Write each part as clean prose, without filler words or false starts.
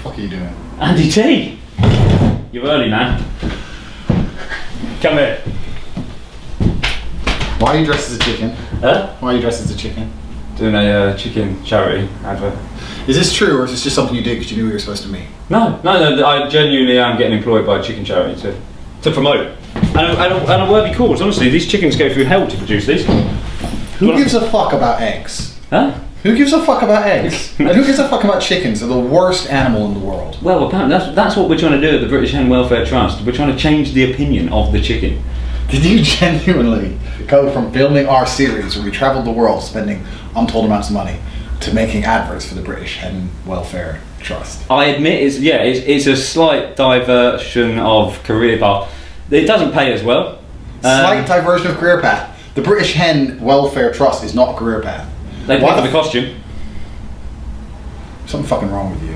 fuck are you doing? Andy T! You're early, man. Come here. Why are you dressed as a chicken? Huh? Why are you dressed as a chicken? Doing a chicken charity advert. Is this true, or is this just something you did because you knew you were supposed to meet? No, I genuinely am getting employed by a chicken charity to promote. And a worthy cause, honestly. These chickens go through hell to produce these. Who gives a fuck about eggs? Huh? Who gives a fuck about eggs? And who gives a fuck about chickens? They're the worst animal in the world. Well, apparently that's what we're trying to do at the British Hen Welfare Trust. We're trying to change the opinion of the chicken. Did you genuinely go from filming our series where we travelled the world spending untold amounts of money to making adverts for the British Hen Welfare Trust? I admit it's a slight diversion of career path. It doesn't pay as well. Slight diversion of career path. The British Hen Welfare Trust is not a career path. They pay for the costume. Something fucking wrong with you.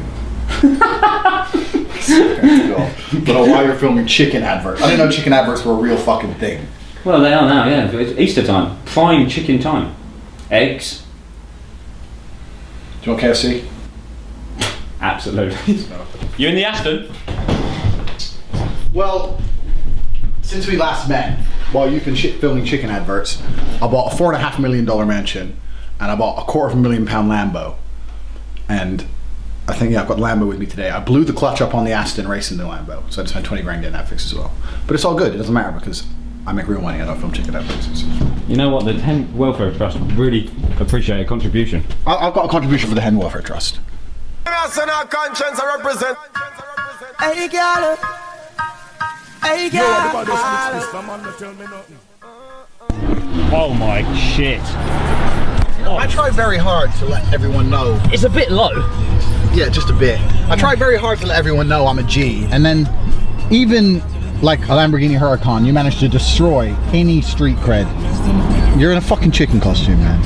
Don't know why you're filming chicken adverts. I didn't know chicken adverts were a real fucking thing. Well, they are now, yeah. It's Easter time. Prime chicken time. Eggs. Do you want KFC? Absolutely. You in the Aston? Well, since we last met, while you've been filming chicken adverts, I bought a $4.5 million mansion and I bought a £250,000 Lambo. And I think, I've got Lambo with me today. I blew the clutch up on the Aston racing the Lambo, so I spent 20 grand getting that fixed as well. But it's all good, it doesn't matter because I make real money and I don't film chicken adverts. You know what, the Hen Welfare Trust really appreciate a contribution. I've got a contribution for the Hen Welfare Trust. Conscience I represent. Hey girl, hey girl. Oh my shit. I try very hard to let everyone know. It's a bit low. Yeah, just a bit. I try very hard to let everyone know I'm a G, and then even like a Lamborghini Huracan, you manage to destroy any street cred. You're in a fucking chicken costume, man.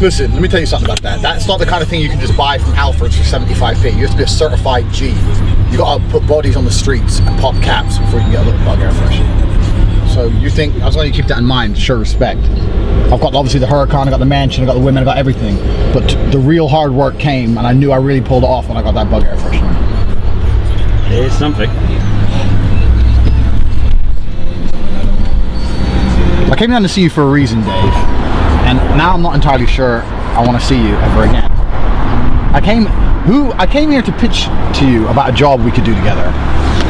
Listen, let me tell you something about that. That's not the kind of thing you can just buy from Halfords for 75p. You have to be a certified G. You gotta put bodies on the streets and pop caps before you can get a little bug air freshener. So you think, I was going to keep that in mind, show respect. I've got obviously the Huracan, I got the mansion, I got the women, I got everything. But the real hard work came and I knew I really pulled it off when I got that bug air freshener. It's something. I came down to see you for a reason, Dave. And now I'm not entirely sure I want to see you ever again. I came here to pitch to you about a job we could do together.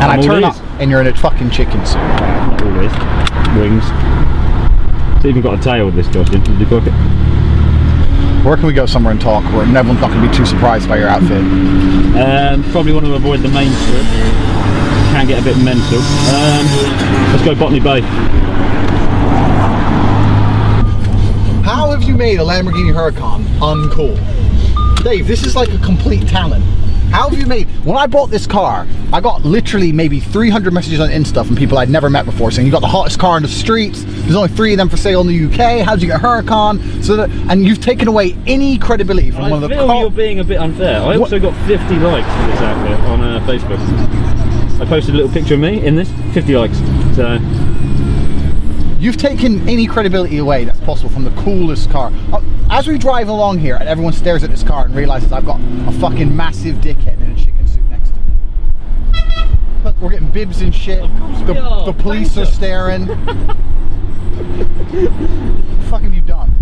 And I turn up and you're in a fucking chicken suit. Not always. Wings. It's even got a tail with this costume. Did you book it? Where can we go somewhere and talk where everyone's not going to be too surprised by your outfit? Probably want to avoid the main strip. Can get a bit mental. Let's go Botany Bay. How have you made a Lamborghini Huracan uncool? Dave, this is like a complete talent. How have you made, when I bought this car, I got literally maybe 300 messages on Insta from people I'd never met before saying you got the hottest car in the streets, there's only 3 of them for sale in the UK, how'd you get a Huracan? So that, and you've taken away any credibility from one of the I feel you're being a bit unfair. I also got 50 likes for this outfit on Facebook. I posted a little picture of me in this, 50 likes. So you've taken any credibility away that's possible from the coolest car. As we drive along here and everyone stares at this car and realizes I've got a fucking massive dickhead in a chicken suit next to me. Look, we're getting bibs and shit. Of course we are. The police are staring. What the fuck have you done?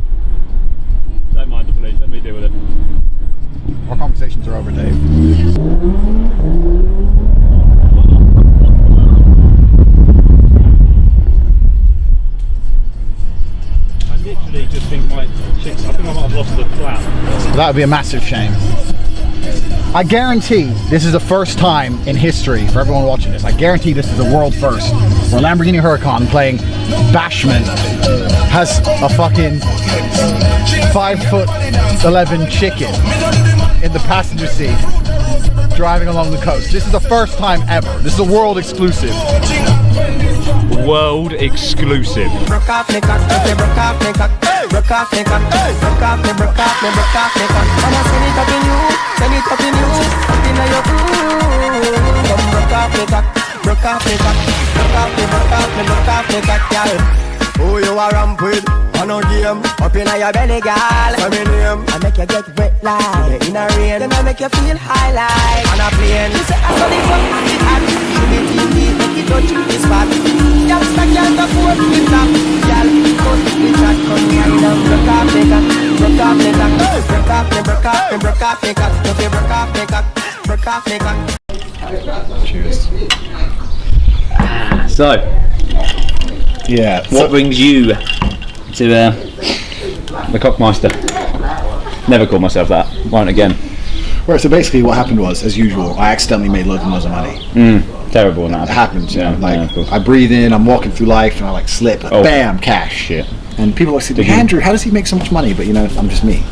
don't mind the police, let me deal with it. Our conversations are over, Dave. Literally just think I think I might have lost the flat. That would be a massive shame. I guarantee this is the first time in history for everyone watching this. I guarantee this is a world first where Lamborghini Huracan playing Bashman has a fucking 5'11" chicken in the passenger seat driving along the coast. This is the first time ever. This is a world exclusive. World exclusive. Broke off me cock, broke off me cock, broke off me cock, broke off me, broke off me, broke off me cock. I'ma send it up in you, send it up in you, up in your room. Come broke off me cock, broke off me cock, broke off me, broke off me, broke off me cock, girl. Who you are ramp with? On a game, up in your belly, girl. Come in here, I make you get wet like in a rain, then I make you feel high like on a plane. You say I saw the fuck with it hot, should be TV, make it touch this spot. Youngster can't afford the top, y'all put the chat, come right down, broke off me cock, broke off me cock, broke off me, broke off me, broke off me cock, don't you broke off me cock, broke off me cock. Cheers. So, Yeah. what brings you to the Cockmeister? Never called myself that. Won't again. Right, so basically what happened was, as usual, I accidentally made loads and loads of money. Terrible when that It happens, you know, Yeah, like, of course. I breathe in, I'm walking through life, and I like slip, Oh. bam, cash. Shit. And people are like, Andrew, how does he make so much money? But you know, I'm just me.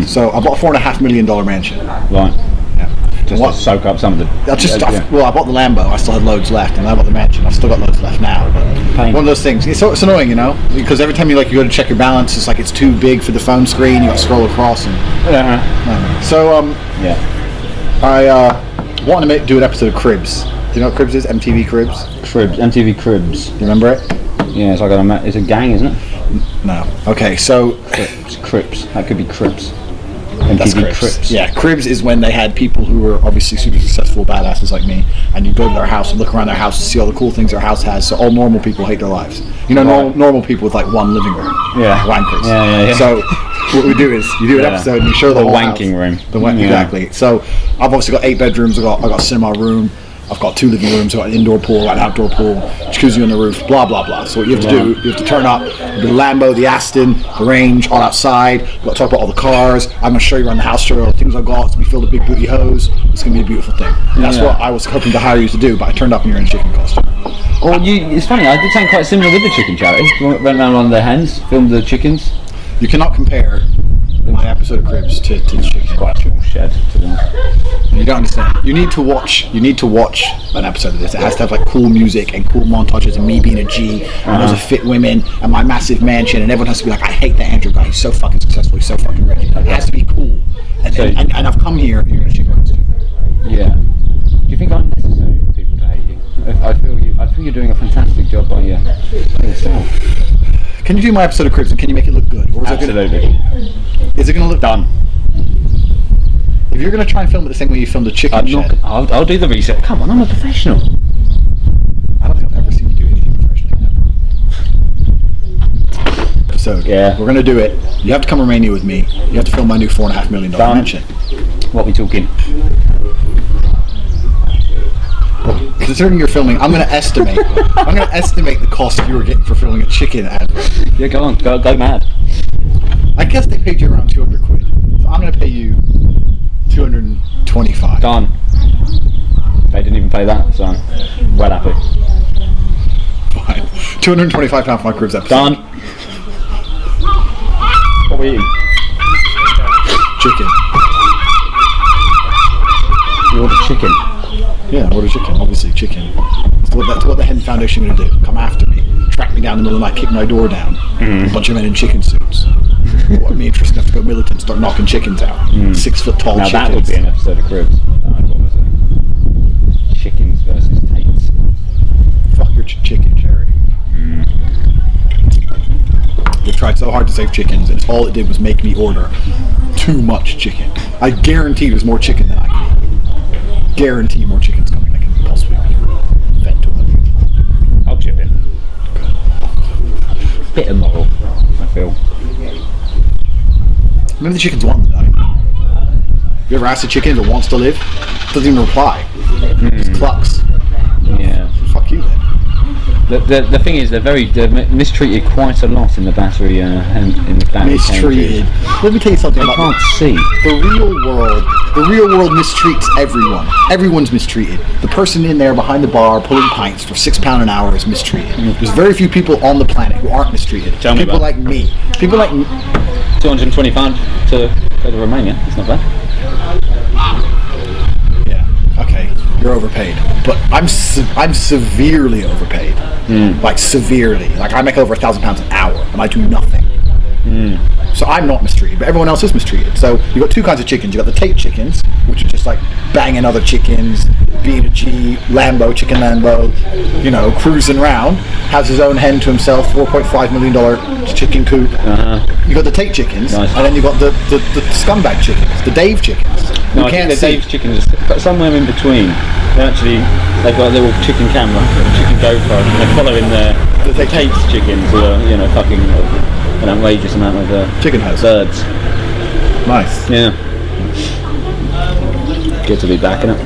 So I bought a $4.5 million mansion. Right. Yeah. Just What? to soak up some of the... Well, I bought the Lambo. I still had loads left, and I bought the mansion. I've still got loads left now. But Pain. one of those things. It's annoying, you know, because every time you go to check your balance, it's like it's too big for the phone screen. You got to scroll across. And so yeah. I want to do an episode of Cribs. Do you know what Cribs is? MTV Cribs. Cribs. MTV Cribs. Do you remember it? Yeah, it's like it's a gang, isn't it? No. Okay, so Crips. Crips. That could be Crips. that's MTV Cribs. Crips. Yeah, Cribs is when they had people who were obviously super successful badasses like me, and you go to their house and look around their house and see all the cool things their house has. So all normal people hate their lives. You know, normal people with like one living room. Yeah. Wankers. Yeah. So what we do is you do an episode and you show the whole wanking house. room. Exactly. So I've obviously got 8 bedrooms. I've got a cinema room. I've got 2 living rooms. I've got an indoor pool, an outdoor pool, jacuzzi on the roof, blah blah blah. So what you have to do, you have to turn up the Lambo, the Aston, the Range, all outside. We've got to talk about all the cars. I'm going to show you around the house, show you all the things I've got. It's going to be filled with big booty hose. It's going to be a beautiful thing. And that's what I was hoping to hire you to do, but I turned up and you're in a chicken costume. Well, it's funny. I did something quite similar with the chicken charity. Went around on their hens, filmed the chickens. You cannot compare my episode of Cribs to the chicken. Quite a small shed. To them. You don't understand. You need to watch an episode of this. It has to have like cool music and cool montages and me being a G and loads of fit women and my massive mansion, and everyone has to be like, I hate that Andrew guy. He's so fucking successful. He's so fucking rich. It has to be cool. And I've come here and you're in a chicken costume. Yeah. Do you think I'm necessary for people to hate you? I feel you're doing a fantastic job by yourself. Can you do my episode of Cribs and can you make it look good? Or is Absolutely. Is it going to look Done. If you're going to try and film it the same way you filmed the chicken shed, I'll do the research. Come on, I'm a professional. I don't think I've ever seen you do anything professionally. Ever. Episode. Yeah. We're going to do it. You have to come to Romania with me. You have to film my new $4.5 million mansion. What are we talking? Considering you're filming, I'm going to estimate the cost you were getting for filming a chicken advert. Yeah, go on. Go mad. I guess they paid you around 200 quid. So I'm going to pay you 225. Done. They didn't even pay that, so I'm well happy. Fine. £225 for my Cribs episode. Done. What were you? Chicken. You ordered chicken. Yeah, order chicken. Obviously, chicken. That's what the Hen Foundation are going to do. Come after me, track me down in the middle of the night, kick my door down. A bunch of men in chicken suits. What, me and Tristan have to go militant, start knocking chickens out. 6 foot tall Now chickens. that would be an episode of Cribs. Chickens versus Tates. Fuck your chicken charity. They've tried so hard to save chickens, and all it did was make me order too much chicken. I guarantee there's more chicken than I can eat. Guarantee more chicken's coming. I can possibly vent to it. I'll chip in. Bit immoral, I feel. Maybe the chickens want to die. You ever asked a chicken if it wants to live? It doesn't even reply. Just clucks. Yeah. Fuck you then. The thing is, they're mistreated quite a lot in the battery and in the battery. Mistreated. Let me tell you something They about can't see. the real world mistreats everyone. Everyone's mistreated. The person in there behind the bar pulling pints for £6 an hour is mistreated. There's very few people on the planet who aren't mistreated. Tell me People about like me. People like me. £225 to go to Romania. That's not bad. Yeah. Okay. You're overpaid. But I'm severely overpaid. Like severely. Like I make over £1,000 an hour and I do nothing. So I'm not mistreated, but everyone else is mistreated. So you've got 2 kinds of chickens. You've got the Tate chickens, which are just like banging other chickens, being a G, Lambo, chicken Lambo, you know, cruising around, has his own hen to himself, $4.5 million chicken coop. You got the Tate chickens, Nice. and then you got the scumbag chickens, the Dave chickens. No, You I can't think the see. Dave's chickens are somewhere in between. They've got a little chicken camera, chicken GoPro, and they're following the Tate's chickens, who are, fucking an outrageous amount of Chicken house. birds. Nice. Yeah. Good to be back in it.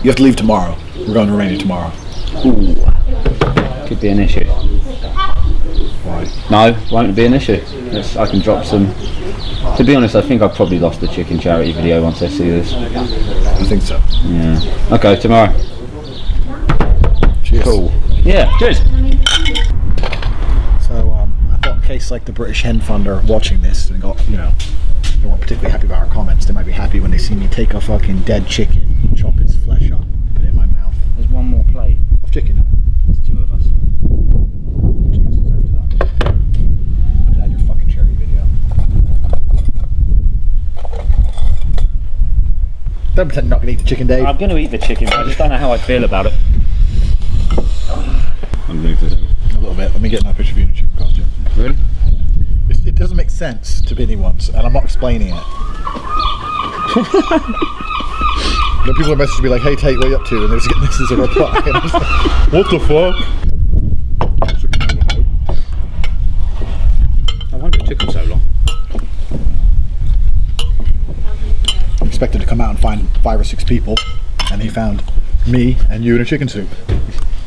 You have to leave tomorrow. We're going to Romania tomorrow. Ooh. Could be an issue. Why? No, won't be an issue. I can drop some. To be honest, I think I've probably lost the chicken charity video once I see this. I think so. Yeah. Okay, tomorrow. Cheers. Cool. Yeah, cheers. So I thought in case like the British Hen Fund are watching this and got, they weren't particularly happy about our comments, they might be happy when they see me take a fucking dead chicken, chop its flesh up, put it in my mouth. There's one more plate. Of chicken. There's two of us. Chickens deserve to die. Dad, your fucking charity video. Don't pretend you're not going to eat the chicken, Dave. I'm going to eat the chicken, but I just don't know how I feel about it. I'm doing this. A little bit. Let me get my picture of you in a chicken costume. Really? It doesn't make sense to anyone, and I'm not explaining it. The people are messaging me like, "Hey Tate, what are you up to?" And they're just getting this as a reply. And I'm just like, what the fuck? I wonder it took them so long. I expected to come out and find 5 or 6 people, and he found me and you in a chicken soup.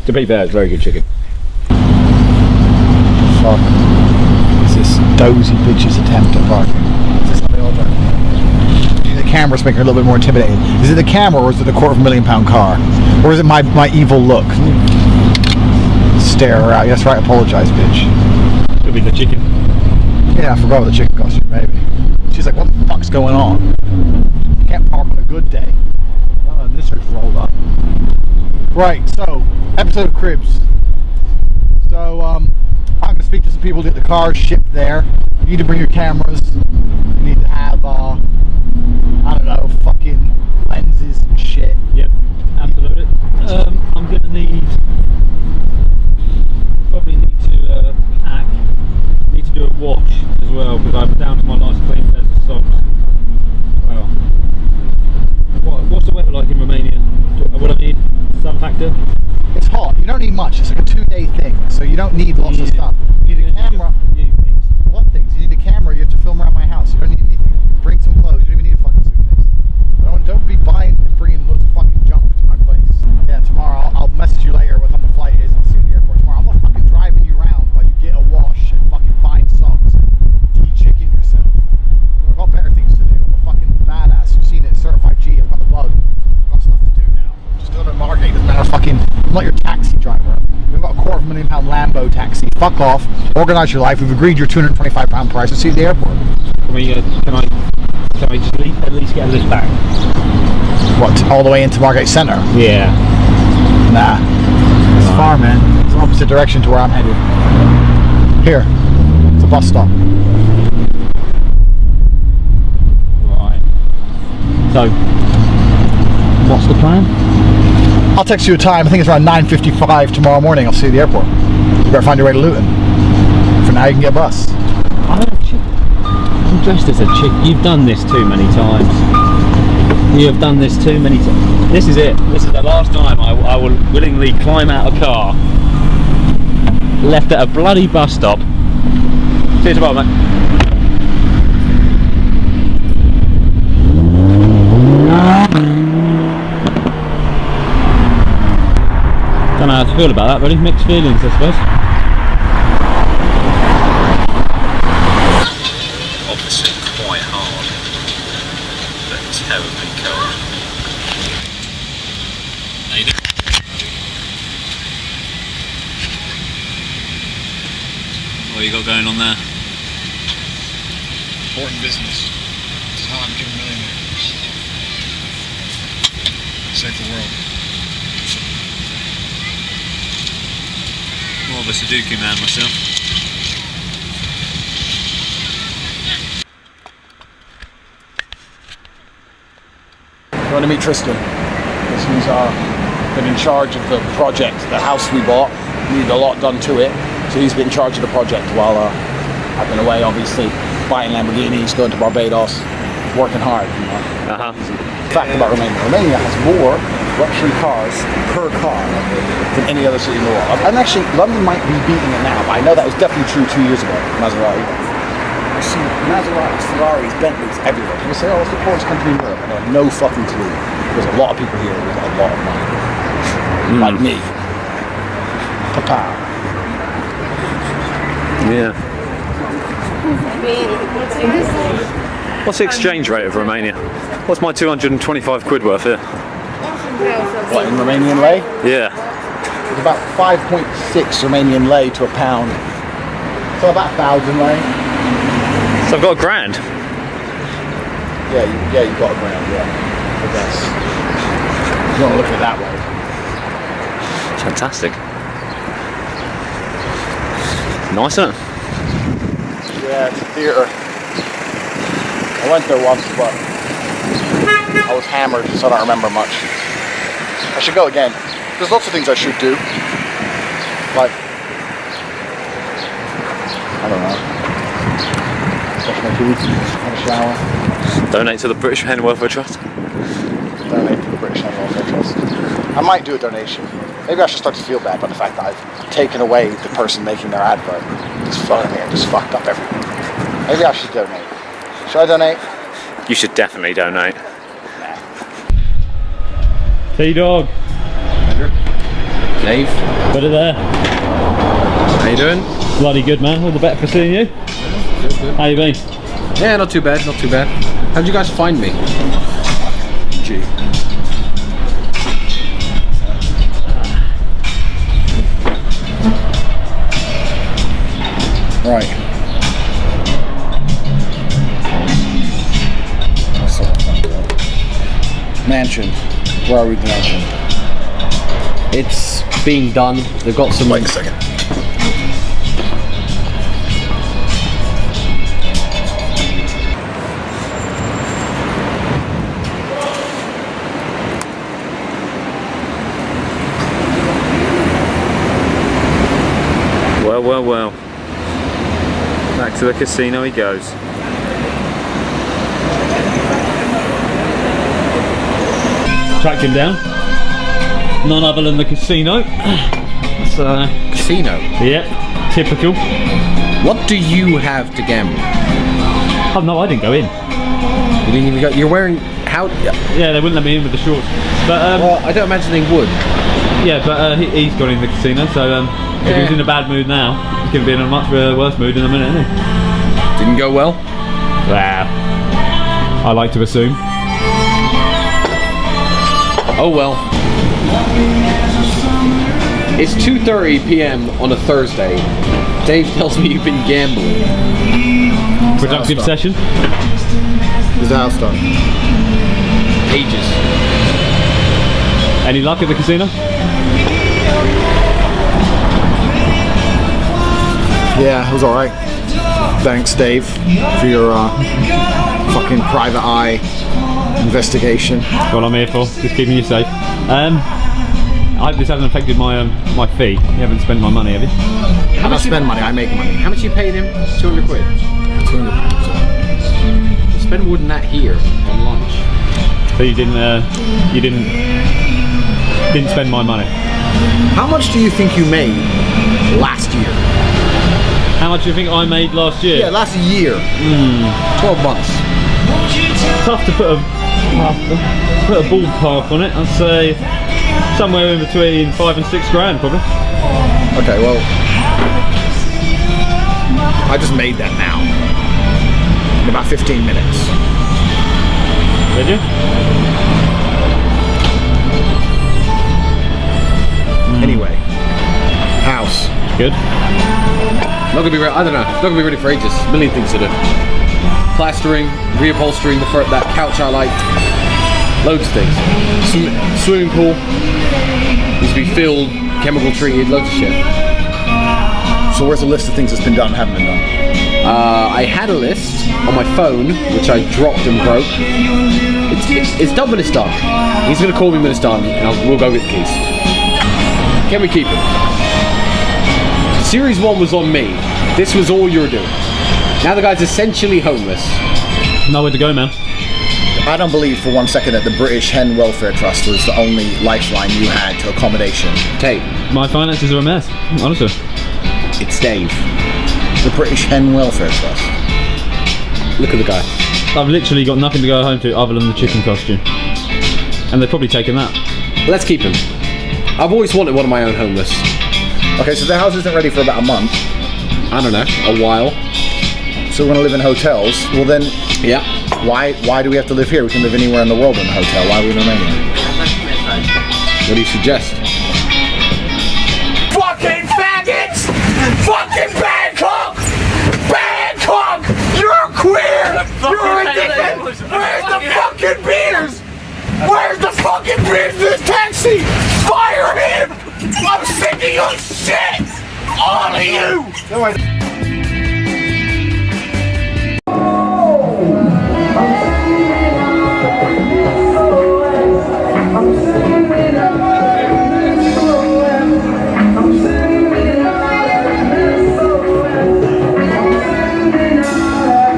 To be fair, it's very good chicken. Fuck. It's this dozy bitch's attempt at parking. Is this something all driving? The camera's making her a little bit more intimidating. Is it the camera or is it a £250,000 car? Or is it my evil look? Stare her out. Yes, right, apologise, bitch. Could be the chicken. Yeah, I forgot about the chicken costume, maybe. She's like, what the fuck's going on? You can't park on a good day. Oh, this is rolled up. Right, so, episode of Cribs. So, I'm going to speak to some people to get the cars shipped there. You need to bring your cameras. You need to have, I don't know, fucking lenses and shit. Yep, absolutely. I'm going to probably need to pack. Need to do a wash as well, because I'm down to my last clean pairs of socks. Well, what's the weather like in Romania? What I need? Sun factor? It's hot. You don't need much. It's like a 2-day thing, so you don't need lots of stuff. You need a camera. What things? You need a camera. You have to film around my house. You don't need anything. Bring some clothes. You don't even need a fucking suitcase. Don't be buying and bringing loads of fucking junk to my place. Yeah, tomorrow I'll message you later what time the flight is. I'll see you at the airport tomorrow. I'm not fucking driving you around while you get a wash and fucking find socks and de-chicken yourself. I've got better things to do. I'm a fucking badass. You've seen it. Certified G. I've got the bug. I've got stuff to do now. Just doing it marketing. Doesn't matter. Fucking. I'm not your taxi driver. We've got a £250,000 Lambo taxi. Fuck off. Organise your life. We've agreed your £225 price. I'll see you at the airport. Can I just at least get a lift back? What? All the way into Margate Centre? Yeah. Nah. It's far, man. It's the opposite direction to where I'm headed. Here. It's a bus stop. Right. So, what's the plan? I'll text you a time. I think it's around 9:55 tomorrow morning. I'll see you at the airport. You better find your way to Luton. For now, you can get a bus. I'm dressed as a chick. You've done this too many times. You have done this too many times. This is it. This is the last time I will willingly climb out a car. Left at a bloody bus stop. See you tomorrow, mate. Don't know how to feel about that, really. Mixed feelings, I suppose. Obviously quite hard, but terribly cold. What you got going on there? Important business. This is how I became a millionaire. Save the world. More of a Sudoku man myself. You want to meet Tristan? He's been in charge of the project, the house we bought. Needed a lot done to it. So he's been in charge of the project while I've been away, obviously, buying Lamborghinis, going to Barbados, working hard, you know. Fact about Romania has more luxury cars per car than any other city in the world. And actually, London might be beating it now, but I know that was definitely true 2 years ago, Maserati. I see Maseratis, Ferraris, Bentleys everywhere. People say, oh, it's the poorest country in Europe. And I have no fucking clue. There's a lot of people here with a lot of money. Like me. Papa. Yeah. What's the exchange rate of Romania? What's my 225 quid worth here? What, in Romanian lei? Yeah. It's about 5.6 Romanian lei to a pound. So about 1,000 lei. So I've got a grand. Yeah, you've got a grand, yeah. I guess. If you want to look at it that way. Fantastic. Nice, isn't it? Yeah, it's a theatre. I went there once, but I was hammered, so I don't remember much. I should go again. There's lots of things I should do. Like, I don't know. Brush my teeth, have a shower. Donate to the British Hen Welfare Trust. Donate to the British Hen Welfare Trust. I might do a donation. Maybe I should start to feel bad about the fact that I've taken away the person making their advert. Just fucked up everything. Maybe I should donate. Should I donate? You should definitely donate. T-Dog. Andrew. Dave. Put it there. How you doing? Bloody good, man. All the better for seeing you. Good. How you been? Yeah, not too bad, not too bad. How'd you guys find me? Gee. Right. Mansion. Where are we with the mansion? It's being done. They've got some. Wait a second. Well. Back to the casino he goes. Tracked him down. None other than the casino. So, Casino. yep, typical. What do you have to gamble? Oh no, I didn't go in. You didn't even go. You're wearing how? Yeah, they wouldn't let me in with the shorts. But Well, I don't imagine they would. yeah, but he's gone in the casino. So if he's in a bad mood now, he's going to be in a much worse mood in a minute, isn't he? Didn't go well. Wow. I like to assume. Oh well. It's 2:30 p.m. on a Thursday. Dave tells me you've been gambling. Productive Stop. session. Is the house done? Ages. Any luck at the casino? Yeah, it was alright. Thanks, Dave, for your fucking private eye investigation. That's what I'm here for. Just keeping you safe. This hasn't affected my my fee. You haven't spent my money, have you? I don't spend money, I make money. How much you paid him? 200 quid. 200 pounds. Spend more than that here on lunch. So you didn't spend my money. How much do you think you made last year? How much do you think I made last year? Yeah, last year. 12 months. Tough to put a ballpark on it. I'd say somewhere in between 5 and 6 grand, probably. Okay, well, I just made that now. In about 15 minutes. Did you? Anyway, house. Good. Not gonna be ready. I don't know. It's not gonna be ready for ages. A million things to do. Plastering, reupholstering that couch I liked. Loads of things. Swimming pool needs to be filled, chemical treated, loads of shit. So where's the list of things that's been done and haven't been done? I had a list on my phone, which I dropped and broke. It's done when it's done. He's gonna call me when it's done, and we'll go get the keys. Can we keep him? Series 1 was on me. This was all you were doing. Now the guy's essentially homeless. Nowhere to go, man. I don't believe for one second that the British Hen Welfare Trust was the only lifeline you had to accommodation. Tate, My finances are a mess, honestly. it's Dave. The British Hen Welfare Trust. Look at the guy. I've literally got nothing to go home to other than the chicken costume. And they've probably taken that. Let's keep him. I've always wanted one of my own homeless. Okay, so the house isn't ready for about a month. I don't know, a while. So we're gonna live in hotels. Well then, Yeah. why do we have to live here? We can live anywhere in the world in a hotel. Why are we in Romania? What do you suggest? Fucking faggots! Fucking Bangkok! Bangkok! You're queer! You're ridiculous! Where's the fucking beers? Where's the fucking beers in this taxi? Fire him! I'm sick of your shit! All of you!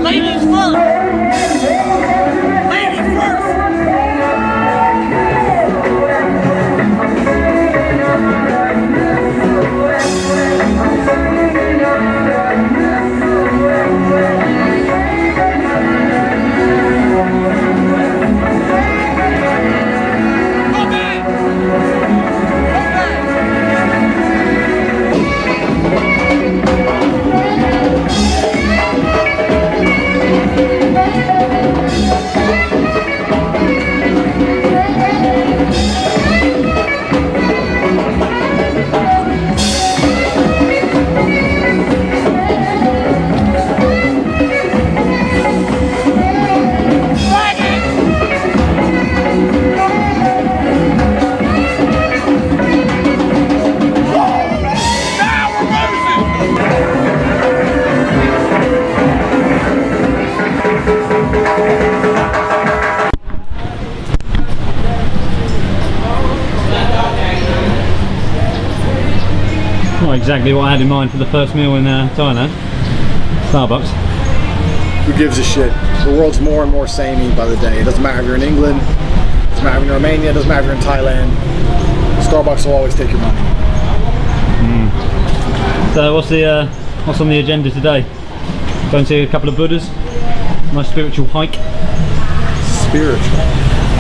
Ladies first! Ladies first! Not exactly what I had in mind for the first meal in Thailand. Starbucks. Who gives a shit? The world's more and more samey by the day. It doesn't matter if you're in England, it doesn't matter if you're in Romania, it doesn't matter if you're in Thailand. Starbucks will always take your money. So what's on the agenda today? Go and see a couple of Buddhas. Nice spiritual hike. Spiritual.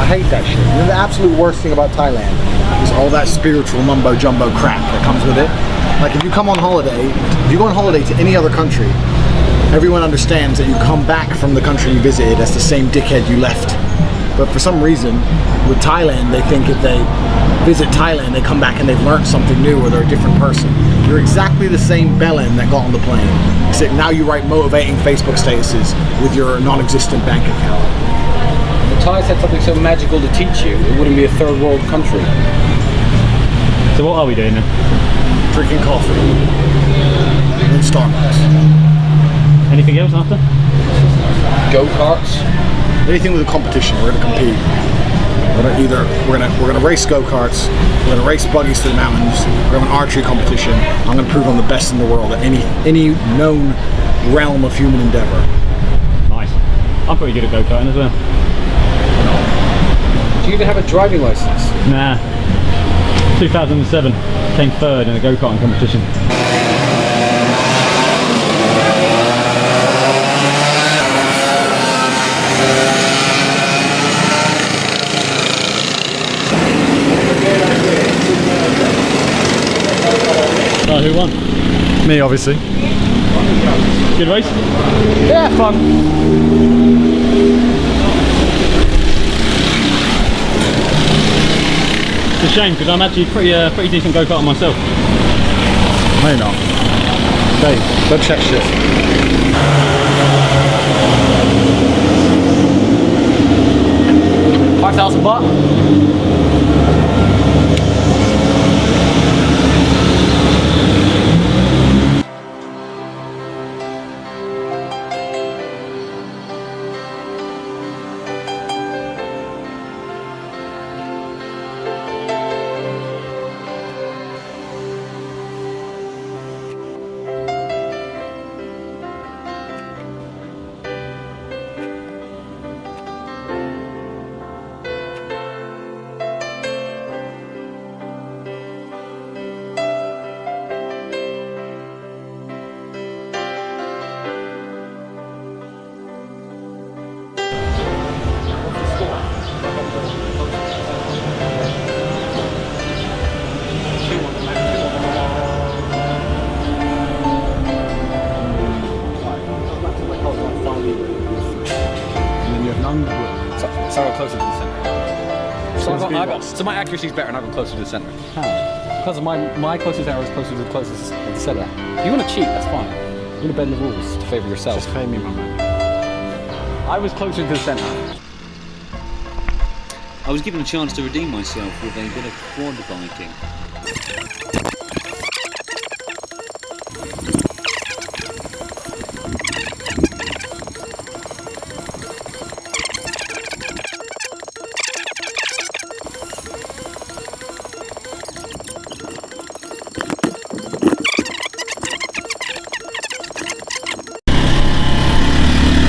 I hate that shit. You know, the absolute worst thing about Thailand is all that spiritual mumbo jumbo crap that comes with it. Like if you come on holiday, if you go on holiday to any other country, everyone understands that you come back from the country you visited as the same dickhead you left. But for some reason, with Thailand, they think if they visit Thailand, they come back and they've learned something new or they're a different person. You're exactly the same bellend that got on the plane, except now you write motivating Facebook statuses with your non-existent bank account. The Thais had something so magical to teach you, it wouldn't be a third world country. So what are we doing then? Drinking coffee in Starbucks. Anything else after? Go-karts. Anything with a competition, we're gonna compete. We're gonna race go-karts, we're gonna race buggies to the mountains, we're gonna have an archery competition. I'm gonna prove I'm the best in the world at any known realm of human endeavor. Nice. I'm pretty good at go-karting as well. Do you even have a driving license? Nah. 2007, came third in a go-karting competition. So who won? Me, obviously. Good race? Yeah, fun. It's a shame because I'm actually pretty decent go-karter myself. No, you're not. Hey, don't check shit. 5,000 baht. So I got closer to the centre. So my accuracy is better and I got closer to the centre. How? Because my closest arrow is closer to the closest of the centre. If you want to cheat, that's fine. You want to bend the rules to favour yourself. Just pay me, my man. I was closer to the centre. I was given a chance to redeem myself with a bit of quad biking.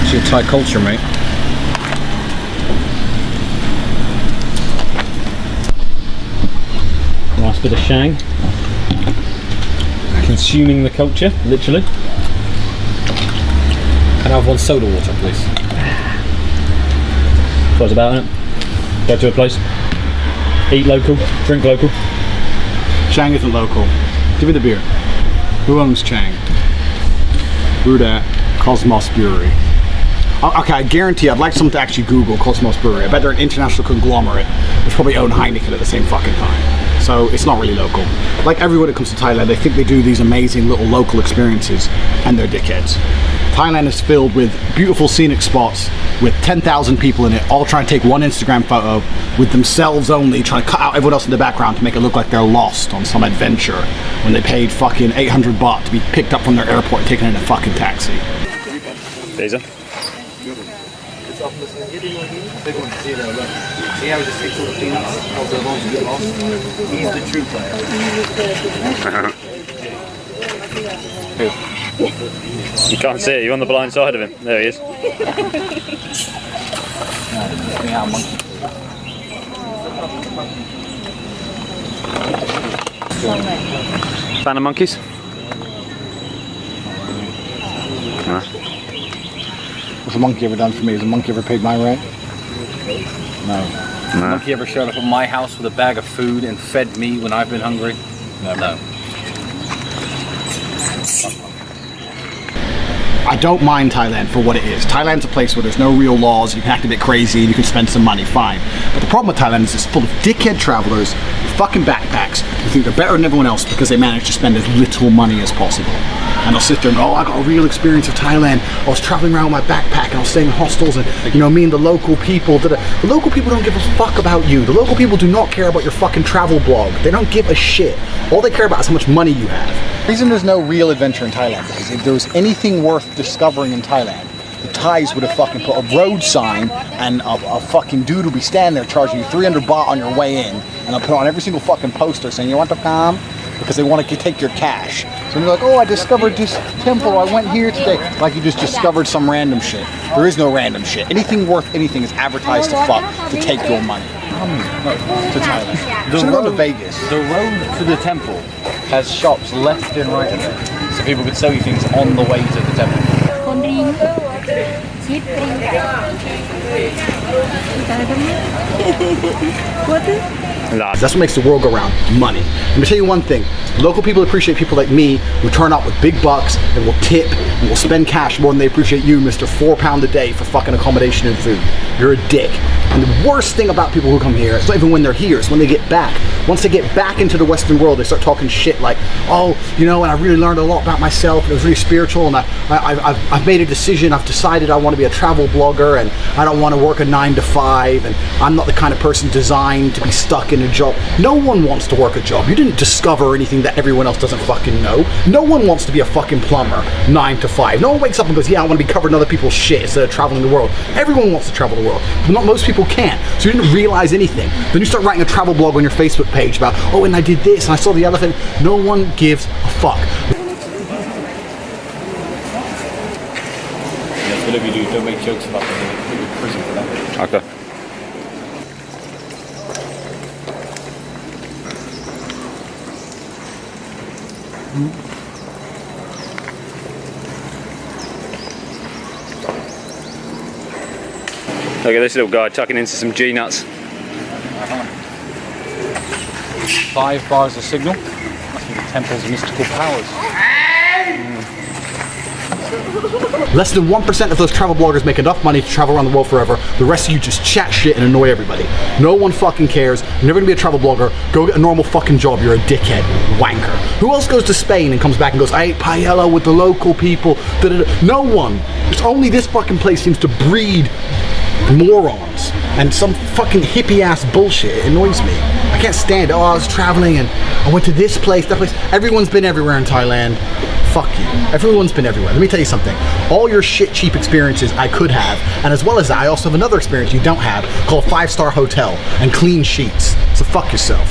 It's your Thai culture, mate. Nice bit of shang. Consuming the culture, literally. Can I have one soda water, please? What's about it? Go to a place, eat local, drink local. Chang isn't local. Give me the beer. Who owns Chang? Brewed at Cosmos Brewery. Okay, I guarantee I'd like someone to actually Google Cosmos Brewery. I bet they're an international conglomerate which probably own Heineken at the same fucking time. So it's not really local. Like everyone that comes to Thailand, they think they do these amazing little local experiences and they're dickheads. Thailand is filled with beautiful scenic spots with 10,000 people in it, all trying to take one Instagram photo with themselves only, trying to cut out everyone else in the background to make it look like they're lost on some adventure when they paid fucking 800 baht to be picked up from their airport and taken in a fucking taxi. Deze. See how he just takes all the peanuts, tells the ones to get lost? He's the true player. You can't see it, you're on the blind side of him. There he is. Fan of monkeys? No. What's a monkey ever done for me? Has a monkey ever paid my rent? No. No. Monkey ever showed up at my house with a bag of food and fed me when I've been hungry? No. I don't mind Thailand for what it is. Thailand's a place where there's no real laws, you can act a bit crazy and you can spend some money, fine. But the problem with Thailand is it's full of dickhead travelers with fucking backpacks who think they're better than everyone else because they manage to spend as little money as possible. And they'll sit there and go, oh, I got a real experience of Thailand. I was traveling around with my backpack and I was staying in hostels and, you know, me and the local people. The local people don't give a fuck about you. The local people do not care about your fucking travel blog. They don't give a shit. All they care about is how much money you have. The reason there's no real adventure in Thailand because if there was anything worth discovering in Thailand, the Thais would have fucking put a road sign and a fucking dude would be standing there charging you 300 baht on your way in, and they'll put on every single fucking poster saying, you want to come? Because they want to take your cash. So you're like, oh, I discovered this temple, I went here today. Like you just discovered some random shit. There is no random shit. Anything worth anything is advertised to fuck to take your money. To Thailand. Should have gone to Vegas. The road to the temple has shops left and right of it, so people could sell you things on the way to the temple. That's what makes the world go round, money. Let me tell you one thing, local people appreciate people like me who turn up with big bucks and will tip and will spend cash more than they appreciate you, Mr. £4 a day for fucking accommodation and food. You're a dick. And the worst thing about people who come here, it's not even when they're here, it's when they get back. Once they get back into the Western world, they start talking shit like, oh, you know, and I really learned a lot about myself, and it was really spiritual, and I've made a decision, I've decided I want to be a travel blogger, and I don't want to work a 9 to 5, and I'm not the kind of person designed to be stuck in a job. No one wants to work a job. You didn't discover anything that everyone else doesn't fucking know. No one wants to be a fucking plumber, 9 to 5. No one wakes up and goes, yeah, I want to be covering other people's shit instead of traveling the world. Everyone wants to travel the world, but not most people can't. So you didn't realize anything. Then you start writing a travel blog on your Facebook page about, oh, and I did this, and I saw the other thing. No one gives a fuck. Yes, whatever you do, don't make jokes about it. Put you in prison for that. Okay. Look at this little guy tucking into some G-nuts. 5 bars of signal. Must be the temple's mystical powers. Less than 1% of those travel bloggers make enough money to travel around the world forever. The rest of you just chat shit and annoy everybody. No one fucking cares. You're never gonna be a travel blogger. Go get a normal fucking job. You're a dickhead. Wanker. Who else goes to Spain and comes back and goes, I ate paella with the local people? Da-da-da. No one. It's only this fucking place seems to breed morons and some fucking hippie ass bullshit. It annoys me. I can't stand it. Oh, I was traveling and I went to this place, that place. Everyone's been everywhere in Thailand. Fuck you. Everyone's been everywhere. Let me tell you something. All your shit cheap experiences I could have, and as well as that, I also have another experience you don't have called a 5-star hotel and clean sheets. So fuck yourself.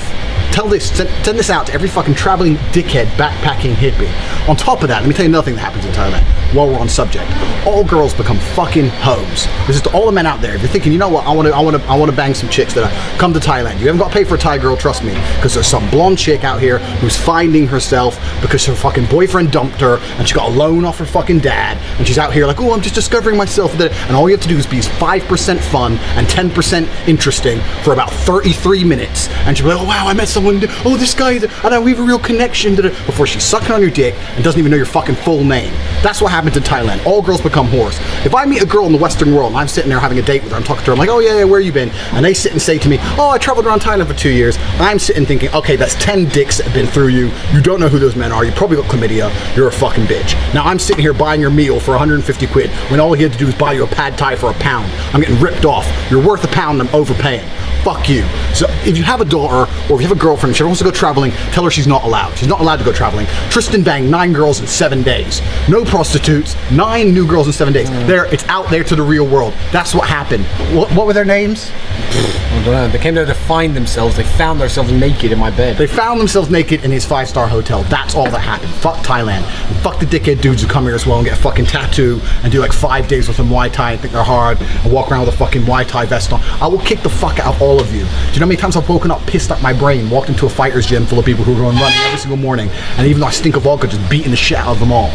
Tell this, send this out to every fucking traveling dickhead, backpacking hippie. On top of that, let me tell you another thing that happens in Thailand while we're on subject. All girls become fucking hoes. This is to all the men out there. If you're thinking, you know what, I want to bang some chicks that come to Thailand. You haven't got to pay for a Thai girl, trust me, because there's some blonde chick out here who's finding herself because her fucking boyfriend dumped her and she got a loan off her fucking dad and she's out here like, oh, I'm just discovering myself. And all you have to do is be 5% fun and 10% interesting for about 33 minutes. And she'll be like, oh wow, I met someone, oh this guy, and we have a real connection, before she's sucking on your dick and doesn't even know your fucking full name. That's what happens in Thailand. All girls become whores. If I meet a girl in the Western world and I'm sitting there having a date with her, I'm talking to her, I'm like, oh yeah, where you been? And they sit and say to me, oh, I traveled around Thailand for 2 years. I'm sitting thinking, okay, that's 10 dicks that have been through you. You don't know who those men are. You probably got chlamydia. You're a fucking bitch. Now I'm sitting here buying your meal for 150 quid when all he had to do was buy you a pad thai for £1. I'm getting ripped off. You're worth £1 and I'm overpaying. Fuck you. So if you have a daughter or if you have a girlfriend, she wants to go traveling, tell her she's not allowed. She's not allowed to go traveling. Tristan banged 9 girls in 7 days. No prostitutes, 9 new girls in 7 days. It's out there to the real world. That's what happened. What were their names? I don't know. They came there to find themselves. They found themselves naked in my bed. They found themselves naked in his 5-star hotel. That's all that happened. Fuck Thailand. And fuck the dickhead dudes who come here as well and get a fucking tattoo and do like 5 days with some Muay Thai and think they're hard and walk around with a fucking Muay Thai vest on. I will kick the fuck out of all of you. Do you know how many times I've woken up pissed up my brain, walked into a fighter's gym full of people who are going running every single morning, and even though I stink of vodka, just beating the shit out of them all.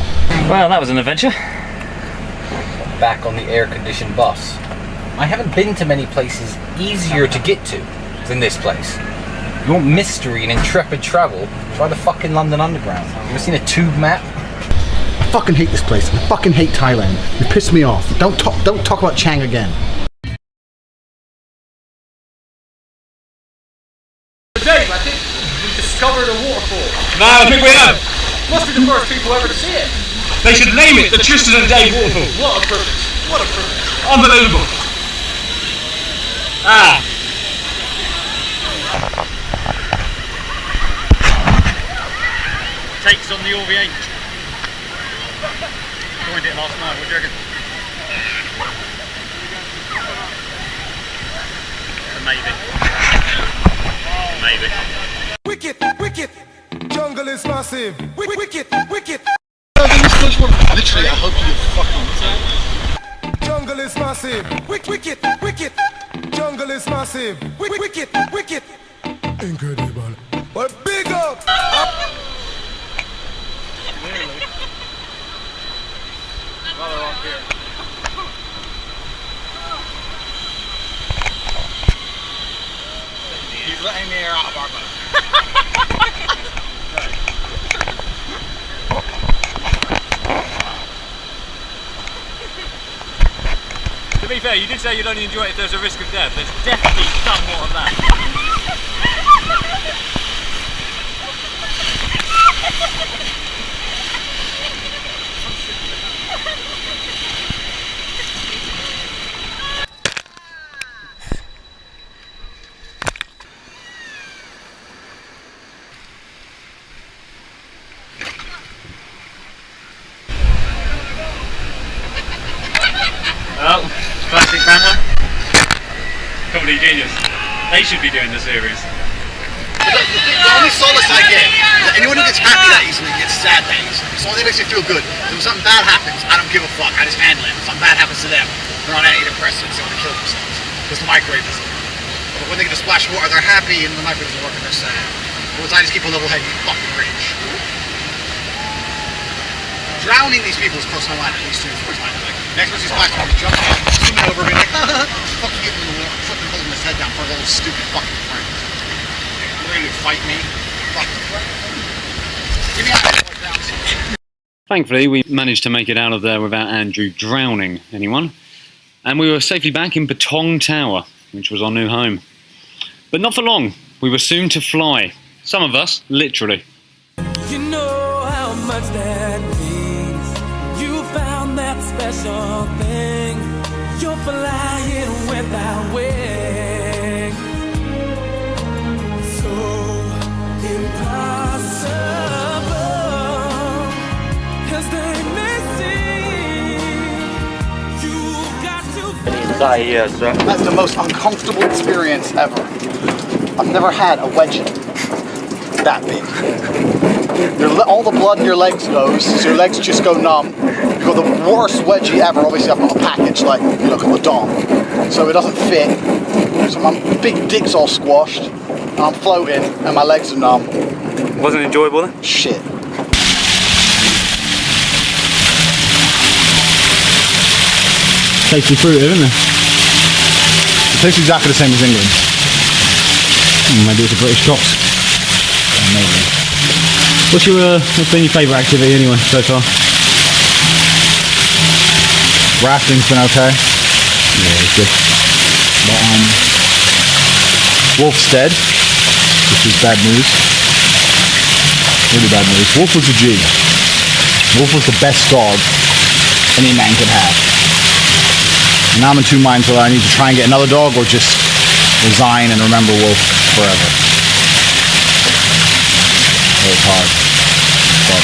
Well, that was an adventure. Back on the air-conditioned bus. I haven't been to many places easier to get to than this place. You want mystery and intrepid travel? Try the fucking London Underground. You ever seen a tube map? I fucking hate this place. I fucking hate Thailand. You piss me off. Don't talk about Chang again. Dave, I think we discovered a waterfall. No, I think we have. Must be the first people ever to see it. They should name it the Tristan and Dave Waterfall. What a purpose. What a purpose. Unbelievable. Ah. Takes on the OVH. Joined it last night, what do you reckon? Maybe. Maybe. Wicked, wicked, jungle is massive. Wicked, wicked. Literally, I hope you fucking... Jungle is massive. Wicked, wicked. Jungle is massive. Wicked, wicked. Incredible. But big up. He's letting the air out of our boat. To be fair, you did say you'd only enjoy it if there's a risk of death. There's definitely somewhat of that. Well, classic banter. Comedy genius. They should be doing the series. The only solace I get is that anyone who gets happy that easily gets sad that easily. It's the only thing that makes me feel good. When something bad happens, I don't give a fuck. I just handle it. When something bad happens to them, they're on antidepressants, they want to kill themselves. Because the microwave doesn't work. But when they get a splash of water, they're happy, and the microwave doesn't work and they're sad. Whereas I just keep a level head and fucking rage. Drowning these people has crossed my mind at least 2 or 4 times. Like, next person who's black, I'm jumping out, swimming over, being like, fucking getting in the water, fucking holding his head down for a little stupid fucking friend. You're ready to fight me? Fuck. Give me a Thankfully, we managed to make it out of there without Andrew drowning anyone, and we were safely back in Beton Tower, which was our new home. But not for long. We were soon to fly. Some of us, literally. You know how much that means. You found that special thing. You're flying without wings. So impossible as they may seem. You've got to. That's the most uncomfortable experience ever. I've never had a wedgie that big. All the blood in your legs goes, so your legs just go numb. You've got the worst wedgie ever. Obviously, I've got a package, like, you look at the dong. So it doesn't fit. So my big dick's all squashed, and I'm floating, and my legs are numb. Wasn't enjoyable then? Shit. Tasty fruit, isn't it? It tastes exactly the same as England. Maybe it's a British Scots. Maybe. What's been your favourite activity anyway so far? Rafting's been okay. Yeah, it's good. But, Wolf's dead, which is bad news. Really bad news. Wolf was a G. Wolf was the best dog any man could have. And now I'm in two minds whether I need to try and get another dog or just resign and remember Wolf forever. It's hard. But,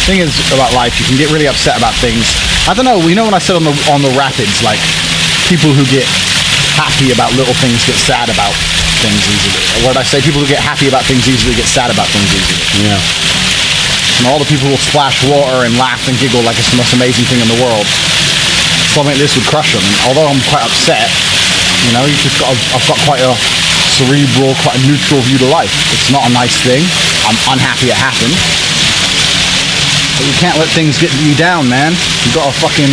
thing is about life, you can get really upset about things. I don't know, you know when I said on the rapids, like, people who get happy about little things get sad about things easily. Or what did I say? People who get happy about things easily get sad about things easily. Yeah. And all the people who will splash water and laugh and giggle like it's the most amazing thing in the world. Something like this would crush them. And although I'm quite upset, you know, I've got quite a cerebral, quite a neutral view to life. It's not a nice thing. I'm unhappy it happened. But you can't let things get you down, man. You gotta fucking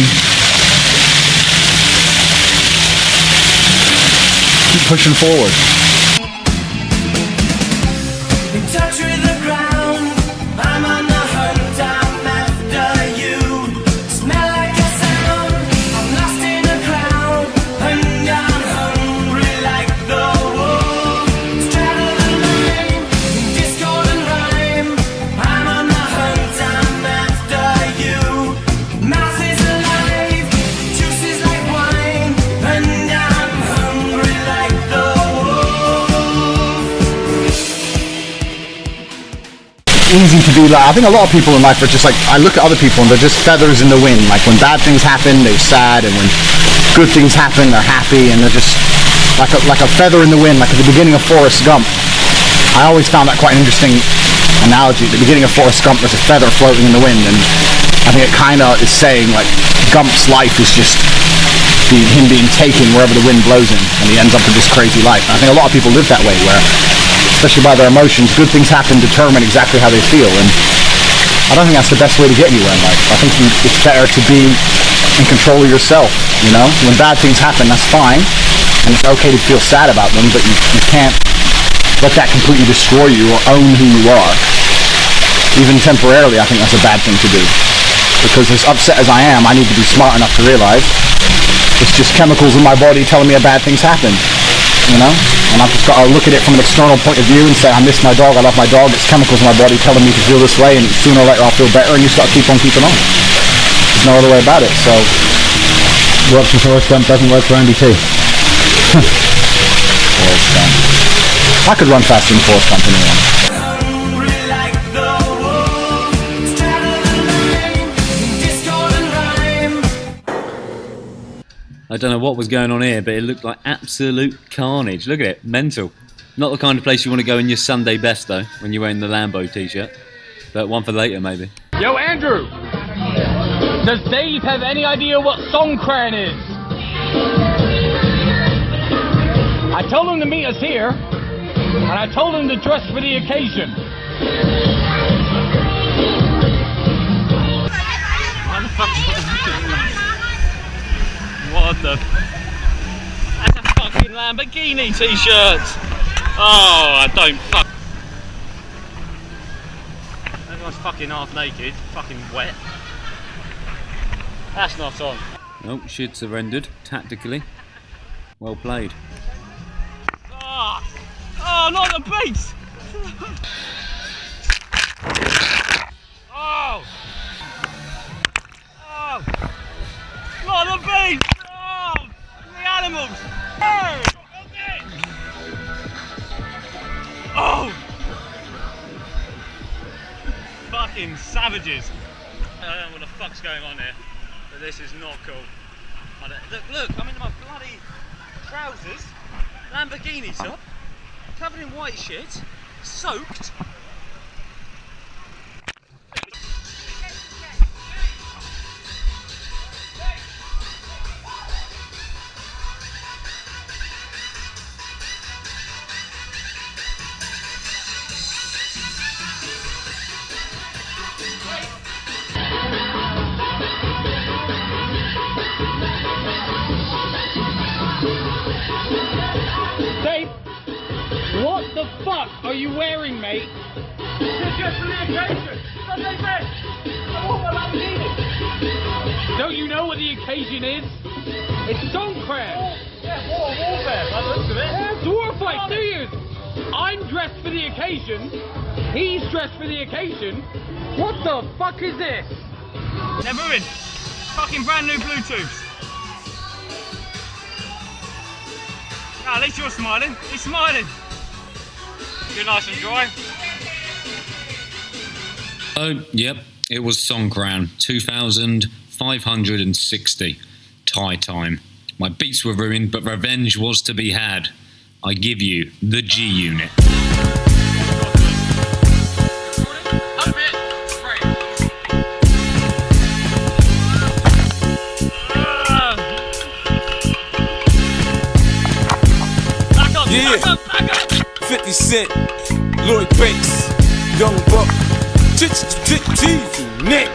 keep pushing forward. In touch with the ground, I'm on the hunt, I'm after you. Smell like a sound, I'm lost in a crowd, and I'm hungry like the wolf. Straddle the line, in discord and rhyme, I'm on the hunt, I'm after you. Mouth is alive, juice is like wine, and I'm hungry like the Easy to be like, I think a lot of people in life are just like, I look at other people and they're just feathers in the wind. Like when bad things happen, they're sad, and when good things happen, they're happy, and they're just like a feather in the wind, like at the beginning of Forrest Gump. I always found that quite an interesting analogy. At the beginning of Forrest Gump, there's a feather floating in the wind, and I think it kind of is saying like Gump's life is just him being taken wherever the wind blows him, and he ends up with this crazy life. And I think a lot of people live that way, where especially by their emotions, good things happen determine exactly how they feel, and I don't think that's the best way to get anywhere in life. I think it's better to be in control of yourself, you know? When bad things happen, that's fine, and it's okay to feel sad about them, but you can't let that completely destroy you or own who you are. Even temporarily, I think that's a bad thing to do. Because as upset as I am, I need to be smart enough to realize it's just chemicals in my body telling me a bad thing's happened. You know, and I've just got to look at it from an external point of view and say, I miss my dog, I love my dog, it's chemicals in my body telling me to feel this way, and sooner or later I'll feel better, and you just got to keep on keeping on. There's no other way about it, so. Works for Forrest Gump, doesn't work for Andy Tate. Forrest Gump. I could run faster than Forrest Gump anyway. I don't know what was going on here, but it looked like absolute carnage. Look at it, mental. Not the kind of place you want to go in your Sunday best though, when you're wearing the Lambo t-shirt. But one for later maybe. Yo, Andrew! Does Dave have any idea what Songkran is? I told him to meet us here, and I told him to dress for the occasion. What the? That's a fucking Lamborghini t-shirt! Oh, I don't fuck. fucking half naked, fucking wet. That's not on. Oh, she'd surrendered tactically. Well played. Oh, not the base! Oh! Oh! Not the base! Oh! The animals! Oh! Oh! Fucking savages! I don't know what the fuck's going on here, but this is not cool. Look, I'm in my bloody trousers, Lamborghini top, covered in white shit, soaked. Dave, what the fuck are you wearing, mate? It's just for the occasion. Sunday best. I want my Lamborghini. Don't you know what the occasion is? It's Stonecraft. Yeah, warfare, by the looks of it. Yeah, it's a war fight, 2 years. I'm dressed for the occasion. He's dressed for the occasion. What the fuck is this? They're ruined. Fucking brand new Bluetooths. At least you're smiling. He's smiling. You're nice and dry. Oh, yep, it was Songkran, 2,560. Tie time. My beats were ruined, but revenge was to be had. I give you the G Unit. Yeah, 50 Cent, Lloyd Banks, Young Buck, Nick.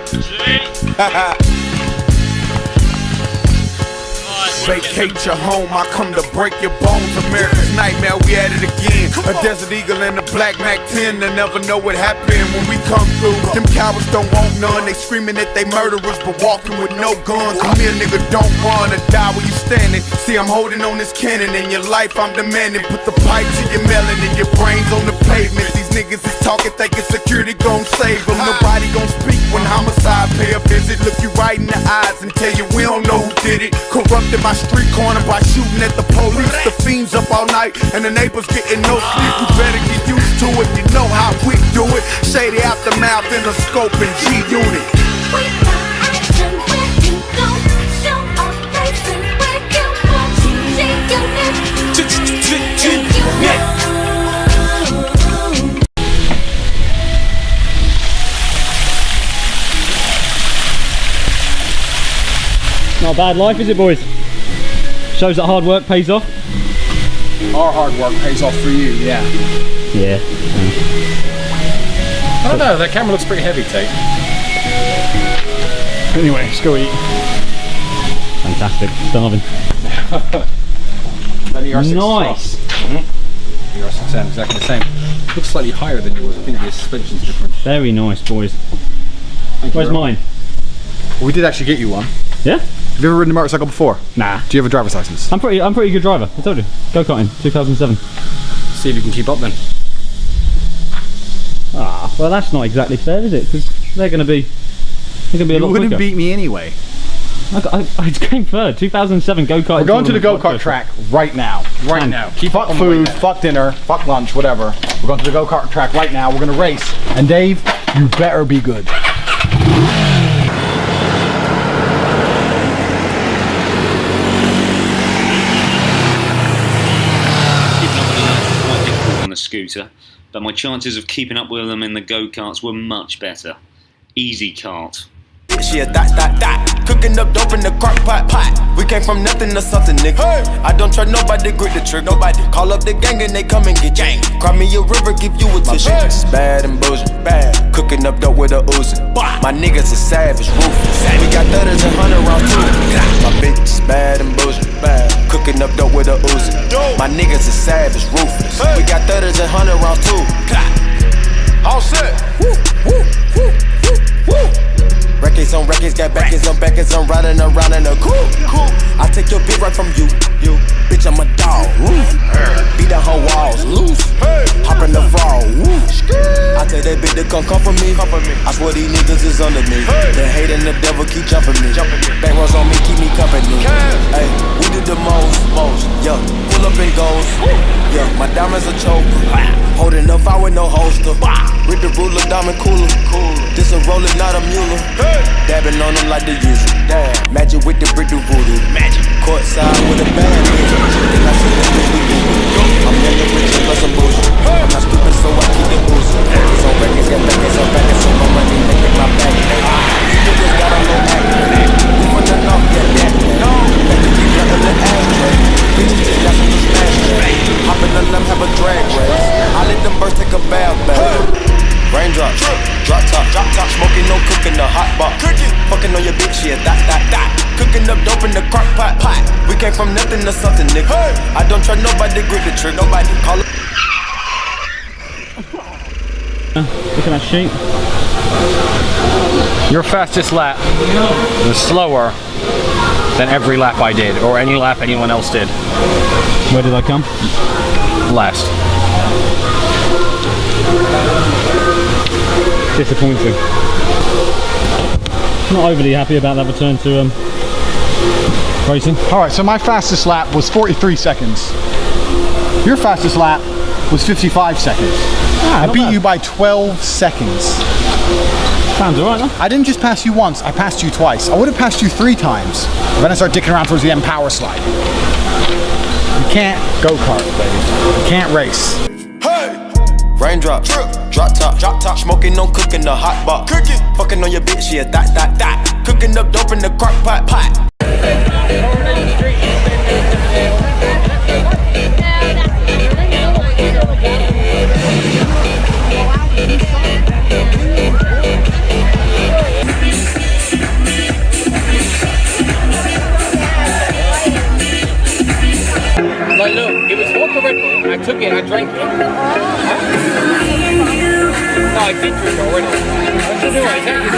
Vacate your home, I come to break your bones. America's nightmare, we at it again. A Desert Eagle and a Black Mac 10. They never know what happened when we come through. Them cowards don't want none. They screaming that they murderers, but walking with no guns. Come here, nigga, don't run or die where you standing. See, I'm holding on this cannon. In your life, I'm demanding. Put the pipe to your melon and your brains on the pavement. These niggas is talking, thinking security gon' save them. Nobody gon' speak when homicide pay a visit. Look you right in the eyes and tell you we don't know who did it. Corrupted my street corner by shooting at the police. The fiends up all night and the neighbors getting no sleep. You better get used to it, you know how we do it. Shady aftermath in the scope and G Unit. Not a bad life, is it, boys? Shows that hard work pays off. Our hard work pays off for you, yeah. Yeah. I don't know, that camera looks pretty heavy, Tate. Anyway, let's go eat. Fantastic. Starving. Nice. The ER6M, exactly the same. Looks slightly higher than yours. I think the suspension's different. Very nice, boys. Where's mine? Well, we did actually get you one. Yeah? Have you ever ridden a motorcycle before? Nah. Do you have a driver's license? I'm pretty good driver. I told you. Go-karting, 2007. See if you can keep up then. Ah, well that's not exactly fair, is it? Because they're going to be a lot quicker. You wouldn't beat me anyway. I came third. 2007 go-kart. We're going to the go-kart track right now. Right now. Keep fuck food, fuck dinner, fuck lunch, whatever. We're going to the go-kart track right now. We're going to race. And Dave, you better be good. On the scooter, but my chances of keeping up with them in the go-karts were much better. Easy kart. She a dot. Cooking up dope in the crock pot. We came from nothing to something, nigga. Hey. I don't trust nobody, grip the trick. Nobody call up the gang and they come and get gang. Cry me a river, give you a tissue. My bitch is bad and bullshit. Bad. Cooking up dope with a Uzi. My niggas is savage, ruthless. We got 30s and 100 rounds too. My bitch is bad and bullshit. Bad. Cooking up dope with a Uzi. My niggas is savage, ruthless. We got 30s and 100 rounds too. All set. Woo, woo. Records on records, got backers on backers, I'm riding around in a coupe. I take your bitch right from you. Bitch, I'm a dog. Beat down her walls, loose. Hop in the fall. I tell that bitch to come for me. I swear these niggas is under me. The hate and the devil keep jumping me. Back rows on me, keep me company. Hey, we did the most. Yeah, pull up and goes. Yeah, my diamonds a choker. Holding up, I with no holster. With the ruler, diamond cooler. This a roller, not a mule. Dabbing on them like the usual. Magic with the brick do voodoo. Courtside with a bad bitch. Then I see the bitch we do. I'm young and rich plus some bullshit. I'm not stupid, so I keep the boozing. Records on records, got backers on backers, so my money making my back. These niggas got a low acting. We from the north, yeah, that. Back to keep nothing the ashtray. Bitches just got some smash tray. Hopping on them, have a drag race. I let them birds take a bath. Raindrop, drop top, smoking, no cooking, the hot pot. Fucking on your bitch, yeah, that. Cooking up dope in the crock pot. We came from nothing to something, nigga. I don't trust nobody, grip the trick, nobody call it. Look at that sheep. Your fastest lap was slower than every lap I did, or any lap anyone else did. Where did I come? Last. Disappointing. Not overly happy about that return to racing. All right, so my fastest lap was 43 seconds. Your fastest lap was 55 seconds. I beat you by 12 seconds. Sounds alright, though. I didn't just pass you once, I passed you twice. I would have passed you 3 times. But then I started dicking around towards the end power slide. You can't go-kart, baby. You can't race. Raindrop, drop top, smoking, no cooking, the hot pot. Fucking on your bitch, yeah, that. Cooking up dope in the crock pot. Like, look, it was vodka Red Bull, I took it and I drank it. No, I did drink it already. What's the new one? Is that your new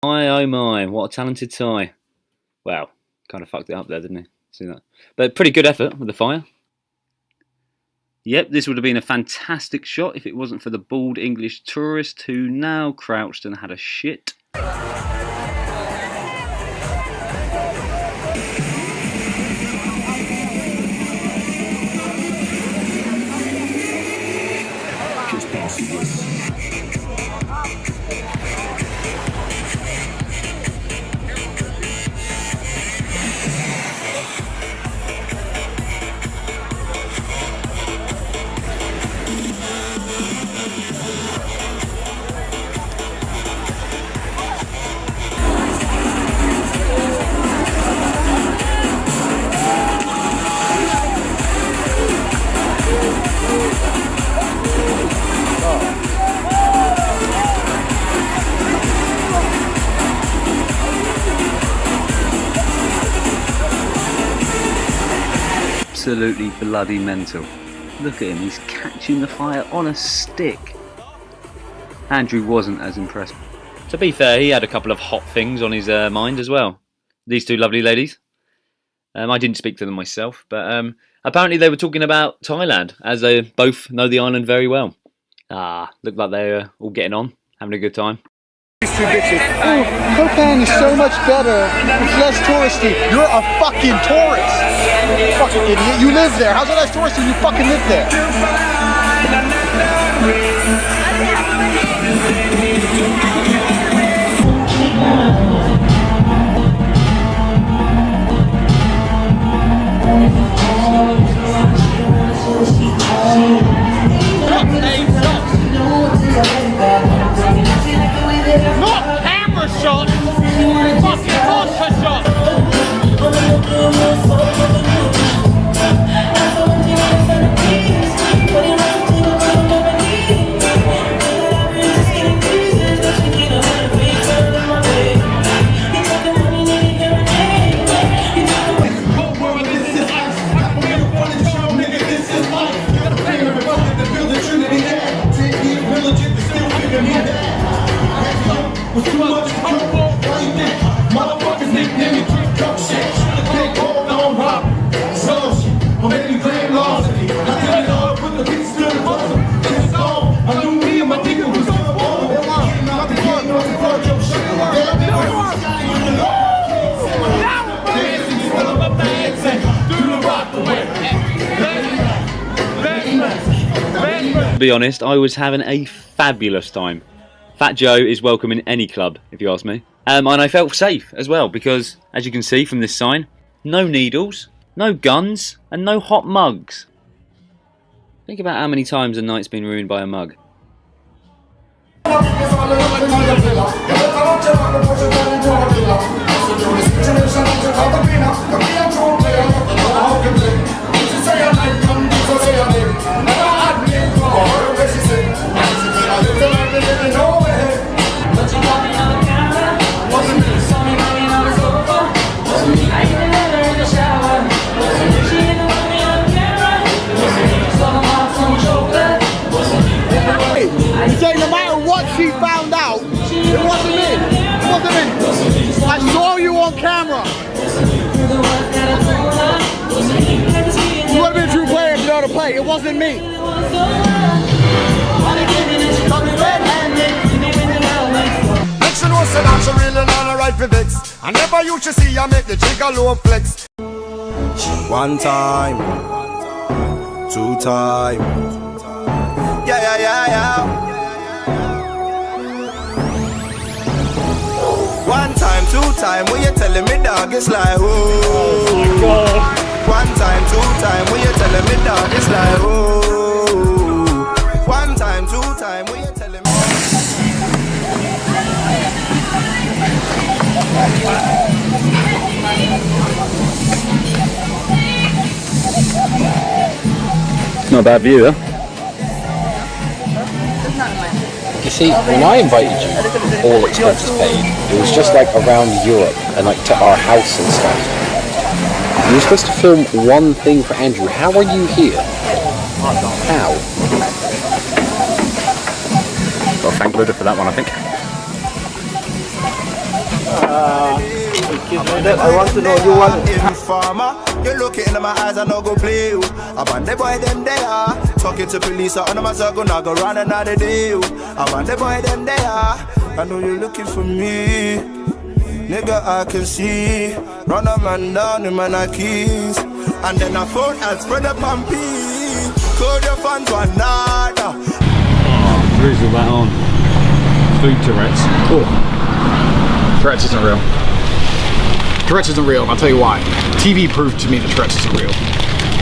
one? My oh my, what a talented Ty. Wow, kind of fucked it up there, didn't he? See that? But pretty good effort with the fire. Yep, this would have been a fantastic shot if it wasn't for the bald English tourist who now crouched and had a shit. Absolutely bloody mental. Look at him, he's catching the fire on a stick. Andrew wasn't as impressed. To be fair, he had a couple of hot things on his mind as well. These two lovely ladies. I didn't speak to them myself, but apparently they were talking about Thailand, as they both know the island very well. Looked like they're all getting on, having a good time. These two bitches. Oh, Copan is so much better. It's less touristy. You're a fucking tourist. You fucking idiot. You live there. How's it less touristy when you fucking live there? Not camera shots! Fucking vodka shots! Was too much trouble. Why you think? Motherfuckers nickname me drink drunk shit. Big cold on rock. Slow shit. I'm making grand loss. I did it all, put the pieces to the puzzle. It's gone. I knew me and my nigga was on the wall. Came out the gate, no fuck your shit. To be honest, I was having a fabulous time. Fat Joe is welcome in any club, if you ask me. And I felt safe as well, because, as you can see from this sign, no needles, no guns, and no hot mugs. Think about how many times a night's been ruined by a mug. You say no matter what she found out, it wasn't me. It wasn't me. I saw you on camera. You would have been a true player if you know how to play. It wasn't me. Make sure no say that she really not a right for vex. I never used to see her make the jigger low flex. One time, two time. Yeah, yeah, yeah, yeah. One time, two time, when you telling me dog, it's like, oh my God. One time, two time, when you telling me dog, it's like, oh. One time, two time, when you telling me. Not a bad view, huh? You see, when I invited you, all expenses paid, it was just like around Europe and like to our house and stuff. You were supposed to film one thing for Andrew. How are you here? How? Got to thank Buddha for that one, I think. I want to know you want farmer. You look into my eyes, I no go play you. I'm the boy them there. Talking to police, I know my circle, now go run another day. I'm the boy them there. I know you're looking for me. Nigga, I can see. Run a man down in my keys. And then I phone and spread up and pee. Code your fans one nada. Oh, drizzle that on. Food Tourette's. Oh. Tourette's isn't real. Tourette's isn't real, and I'll tell you why. TV proved to me that Tourette's isn't real.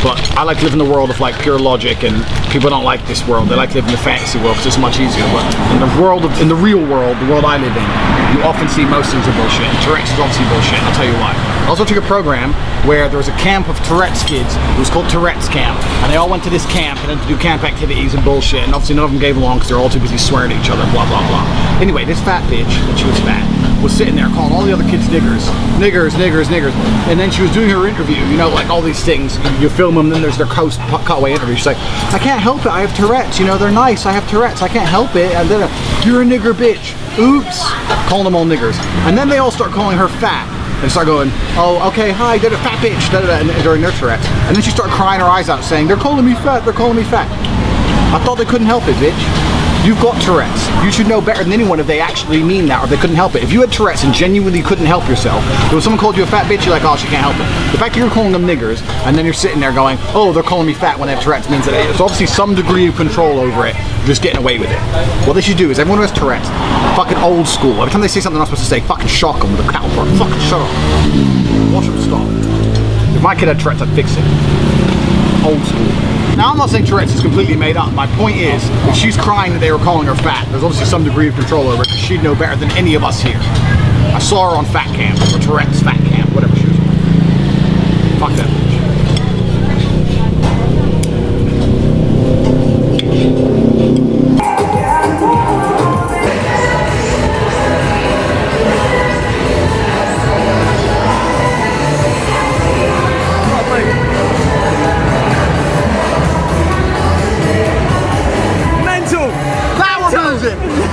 But I like to live in the world of like pure logic, and people don't like this world. They like to live in the fantasy world because it's much easier. But in the real world, the world I live in, you often see most things are bullshit. And Tourette's is obviously bullshit, and I'll tell you why. I also took a program where there was a camp of Tourette's kids. It was called Tourette's Camp, and they all went to this camp and then to do camp activities and bullshit. And obviously none of them gave along because they're all too busy swearing at each other. Blah blah blah. Anyway, this fat bitch, and she was fat, was sitting there calling all the other kids niggers, niggers, niggers, niggers. And then she was doing her interview, you know, like all these things. You film them, then there's their cutaway interview. She's like, I can't help it, I have Tourette's, you know, they're nice, I have Tourette's, I can't help it. And then, you're a nigger bitch. Oops. Calling them all niggers. And then they all start calling her fat. And start going, oh, okay, hi, they're a fat bitch, da, da, da, during their Tourette's. And then she started crying her eyes out saying, they're calling me fat, they're calling me fat. I thought they couldn't help it, bitch. You've got Tourette's. You should know better than anyone if they actually mean that or if they couldn't help it. If you had Tourette's and genuinely couldn't help yourself, if someone called you a fat bitch, you're like, oh, she can't help it. The fact that you're calling them niggers and then you're sitting there going, oh, they're calling me fat when they have Tourette's means that there's obviously some degree of control over it, just getting away with it. What they should do is everyone who has Tourette's, fucking old school, every time they say something they're not supposed to say, fucking shock them with a caliper. Fucking shut up. Watch them stop. If my kid had Tourette's, I'd fix it. Old school. Now, I'm not saying Tourette's is completely made up. My point is, if she's crying that they were calling her fat, there's obviously some degree of control over it, because she'd know better than any of us here. I saw her on Fat Camp, or Tourette's Fat Camp, whatever she was on. Fuck that bitch.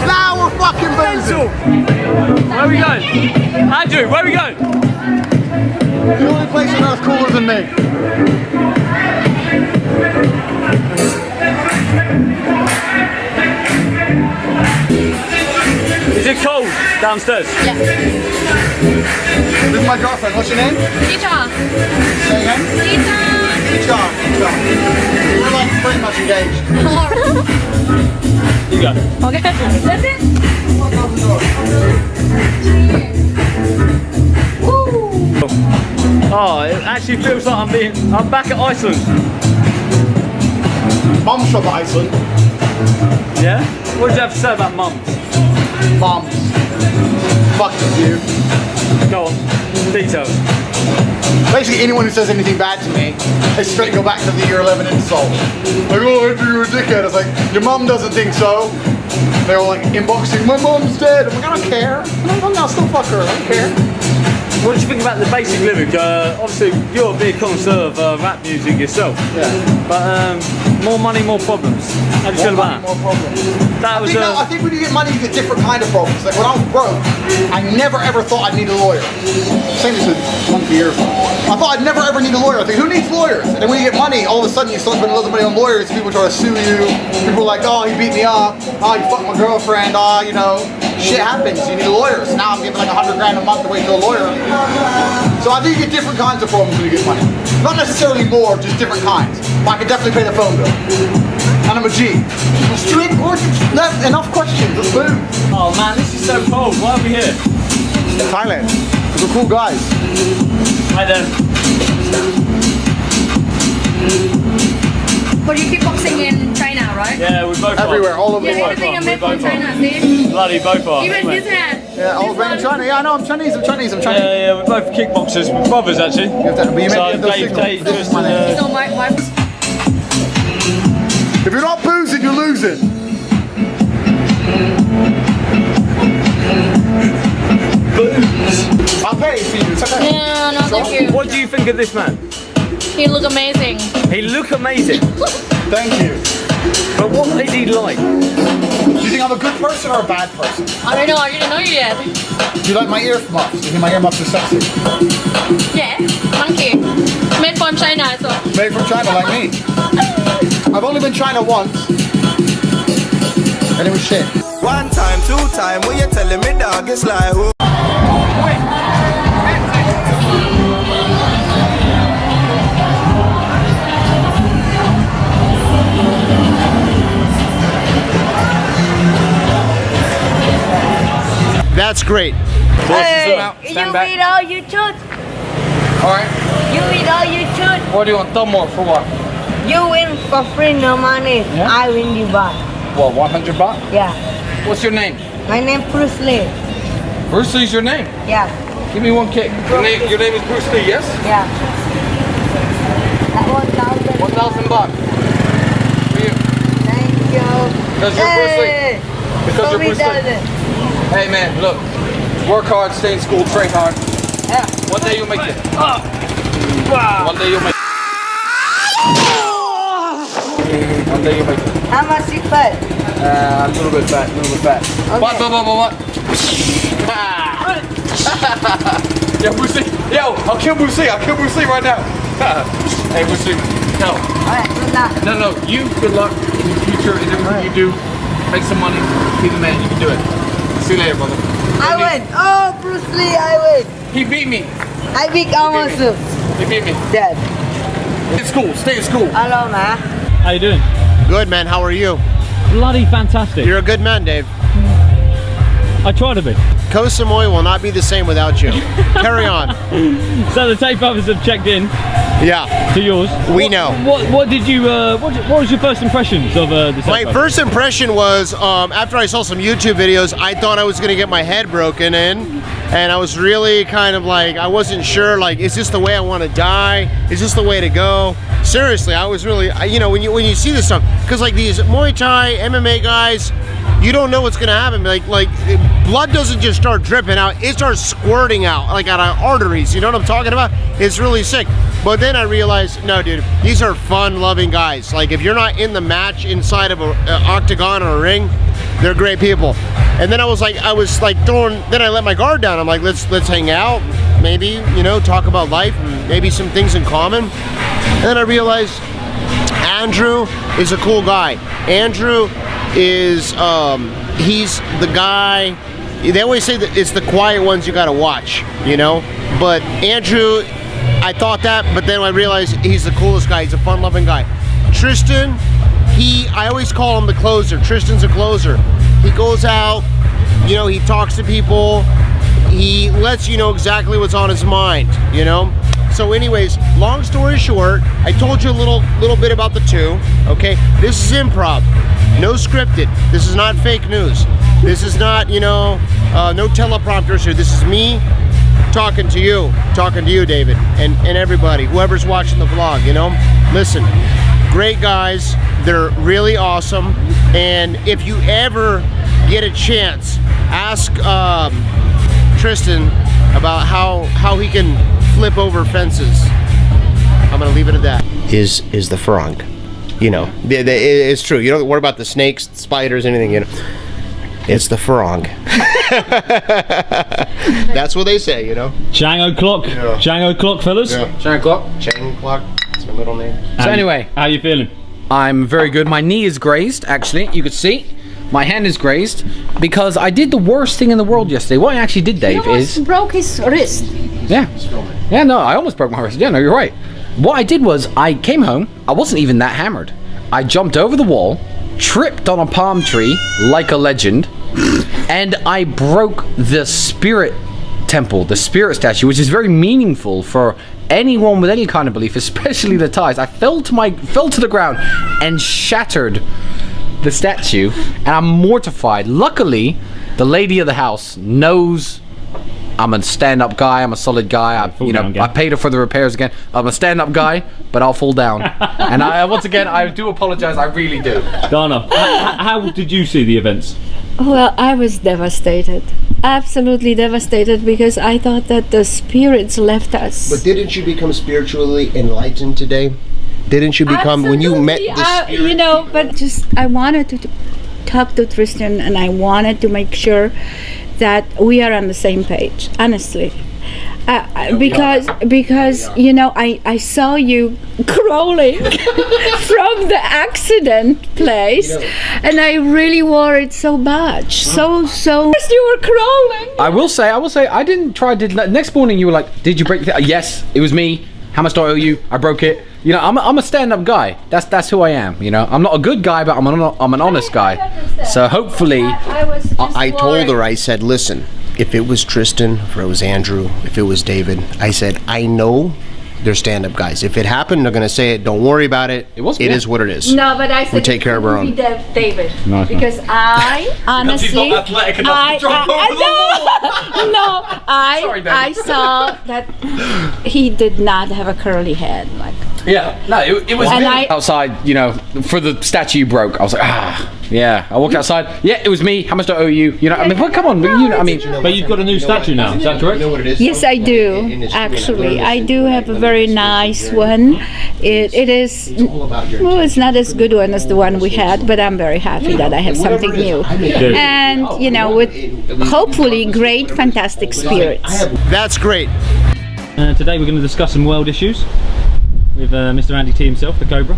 Now we're fucking boozing. Hateful. Where are we going? Andrew, where are we going? The only place on earth cooler than me. Is it cold downstairs? Yeah. This is my girlfriend. What's your name? Teacher. Say again? Teacher. We're like pretty much engaged. You go. Okay. That's it. Oh, it actually feels like I'm back at Iceland. Mum's from Iceland. Yeah? What did you have to say about mums? Moms. Fuck you. Go on. Details. Basically, anyone who says anything bad to me, they straight go back to the year 11 insult. Like, oh, Andrew, you're a dickhead. It's like, your mum doesn't think so. They're all like inboxing, my mum's dead. I'm like, I don't care. I'll still fuck her. I don't care. What do you think about the basic lyric? Obviously, you're a big connoisseur of rap music yourself. Yeah. But more money, more problems. How do you feel about that? More problems. That was I think when you get money, you get different kind of problems. Like when I was broke, I never ever thought I'd need a lawyer. Same as with monkey ears. I thought I'd never ever need a lawyer. I think, who needs lawyers? And then when you get money, all of a sudden you start spending loads of money on lawyers. People try to sue you. People are like, oh, he beat me up. Oh, you fucked my girlfriend. Oh, you know, shit happens. You need a lawyer. So now I'm giving like $100 grand a month to wait to a lawyer. So I think you get different kinds of problems when you get money. Not necessarily more, just different kinds. But I can definitely pay the phone bill. And I'm a G. Straight enough questions. Let's move. Oh man, this is so cold. Why are we here? Thailand. We're cool guys. Hi there. But you keep boxing in China, right? Yeah, we both Everywhere, all over the Yeah, world. everything I made from China, see? Bloody both are. Even his hand. Yeah, all over in China. Yeah, I know. I'm Chinese. Yeah, we're both kickboxers. We're brothers actually. But you So made those Dave signals. Tate, This is my Tristan, name. So my wife's. If you're not boozing, you're losing. I'll pay for you. It's okay. No, no, thank you. What do you think of this man? He look amazing. He look amazing. Thank you. But what is he like? Do you think I'm a good person or a bad person? I don't know, I didn't know you yet. Do you like my earmuffs? Do you think my earmuffs are sexy? Yeah, monkey. Made from China as well. Made from China, like me. I've only been China once. And it was shit. One time, two time, when you telling me dog, it's like who? That's great. Hey, you Stand back. eat all you should. Alright. You eat all you should. What do you want? Thumb more for what? You win for free, no money. Yeah? I win you back. What, 100 baht? Yeah. What's your name? My name Bruce Lee. Bruce Lee's your name? Yeah. Give me one kick. Your name is Bruce Lee, yes? Yeah. That 1,000. 1,000 baht. For you. Thank you. Because you're Bruce Lee. Because you're Bruce Lee. Hey man, look. Work hard, stay in school, train hard. Yeah. One day you'll make it. One day you'll make it. One day you'll make it. How much you pay? A little bit fat, a little bit fat. What? Yo, Bruce Lee. Yo, I'll kill Bruce Lee. I'll kill Bruce Lee right now. Hey, Bruce Lee. No. Alright, good luck. No. You, good luck in the future in everything you do. Make some money. Be the man. You can do it. See you later, brother. I win. Oh, Bruce Lee, I win. He beat me. I beat almost him. He beat me. Dead. Stay in school. Stay in school. Hello, man. How you doing? Good, man. How are you? Bloody fantastic. You're a good man, Dave. I try to be. Koh Samui will not be the same without you. Carry on. So the Tate brothers have checked in Yeah. to yours. We know. What did you? What was your first impressions of the Tate My brothers? first impression was after I saw some YouTube videos, I thought I was gonna get my head broken in, and I was really kind of like, I wasn't sure, like, is this the way I want to die? Is this the way to go? Seriously, I was really, you know, when you see this stuff, because like these Muay Thai, MMA guys, you don't know what's gonna happen. Like blood doesn't just start dripping out; it starts squirting out, like out of arteries. You know what I'm talking about? It's really sick. But then I realized, no, dude, these are fun-loving guys. Like if you're not in the match inside of an octagon or a ring, they're great people. And then I was like throwing. Then I let my guard down. I'm like, let's hang out, maybe talk about life, and maybe some things in common. And then I realized Andrew is a cool guy. Andrew is he's the guy. They always say that it's the quiet ones you gotta watch, But Andrew, I thought that, but then I realized he's the coolest guy. He's a fun-loving guy. Tristan, I always call him the closer. Tristan's a closer. He goes out, he talks to people. He lets you know exactly what's on his mind, So anyways, long story short, I told you a little bit about the two, okay? This is improv, no scripted. This is not fake news. This is not, no teleprompters here. This is me talking to you, David, and everybody, whoever's watching the vlog, Listen, great guys. They're really awesome. And if you ever get a chance, ask Tristan about how he can flip over fences. I'm gonna leave it at that. Is the frog, it's true. You don't worry about the snakes, spiders, anything. It's the frog. That's what they say, Chang o'clock. Yeah. Chang o'clock, fellas. Yeah. Chang o'clock. Chang Clock. That's my middle name. So anyway, how you feeling? I'm very good. My knee is grazed. Actually, you could see. My hand is grazed because I did the worst thing in the world yesterday. What I actually did, Dave, is broke his wrist. Yeah. Yeah, no, I almost broke my wrist. Yeah, no, you're right. What I did was I came home. I wasn't even that hammered. I jumped over the wall, tripped on a palm tree like a legend, and I broke the spirit temple, the spirit statue, which is very meaningful for anyone with any kind of belief, especially the Thais. I fell to the ground and shattered the statue, and I'm mortified. Luckily, the lady of the house knows I'm a stand-up guy. I'm a solid guy. I paid her for the repairs again. I'm a stand-up guy, but I'll fall down. And once again, I do apologize. I really do. Dana, how did you see the events? Well, I was devastated. Absolutely devastated, because I thought that the spirits left us. But didn't you become spiritually enlightened today? Didn't you become, when you met the spirit? But just, I wanted to talk to Tristan, and I wanted to make sure that we are on the same page, honestly. Because I saw you crawling from the accident place, and I really worried so much. So you were crawling. I will say, I didn't try. Next morning you were like, did you break the Yes, it was me. How much do I owe you? I broke it. I'm a stand-up guy. That's who I am. I'm not a good guy, but I'm an honest guy. So hopefully, I told her. I said, listen, if it was Tristan, if it was Andrew, if it was David, I said, I know they're stand-up guys. If it happened, they're gonna say it. Don't worry about it. It is what it is. No, but I said we take care of our own. David, because I honestly, he's not athletic enough to jump over the wall. I saw that he did not have a curly head. Yeah, no, it was outside, for the statue you broke. I was like, yeah. I walked outside. Yeah, it was me. How much do I owe you? Come on. But you've got a new statue now. Is that correct? Yes, I do. Actually, I do have a very nice one. It is. Well, it's not as good one as the one we had, but I'm very happy that I have something new. And with hopefully great, fantastic spirits. That's great. Today we're going to discuss some world issues with Mr. Andy T himself, the Cobra.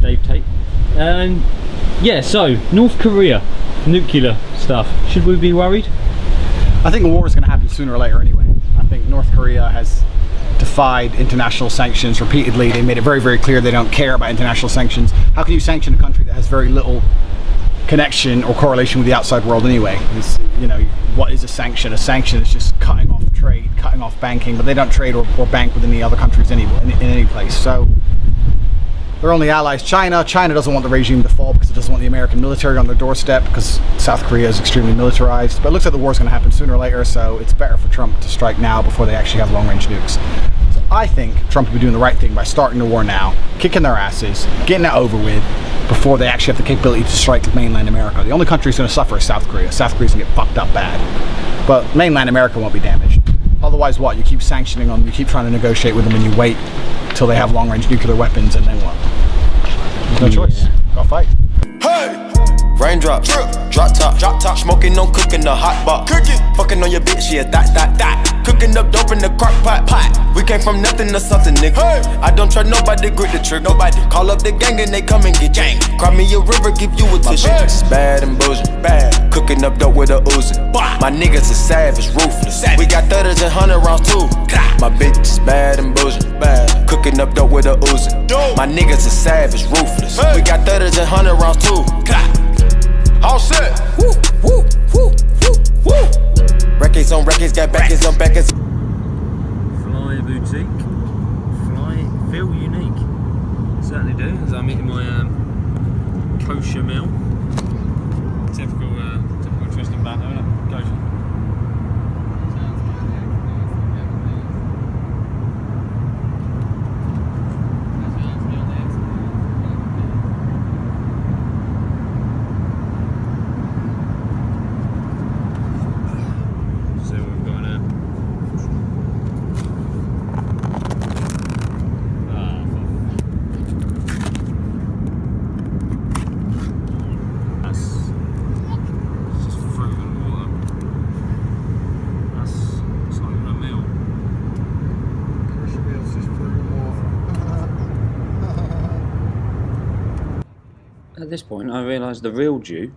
Dave Tate. So North Korea, nuclear stuff. Should we be worried? I think a war is going to happen sooner or later anyway. I think North Korea has defied international sanctions repeatedly. They made it very, very clear they don't care about international sanctions. How can you sanction a country that has very little connection or correlation with the outside world anyway? What is a sanction? A sanction is just cutting off trade, cutting off banking, but they don't trade or bank with any other countries in any place. So they're only allies. China doesn't want the regime to fall because it doesn't want the American military on their doorstep, because South Korea is extremely militarized. But it looks like the war's going to happen sooner or later, so it's better for Trump to strike now before they actually have long-range nukes. So I think Trump would be doing the right thing by starting the war now, kicking their asses, getting it over with, before they actually have the capability to strike mainland America. The only country who's going to suffer is South Korea. South Korea's going to get fucked up bad. But mainland America won't be damaged. Otherwise what? You keep sanctioning them, you keep trying to negotiate with them, and you wait till they have long-range nuclear weapons, and then what? There's no choice. Gotta fight. Hey! Raindrop, drop top, smoking on cooking the hot box. Fucking on your bitch, yeah, that. Cooking up dope in the crock pot. We came from nothing to something, nigga. I don't try nobody, grip the trick. Nobody call up the gang and they come and get gang. Cry me a river, give you a tissue. It's bad and bullshit, bad. Cooking up dope with a Uzi. My niggas is savage, ruthless. We got 30s and 100 rounds too. My bitch is bad and bullshit, bad. Cooking up dope with a Uzi. My niggas is savage, ruthless. We got 30s and 100 rounds too. All set. Woo, woo, woo, woo, woo. Records on records, got backers on backers. Fly boutique. Fly, feel unique. Certainly do, as I'm eating my kosher meal. Typical Tristan banter, kosher. At this point, I realised the real Jew,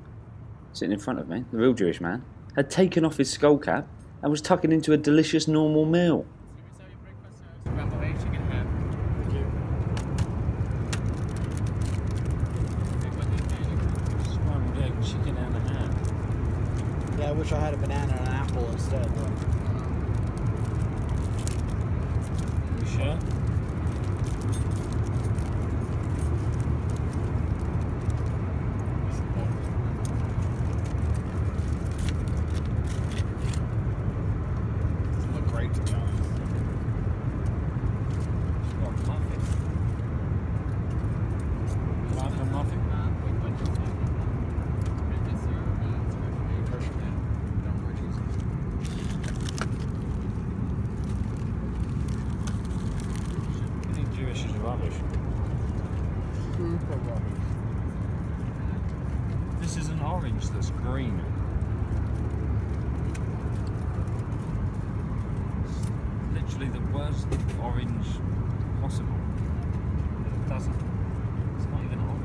sitting in front of me, the real Jewish man, had taken off his skull cap and was tucking into a delicious normal meal. Scrambled egg, chicken and a ham. Yeah, I wish I had a banana and an apple instead. You sure? This is an orange that's green. It's literally the worst orange possible. It doesn't. It's not even orange.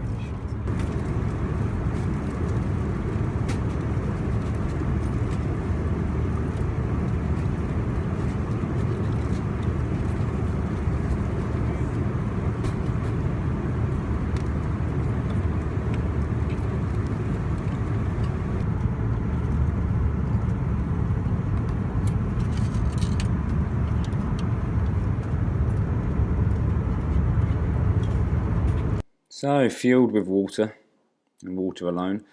So, fueled with water, and water alone,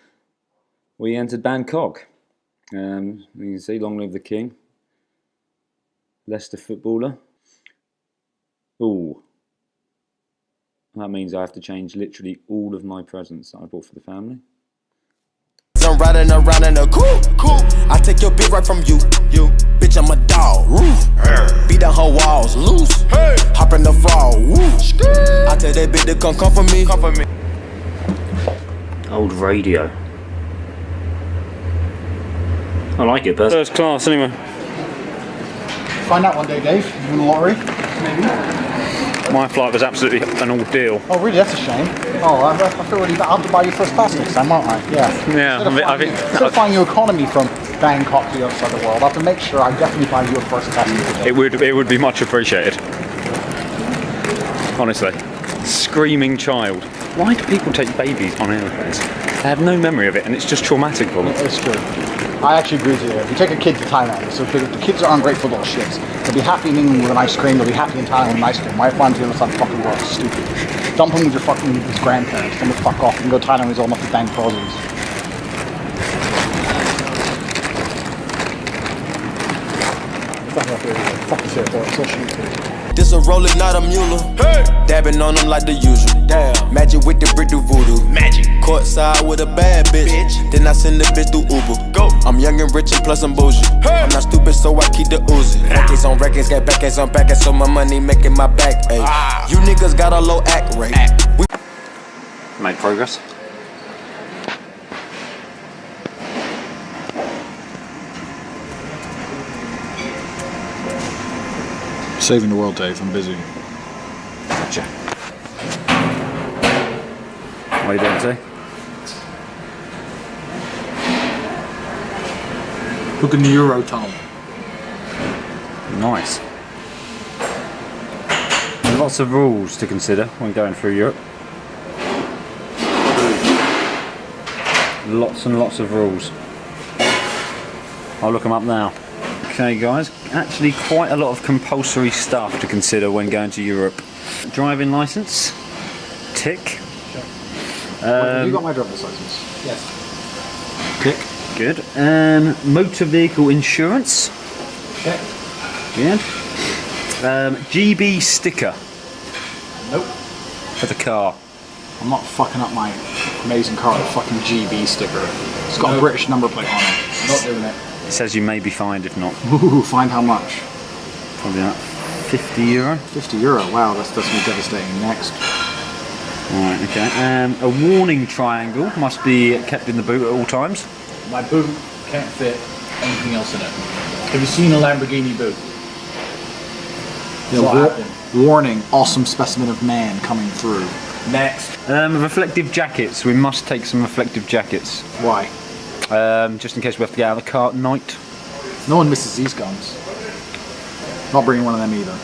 we entered Bangkok. You can see, long live the king. Leicester footballer. Ooh. That means I have to change literally all of my presents that I bought for the family. I'm riding around in a cool. I take your bitch right from you. Bitch, I'm a dog. Beat down her walls, loose. Hop in the fall, woo. I tell that bitch to come for me. Old radio. I like it, but first class anyway. Find out one day, Dave. You win the lottery, maybe. My flight was absolutely an ordeal. Oh, really? That's a shame. Oh, I feel really bad. I'll have to buy you first class next time, won't I? Yeah. Instead of flying you economy from Bangkok to the other side of the world, I'll have to make sure I definitely buy you a first class ticket. It would be much appreciated. Honestly. Screaming child. Why do people take babies on aeroplanes? They have no memory of it, and it's just traumatic for them. It's true. I actually agree with you there. If you take a kid to Thailand, so the kids are ungrateful little shits. They'll be happy in England with an ice cream, they'll be happy in Thailand with an ice cream. Why fly to the other side of the fucking world? It's stupid. Dump him with your fucking his grandparents. Tell him to fuck off and go to Thailand with all nothing bang pauses. Fuck this airport, it's so stupid. This a roller, not a mule. Dabbing on them like the usual. Damn. Magic with the brick do voodoo. Magic. Courtside with a bad bitch. Then I send the bitch through Uber. Go. I'm young and rich and plus I'm bougie. I'm not stupid, so I keep the Uzi. Records on records, got backers on backers, so my money making my back ache. You niggas got a low act rate. Made progress. Saving the world, Dave. I'm busy. Gotcha. What are you doing today? Booking the Eurotunnel. Nice. Lots of rules to consider when going through Europe. Lots and lots of rules. I'll look them up now. Okay guys, actually quite a lot of compulsory stuff to consider when going to Europe. Driving license, tick. Have you got my driver's license? Yes. Tick. Good. Motor vehicle insurance. Okay. Good. GB sticker. Nope. For the car. I'm not fucking up my amazing car with a fucking GB sticker. It's got a British number plate on it. I'm not doing it. It says you may be fined if not. Ooh, fined how much? Probably about €50. €50. Wow, that's going to be devastating. Next. Alright, okay. A warning triangle must be kept in the boot at all times. My boot can't fit anything else in it. Have you seen a Lamborghini boot? Warning, awesome specimen of man coming through. Next. Reflective jackets. We must take some reflective jackets. Why? Just in case we have to get out of the car at night. No one misses these guns. Not bringing one of them either.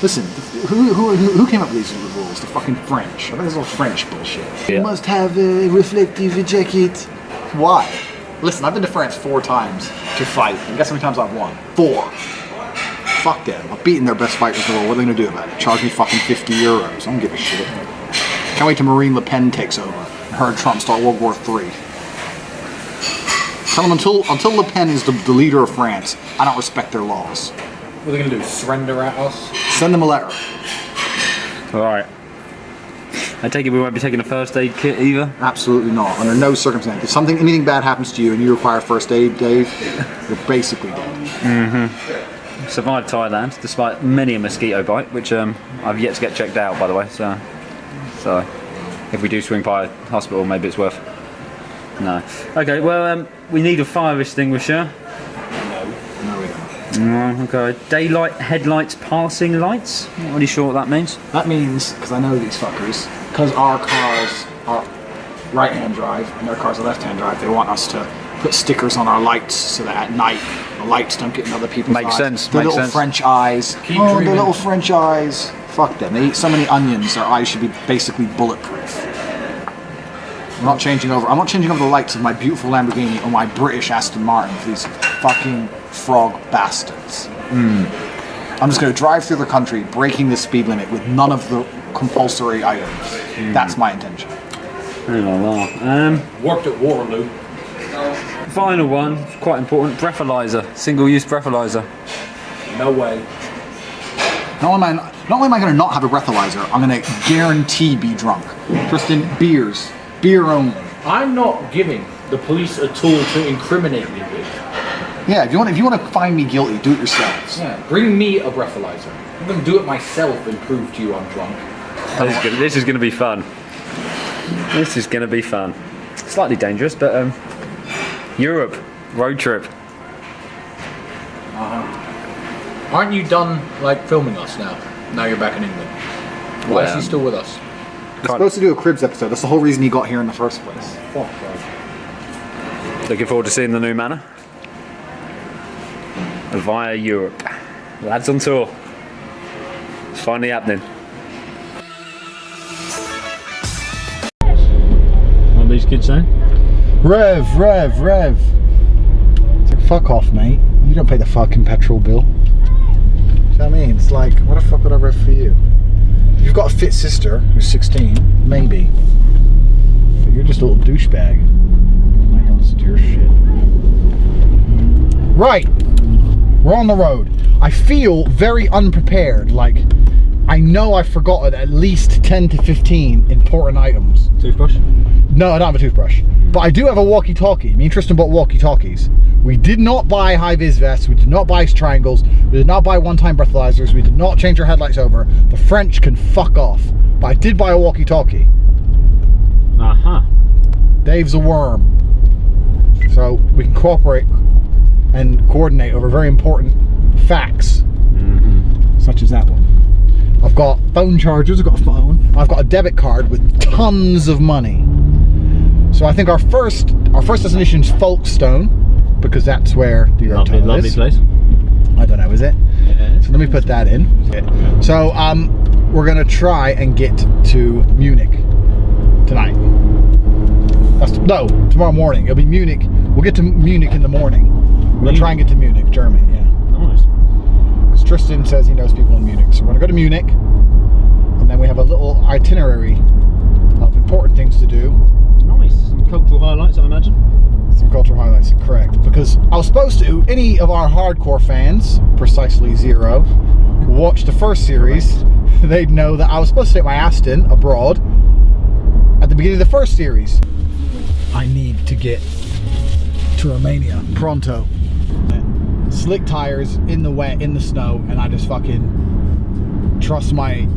Listen, who came up with these rules? The fucking French. I think it's all French bullshit. Yeah. You must have a reflective jacket. Why? Listen, I've been to France 4 times to fight. And guess how many times I've won? 4. Fuck them. I've beaten their best fighters in the world. What are they going to do about it? Charge me fucking €50. I don't give a shit. Can't wait till Marine Le Pen takes over and her and Trump start World War III. Tell them until Le Pen is the leader of France, I don't respect their laws. What are they going to do? Surrender at us? Send them a letter. Alright. I take it we won't be taking a first aid kit either? Absolutely not. Under no circumstance. If anything bad happens to you and you require first aid, Dave, you're basically dead. Mm-hmm. Survived Thailand despite many a mosquito bite, which I've yet to get checked out, by the way. So if we do swing by a hospital, maybe it's worth. No. Okay. Well, we need a fire extinguisher. No, we don't. Okay. Daylight headlights, passing lights. Not really sure what that means. That means, because I know these fuckers, because our cars are right-hand drive and their cars are left-hand drive, they want us to put stickers on our lights so that at night the lights don't get in other people's eyes. Makes sense. The little French eyes. Keep the dreaming. little French eyes. Fuck them. They eat so many onions, their eyes should be basically bulletproof. I'm not changing over the lights of my beautiful Lamborghini or my British Aston Martin for these fucking frog bastards. I'm just going to drive through the country breaking the speed limit with none of the compulsory items. That's my intention. Worked at Waterloo. Final one, quite important, breathalyzer, single-use breathalyzer. No way. Not only am I going to not have a breathalyzer, I'm going to guarantee be drunk. Tristan, beer only. I'm not giving the police a tool to incriminate me with. Yeah, if you want to find me guilty, do it yourselves. Yeah, bring me a breathalyzer. I'm going to do it myself and prove to you I'm drunk. This is going to be fun. This is going to be fun. Slightly dangerous, but Europe road trip. Aren't you done filming us now? Now you're back in England. Why is he still with us? We're supposed to do a Cribs episode. That's the whole reason he got here in the first place. Fuck, God. Looking forward to seeing the new manor via Europe. Lads on tour. It's finally happening. What are these kids saying? Rev. It's like, fuck off, mate. You don't pay the fucking petrol bill. Do you know what I mean? It's like, what the fuck would I rev for you? If you've got a fit sister who's 16, maybe. But you're just a little douchebag. I don't listen to your shit. Right. We're on the road. I feel very unprepared. Like, I know I've forgotten at least 10 to 15 important items. Toothbrush? No, I don't have a toothbrush. But I do have a walkie-talkie. Me and Tristan bought walkie-talkies. We did not buy high-vis vests. We did not buy triangles. We did not buy one-time breathalyzers. We did not change our headlights over. The French can fuck off. But I did buy a walkie-talkie. Dave's a worm. So we can cooperate and coordinate over very important facts. such as that one. I've got phone chargers, I've got a phone, I've got a debit card with tons of money. So I think our first destination is Folkestone, because that's where the hotel lovely is. place. I don't know, is it? Yeah, so let me put that in. So we're gonna try and get to Munich tonight. No, tomorrow morning. It'll be Munich. We'll get to Munich in the morning. We're gonna try and get to Munich, Germany. Yeah. Nice. Because Tristan says he knows people in Munich, so we're gonna go to Munich, and then we have a little itinerary of important things to do. Nice. Some cultural highlights, I imagine. Some cultural highlights, correct. Because I was supposed to, any of our hardcore fans, precisely 0, watch the first series, they'd know that I was supposed to take my Aston abroad at the beginning of the first series. I need to get to Romania pronto. Slick tires in the wet, in the snow, and I just fucking trust my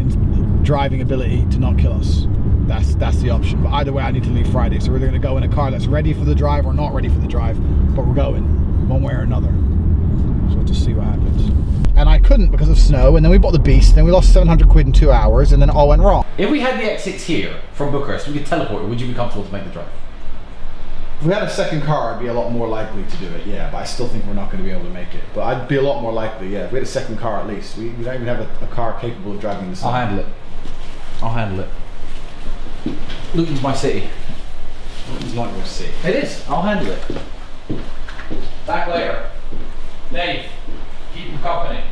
driving ability to not kill us. That's the option. But either way, I need to leave Friday. So we're either going to go in a car that's ready for the drive or not ready for the drive. But we're going one way or another. So we'll just see what happens. And I couldn't because of snow. And then we bought the Beast. Then we lost 700 quid in 2 hours. And then it all went wrong. If we had the X6 here from Bucharest, we could teleport. Would you be comfortable to make the drive? If we had a second car, I'd be a lot more likely to do it, yeah. But I still think we're not going to be able to make it. But I'd be a lot more likely, yeah. If we had a second car at least. We don't even have a car capable of driving the snow. I'll handle it. I'll handle it. Luton's my city. Luton's not your city. It is. I'll handle it. Back later. Dave, keep him company.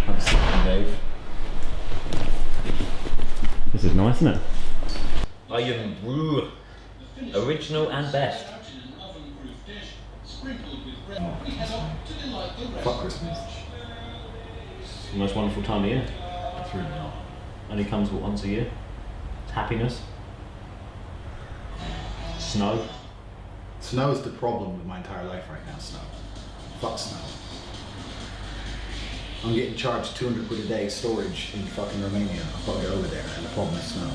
I'm sipping, Dave. This is nice, isn't it? Iron Brew. Original and best. Fuck Christmas. It's the most wonderful time of year. It's really not. Only comes once a year. It's happiness. Snow. Snow is the problem with my entire life right now, snow. Fuck snow. I'm getting charged 200 quid a day storage in fucking Romania. I've got to go over there, and the problem is snow.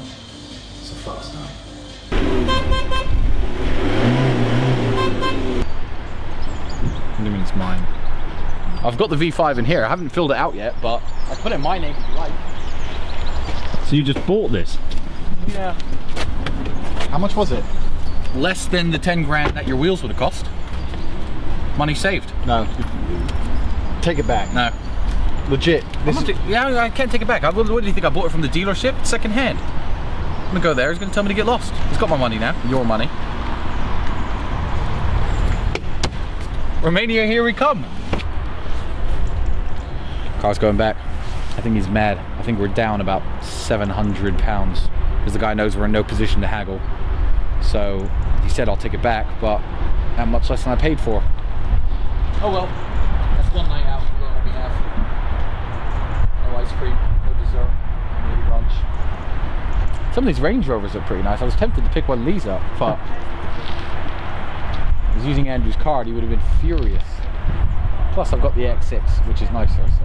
So fuck snow. What do you mean it's mine? I've got the V5 in here. I haven't filled it out yet, but I put it in my name if you like. So you just bought this? Yeah. How much was it? Less than the 10 grand that your wheels would have cost. Money saved. No. Take it back. No. Legit. Yeah, I can't take it back. What do you think? I bought it from the dealership? Second hand. I'm gonna go there. He's gonna tell me to get lost. He's got my money now. Your money. Romania, here we come. Car's going back. I think he's mad. I think we're down about £700 because the guy knows we're in no position to haggle. So he said I'll take it back, but how much less than I paid for? Oh well, that's one night out. We'll only have no ice cream, no dessert, maybe lunch. Some of these Range Rovers are pretty nice. I was tempted to pick one of these up, but I was using Andrew's card. He would have been furious. Plus, I've got the X6, which is nicer. So.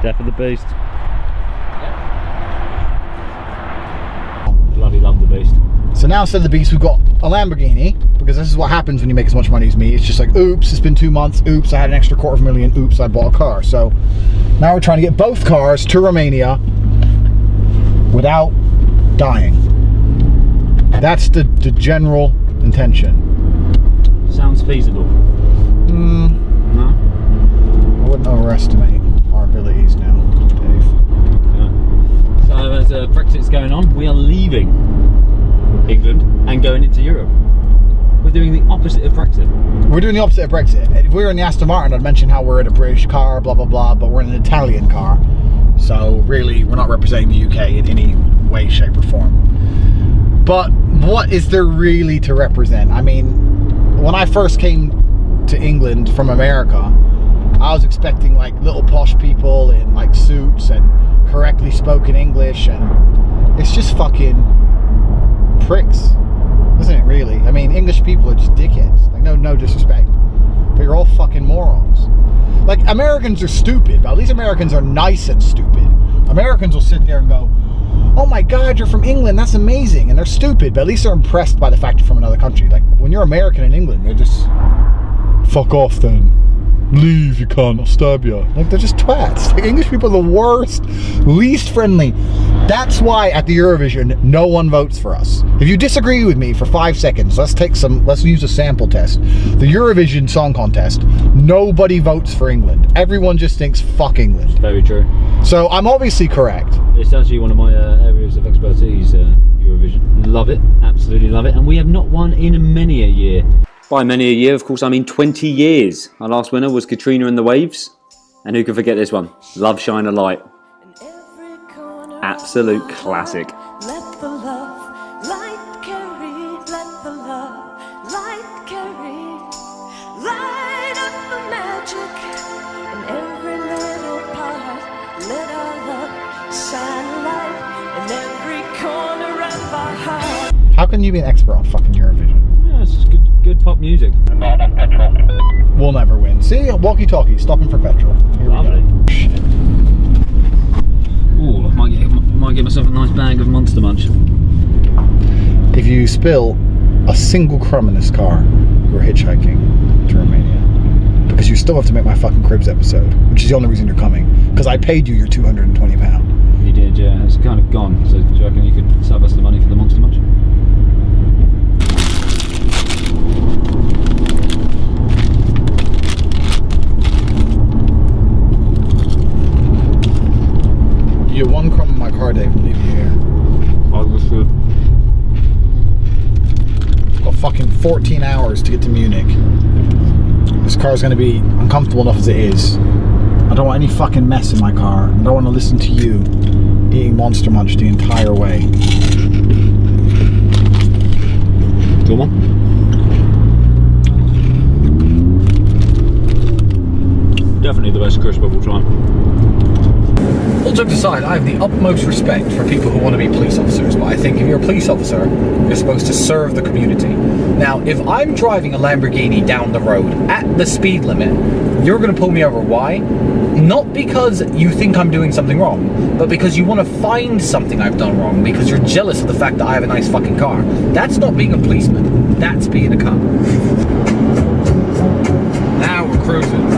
Death of the Beast. Bloody love the Beast. So now instead of the Beast, we've got a Lamborghini, because this is what happens when you make as much money as me. It's just like, oops, it's been 2 months. Oops, I had an extra $250,000. Oops, I bought a car. So now we're trying to get both cars to Romania without dying. That's the general intention. Sounds feasible. No? I wouldn't overestimate our abilities now, Dave. Yeah. So as Brexit's going on, we are leaving England and going into Europe. We're doing the opposite of Brexit. We're doing the opposite of Brexit. If we were in the Aston Martin, I'd mention how we're in a British car, blah, blah, blah, but we're in an Italian car. So really, we're not representing the UK in any way, shape, or form. But what is there really to represent? I mean, when I first came to England from America, I was expecting like little posh people in like suits and correctly spoken English, and it's just fucking pricks, isn't it really? I mean, English people are just dickheads. Like, no disrespect, but you're all fucking morons. Like, Americans are stupid, but at least Americans are nice and stupid. Americans will sit there and go, oh my God, you're from England, that's amazing. And they're stupid, but at least they're impressed by the fact you're from another country. Like, when you're American in England, they're just, fuck off then. Leave, you can't, I'll stab you. Like, they're just twats. Like, English people are the worst, least friendly. That's why at the Eurovision, no one votes for us. If you disagree with me for 5 seconds, let's use a sample test. The Eurovision Song Contest, nobody votes for England. Everyone just thinks, fuck England. Very true. So I'm obviously correct. It's actually one of my areas of expertise, Eurovision. Love it, absolutely love it. And we have not won in many a year. By many a year, of course, I mean 20 years. Our last winner was Katrina and the Waves. And who can forget this one? Love Shine a Light. Absolute classic. Let the love light carry, let the love light carry, light up the magic in every little part. Let our love shine a light in every corner of our heart. How can you be an expert on fucking Eurovision? Yeah, it's just good pop music. We'll never win. See, walkie-talkie, stopping for petrol. Here Lovely. we go. Shit. Ooh, I might get myself a nice bag of Monster Munch. If you spill a single crumb in this car, you're hitchhiking to Romania. Because you still have to make my fucking Cribs episode, which is the only reason you're coming. Because I paid you your £220. You did, yeah. It's kind of gone. So do you reckon you could sub us the money for the Monster Munch? You're one crumb in my car, Dave, and leave you here. I was good. Got fucking 14 hours to get to Munich. This car's gonna be uncomfortable enough as it is. I don't want any fucking mess in my car. I don't want to listen to you eating Monster Munch the entire way. Come on. Definitely the best crisp of all time. All jokes aside, I have the utmost respect for people who want to be police officers, but I think if you're a police officer, you're supposed to serve the community. Now, if I'm driving a Lamborghini down the road at the speed limit, you're going to pull me over. Why? Not because you think I'm doing something wrong, but because you want to find something I've done wrong, because you're jealous of the fact that I have a nice fucking car. That's not being a policeman, that's being a cop. Now we're cruising.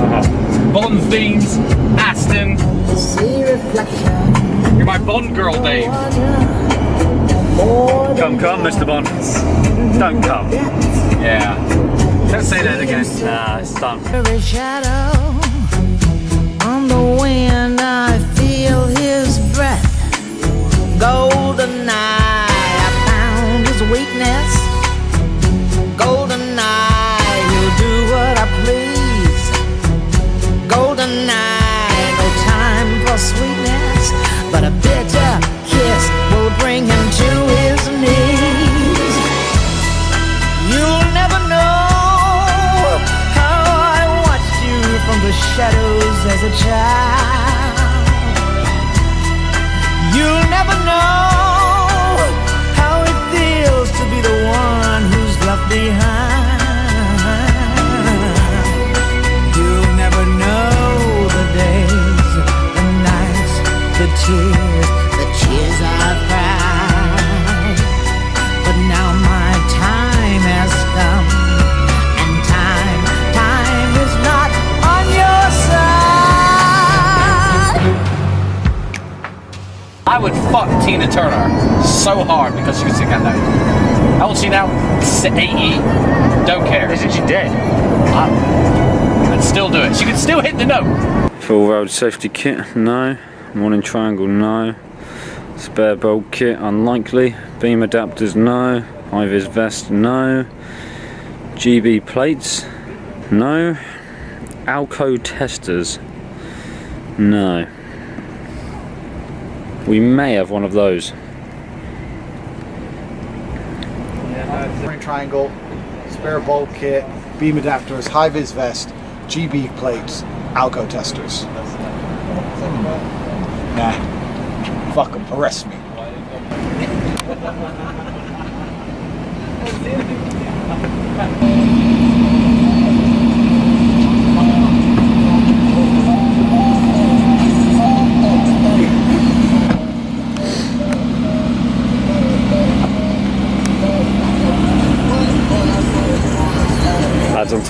Bond themes, Aston. You're my Bond girl, Dave. Come, Mr. Bond. Don't come. Yeah. Don't say that again. Nah, it's done. Every shadow on the wind, I feel his breath. Golden eye, I found his weakness. Golden eye, he'll do what I please. Golden eye, no time for sweetness, but a bitter kiss will bring him to his knees. You'll never know how I watched you from the shadows as a child. You'll never know how it feels to be the one who's left behind. You'll never know the days, the nights, the tears I've cried. But now my time has come, and time is not on your side. I would fuck Tina Turner so hard because she could sing that note. How old is she now? 80? Don't care. Isn't she dead? I'd still do it. She could still hit the note. Full road safety kit, no. Morning triangle, no. Spare bolt kit, unlikely. Beam adapters, no. High-vis vest, no. GB plates, no. Alco testers, no. We may have one of those. Morning triangle, spare bolt kit, beam adapters, high-vis vest, GB plates, Alco testers. Nah. Fuck them. Arrest me.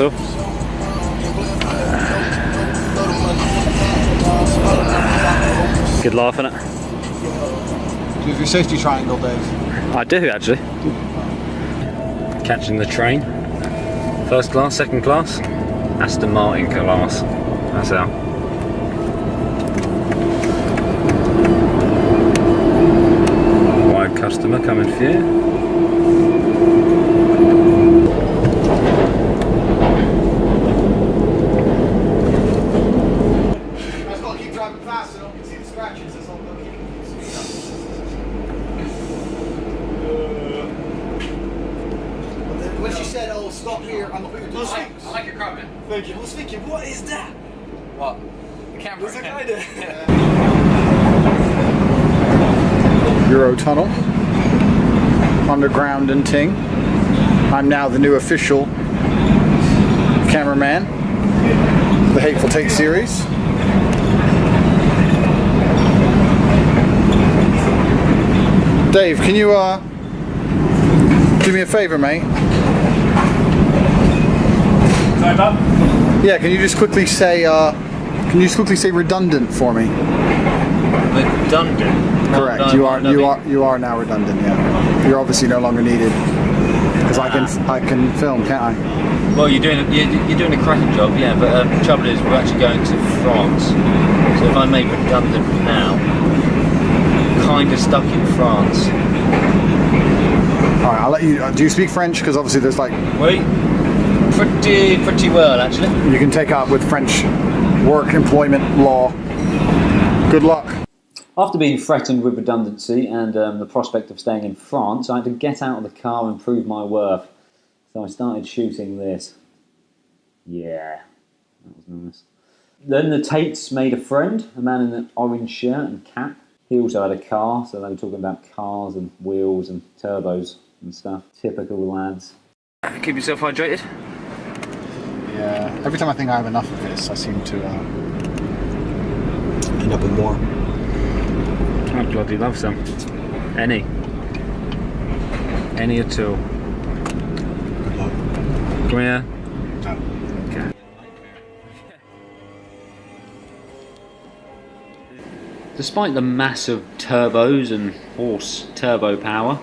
at all. Good laugh, innit? Do you have your safety triangle, Dave? I do, actually. Catching the train. First class, second class. Aston Martin class. That's how. Wide customer coming for you. When she said, "Oh, stop here," I'm like, I like your crop, man. Thank you. I was thinking, what is that? What? The camera. There's a guy there. Eurotunnel, underground and ting. I'm now the new official cameraman of the Hateful Tate series. Dave, can you do me a favor, mate? Sorry, Bob? Yeah, can you just quickly say redundant for me? Redundant? Correct. You are now redundant. Yeah. You're obviously no longer needed because I can film, can't I? Well, you're doing a cracking job, yeah. But the trouble is, we're actually going to France. So if I'm made redundant now, kind of stuck in France. All right, I'll let you. Do you speak French? Because obviously there's like. Oui. Pretty well, actually. You can take up with French work, employment, law. Good luck. After being threatened with redundancy and the prospect of staying in France, I had to get out of the car and prove my worth. So I started shooting this. Yeah, that was nice. Then the Tates made a friend, a man in an orange shirt and cap. He also had a car, so they were talking about cars and wheels and turbos and stuff. Typical lads. Keep yourself hydrated. Yeah. Every time I think I have enough of this, I seem to end up with more. I bloody love some. Any at all. Good luck. Come here. No. Okay. Despite the massive turbos and horse turbo power,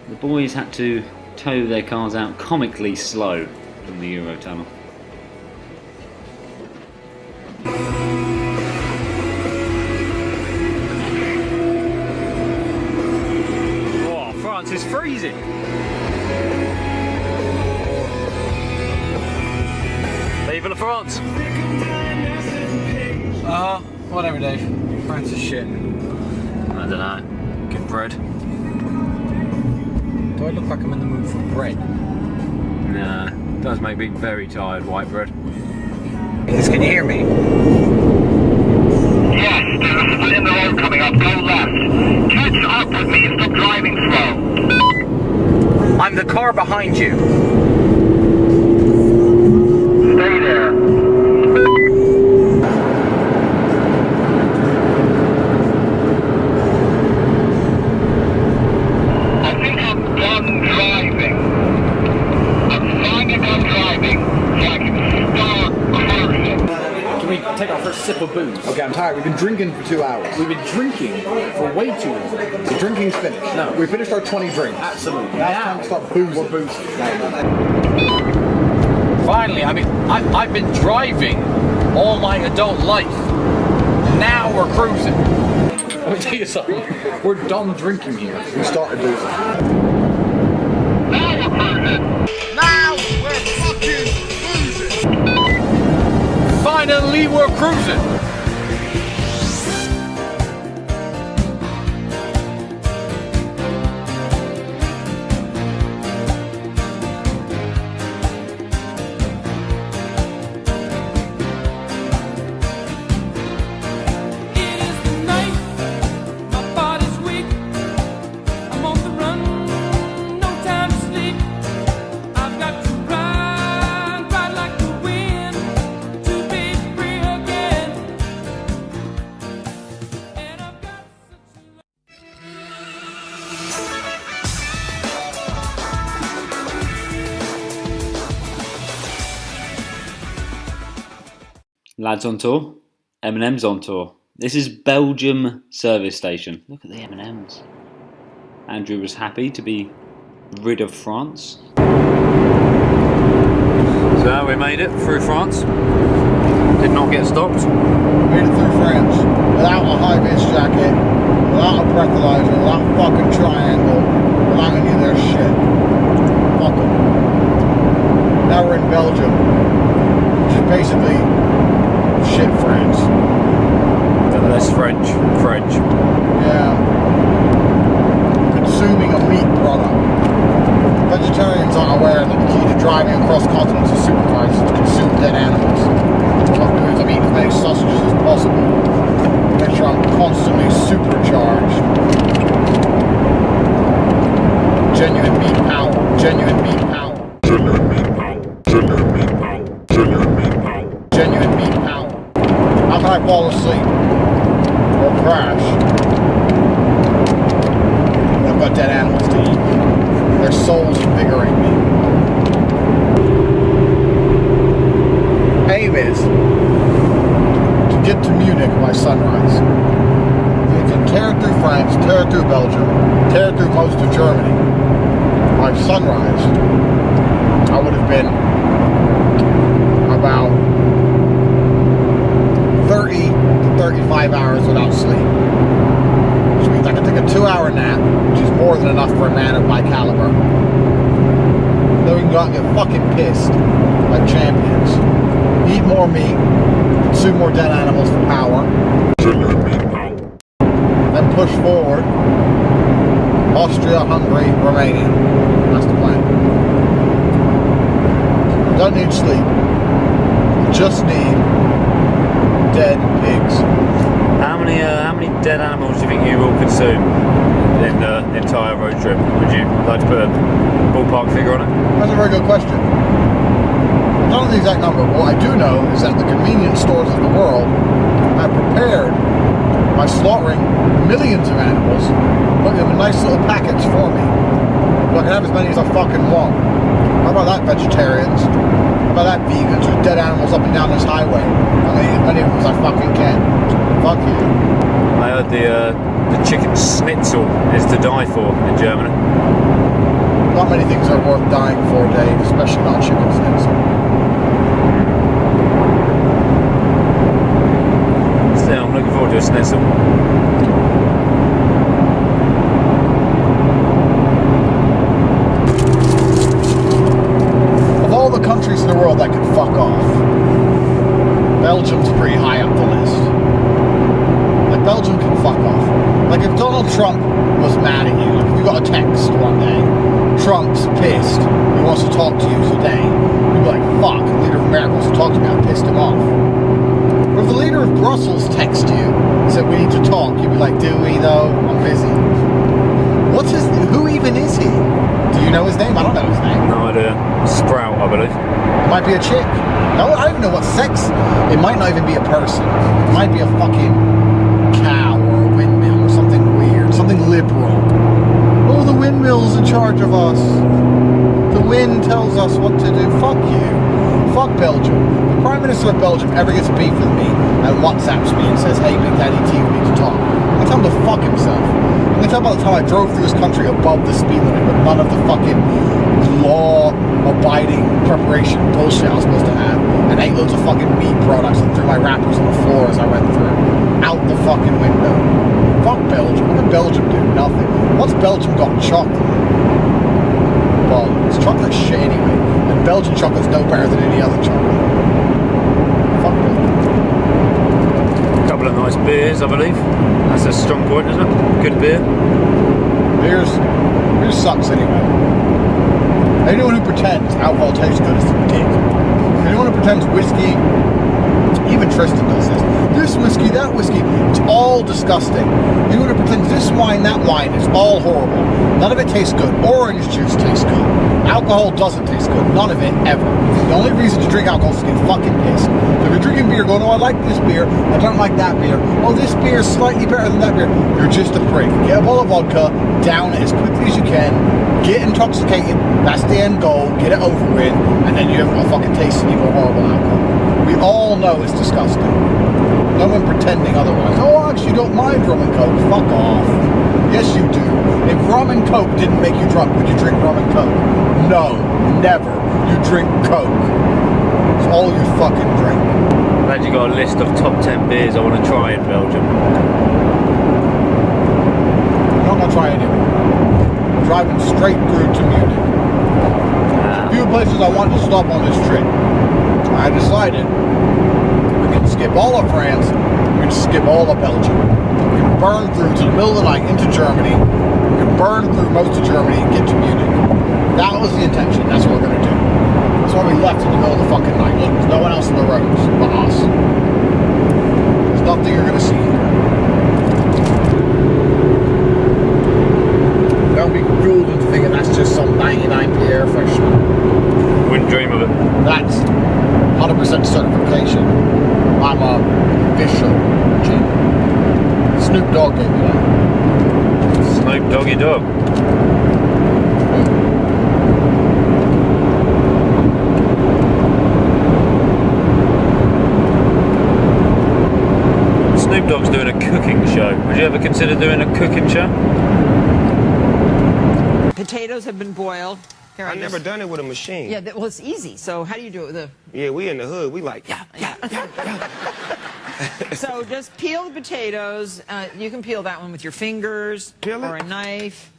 the boys had to tow their cars out comically slow from the Eurotunnel. Oh, France is freezing! Vive la France! Whatever, Dave. France is shit. I don't know. Good bread. Do I look like I'm in the mood for bread? Nah, it does make me very tired, white bread. Can you hear me? Yes, there's a split in the road coming up. Go left. Catch up with me and stop driving slow. I'm the car behind you. Stay there. I think I'm done driving. I'm finally done driving, so I can start cruising. Can we take our first sip of booze? Okay, I'm tired. We've been drinking for 2 hours. We've been drinking for way too long. The drinking's finished. No. We finished our 20 drinks. Absolutely. Now it's time to start boozing. We're boozing. Finally, I mean, I've been driving all my adult life. Now we're cruising. Let me tell you something. We're done drinking here. We started boozing. Now we're cruising. Now we're fucking losing. Finally, we're cruising. Lads on tour. M&M's on tour. This is Belgium service station. Look at the M&M's. Andrew was happy to be rid of France. So we made it through France. Did not get stopped. Made it through France without a high-vis jacket, without a breathalyzer, without a fucking triangle, without any of their shit. Fuck them. Now we're in Belgium, which is basically shit France. But less French. Yeah. Consuming a meat product. Vegetarians aren't aware that the key to driving across continents of supercars is to consume dead animals. What I'm doing is I'm eating as many sausages as possible. Make sure I'm constantly supercharged. Genuine meat power. Genuine meat power. Genuine meat power. Genuine meat power. Genuine meat power. Genuine meat power. How can I fall asleep? Or crash? I've got dead animals to eat. Their souls invigorate me. Aim is to get to Munich by sunrise. You can tear through France, tear through Belgium, tear through most of Germany. By sunrise, I would have been about 30 to 35 hours without sleep. Which means I can take a 2-hour nap, which is more than enough for a man of my caliber. Then we can go out and get fucking pissed like champions. Eat more meat, consume more dead animals for power. Then push forward. Austria, Hungary, Romania. That's the plan. Don't need sleep. Just need dead pigs. How many dead animals do you think you will consume in the entire road trip? Would you like to put a ballpark figure on it? That's a very good question. I don't know the exact number, but what I do know is that the convenience stores of the world have prepared by slaughtering millions of animals, putting them in nice little packets for me. So I can have as many as I fucking want. How about that, vegetarians? How about that, vegans with dead animals up and down this highway? I'm gonna eat as many of them as I fucking can. Fuck you. I heard the chicken schnitzel is to die for in Germany. Not many things are worth dying for, Dave, especially not chicken schnitzel. Still, I'm looking forward to a schnitzel. Of all the countries in the world that could fuck off, Belgium's pretty high up the list. Like, Belgium can fuck off. Like, if Donald Trump was mad at you, like if you got a text one day, Trump's pissed, he wants to talk to you today, you'd be like, fuck, the leader of America wants to talk to me, I pissed him off. But if the leader of Brussels texts you and said, we need to talk, you'd be like, do we though? I'm busy. Who even is he? Do you know his name? I don't know his name. No idea. Sprout, I believe. It might be a chick. No, I don't even know what sex. It might not even be a person. It might be a fucking cow or a windmill or something weird, something liberal. Oh, the windmill's in charge of us. The wind tells us what to do. Fuck you. Fuck Belgium. If the Prime Minister of Belgium ever gets beef with me and WhatsApps me and says, hey, Big Daddy T, we need to talk, I tell him to fuck himself. I can tell by the time I drove through this country above the speed limit with none of the fucking law-abiding preparation bullshit I was supposed to have, and ate loads of fucking meat products and threw my wrappers on the floor as I went through. Out the fucking window. Fuck Belgium. What did Belgium do? Nothing. What's Belgium got? Chocolate. Bollocks. Chocolate's shit anyway. And Belgian chocolate's no better than any other chocolate. Fuck Belgium. A couple of nice beers, I believe. That's a strong point, isn't it? Good beer. Beer sucks anyway. Anyone who pretends alcohol tastes good is a dick. Anyone who pretends whiskey, even Tristan does this. This whiskey, that whiskey, it's all disgusting. Anyone who pretends this wine, that wine is all horrible. None of it tastes good. Orange juice tastes good. Alcohol doesn't taste good. None of it, ever. The only reason to drink alcohol is to get fucking pissed. So if you're drinking beer going, oh, I like this beer, I don't like that beer. Oh, this beer is slightly better than that beer. You're just a prick. Get a bottle of vodka, down it as quickly as you can, get intoxicated, that's the end goal, get it over with, and then you haven't got to fucking taste any more horrible alcohol. We We all know it's disgusting. No one pretending otherwise. Oh, actually, you don't mind rum and coke. Fuck off. Yes, you do. If rum and coke didn't make you drunk, would you drink rum and coke? No, never. You drink coke. It's all you fucking drink. Glad you got a list of top 10 beers I want to try in Belgium. I'm not gonna try any of it. I'm driving straight through to Munich. A few places I wanted to stop on this trip. I decided we can skip all of France, we can skip all of Belgium. We can burn through to the middle of the night into Germany. We can burn through most of Germany and get to Munich. That was the intention. That's what we're gonna do. That's why we left in the middle of the fucking night. Look, there's no one else on the roads but us. There's nothing you're gonna see here. Don't be fooled into thinking that's just some 99p air freshener. Wouldn't dream of it. That's 100% certification. I'm a official G. Snoop Dogg gave me that. Snoop Doggy Dog. Snoop Dogg's doing a cooking show. Would you ever consider doing a cooking show? Potatoes have been boiled. Here, I've never done it with a machine. Yeah, well, it's easy. So how do you do it with a... Yeah, we in the hood. We like, yeah. So just peel the potatoes. You can peel that one with your fingers or a knife.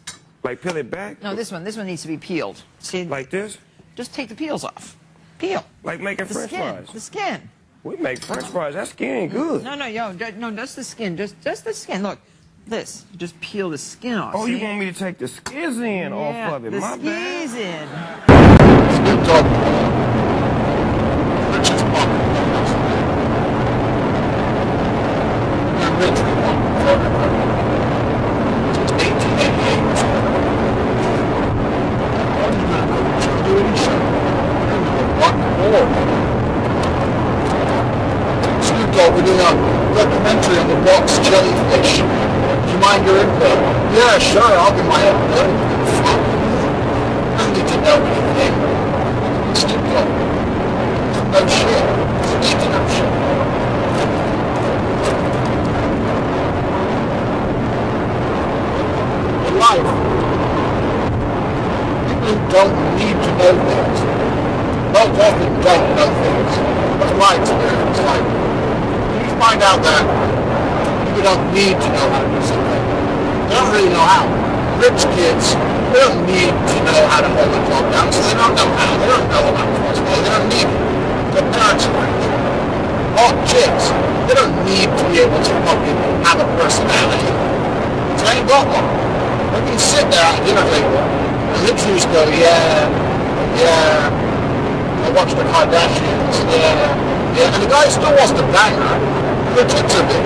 Like peel it back? No, this one needs to be peeled. See? Like this? Just take the peels off. Peel. Like making French fries? The skin. We make French fries. That skin ain't good. No, that's the skin. Just the skin. Look, this. You just peel the skin off. Oh, see? you want me to take the skin off of it? My bad. The in. Snoop Dogg. Richest Snoop Dogg, we're doing a documentary on the box jellyfish. Do you mind your input? Yeah, sure, I'll give my input. I don't need to know anything. Snoop Dogg. No shit. You need to know shit. In life, people who don't need to know things, most often don't know things. That's my experience. Like, you find out that people don't need to know how to do something. They don't really know how. Rich kids, they don't need to know how to hold a job down, so they don't know how. They don't know about responsibility. They don't need it. Their parents are rich. Hot chicks, they don't need to be able to fucking have a personality. So they ain't got one. They can sit there at a dinner table and literally just go, yeah, I watch the Kardashians, yeah, and the guy still wants to bang her. Her tits are big.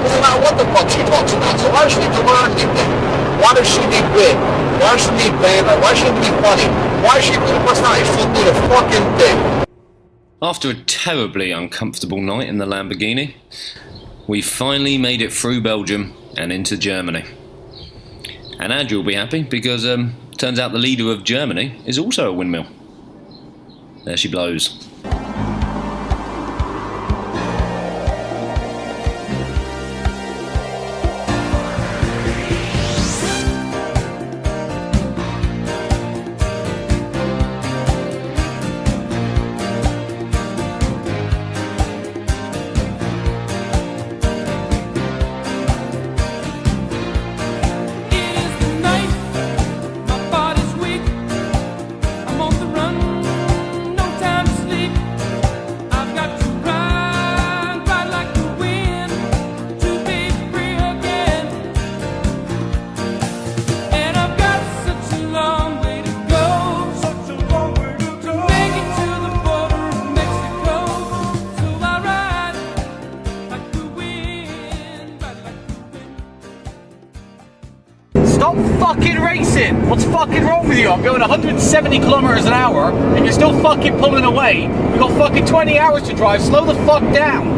Doesn't matter what the fuck she talks about. So why does she need to learn anything? Why does she need wig? Why does she need banter? Why does she need to be funny? Why does she need a personality? She doesn't need a fucking thing. After a terribly uncomfortable night in the Lamborghini, we finally made it through Belgium and into Germany. And Andrew will be happy because turns out the leader of Germany is also a windmill. There she blows. Stop fucking racing! What's fucking wrong with you? I'm going 170 kilometers an hour and you're still fucking pulling away. We've got fucking 20 hours to drive. Slow the fuck down.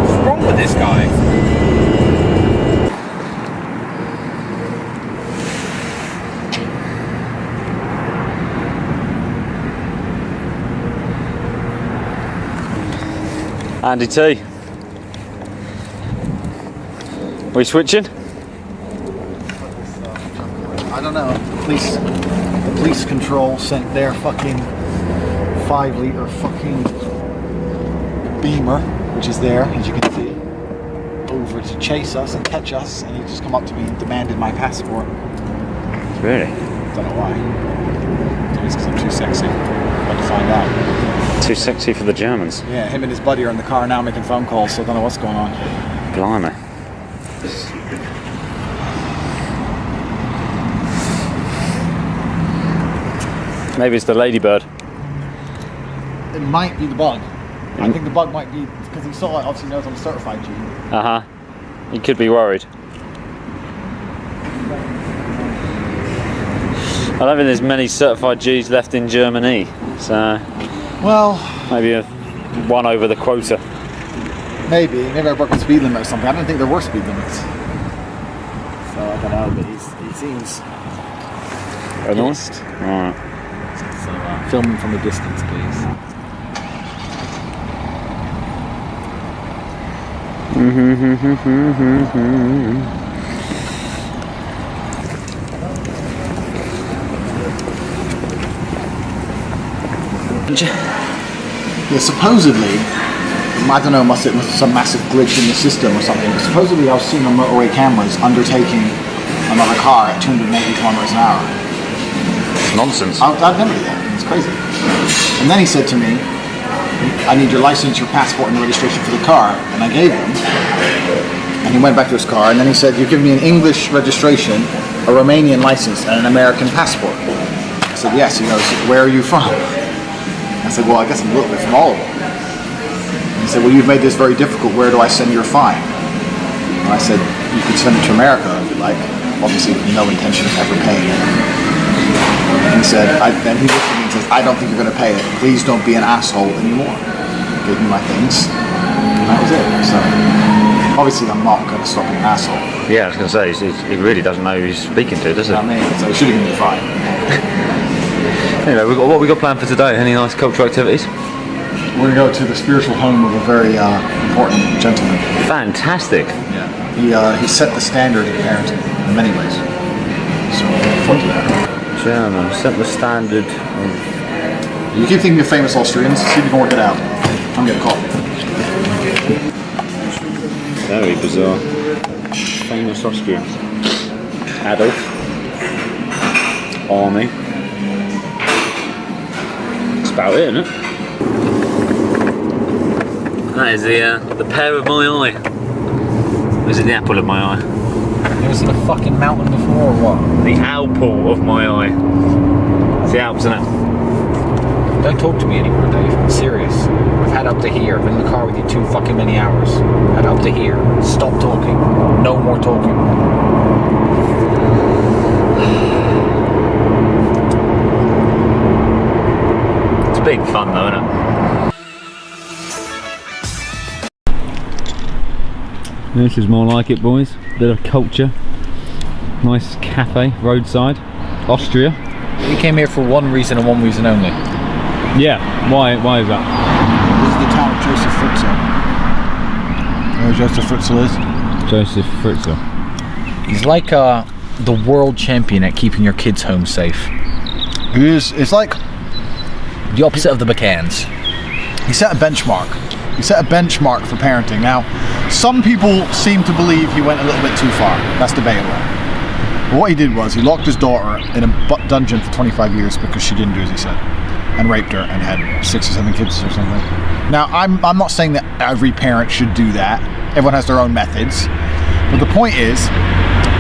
What's wrong with this guy? Andy T. Are we switching? I don't know. The police control sent their fucking 5-liter fucking Beamer, which is there, as you can see, over to chase us and catch us, and he just come up to me and demanded my passport. Really? Don't know why. Maybe it's because I'm too sexy. About to find out. Too sexy for the Germans. Yeah, him and his buddy are in the car now making phone calls, so I don't know what's going on. Blimey. Maybe it's the ladybird. It might be the bug. I think the bug might be, because he saw it, obviously knows I'm a certified G. Uh-huh. You could be worried. I don't think there's many certified Gs left in Germany, so... Well... Maybe one over the quota. Maybe I broke the speed limit or something. I don't think there were speed limits. So I don't know, but he seems... Pissed. Alright. So film him from a distance, please. Yeah, supposedly, I don't know, must it some massive glitch in the system or something, but supposedly I was seeing on motorway cameras undertaking another car at 280 kilometers an hour. It's nonsense. I've never did that. It's crazy. And then he said to me, I need your license, your passport, and the registration for the car. And I gave him. And he went back to his car, and then he said, you give me an English registration, a Romanian license, and an American passport. I said, yes. He goes, where are you from? I said, well, I guess I'm a little bit from all of them. And he said, well, you've made this very difficult. Where do I send your fine? And I said, you could send it to America if you like. Obviously, with no intention of ever paying it. And he said, then he looked at me and says, I don't think you're going to pay it. Please don't be an asshole anymore. Gave me my things, and that was it. So, obviously, I'm not going to stop being an asshole. Yeah, I was going to say, he really doesn't know who he's speaking to, does he? I mean, so he should have given me a fine. Anyway, what we got planned for today? Any nice cultural activities? We're going to go to the spiritual home of a very important gentleman. Fantastic. Yeah. He set the standard in parenting in many ways. So, fuck you there. German, set the standard of... You keep thinking of famous Austrians, see if you can work it out. I'm getting coffee. Very bizarre. Famous Austrian. Adolf. Army. That's about it, isn't it? That is the pear of my eye. Or is it the apple of my eye? You ever seen a fucking mountain before or what? The apple of my eye. It's the Alps, isn't it? Don't talk to me anymore, Dave. I'm serious. I've had up to here. I've been in the car with you too fucking many hours. I've had up to here. Stop talking. No more talking. It's big fun though, isn't it? This is more like it, boys. Bit of culture. Nice cafe, roadside. Austria. We came here for one reason and one reason only. Yeah, why is that? This is the town of Joseph Fritzl. You know who Joseph Fritzl is? Joseph Fritzl. He's like the world champion at keeping your kids home safe. He is. It's like the opposite of the McCanns. He set a benchmark. He set a benchmark for parenting. Now, some people seem to believe he went a little bit too far. That's debatable. But what he did was he locked his daughter in a dungeon for 25 years because she didn't do as he said, and raped her and had 6 or 7 kids or something. Now, I'm not saying that every parent should do that. Everyone has their own methods. But the point is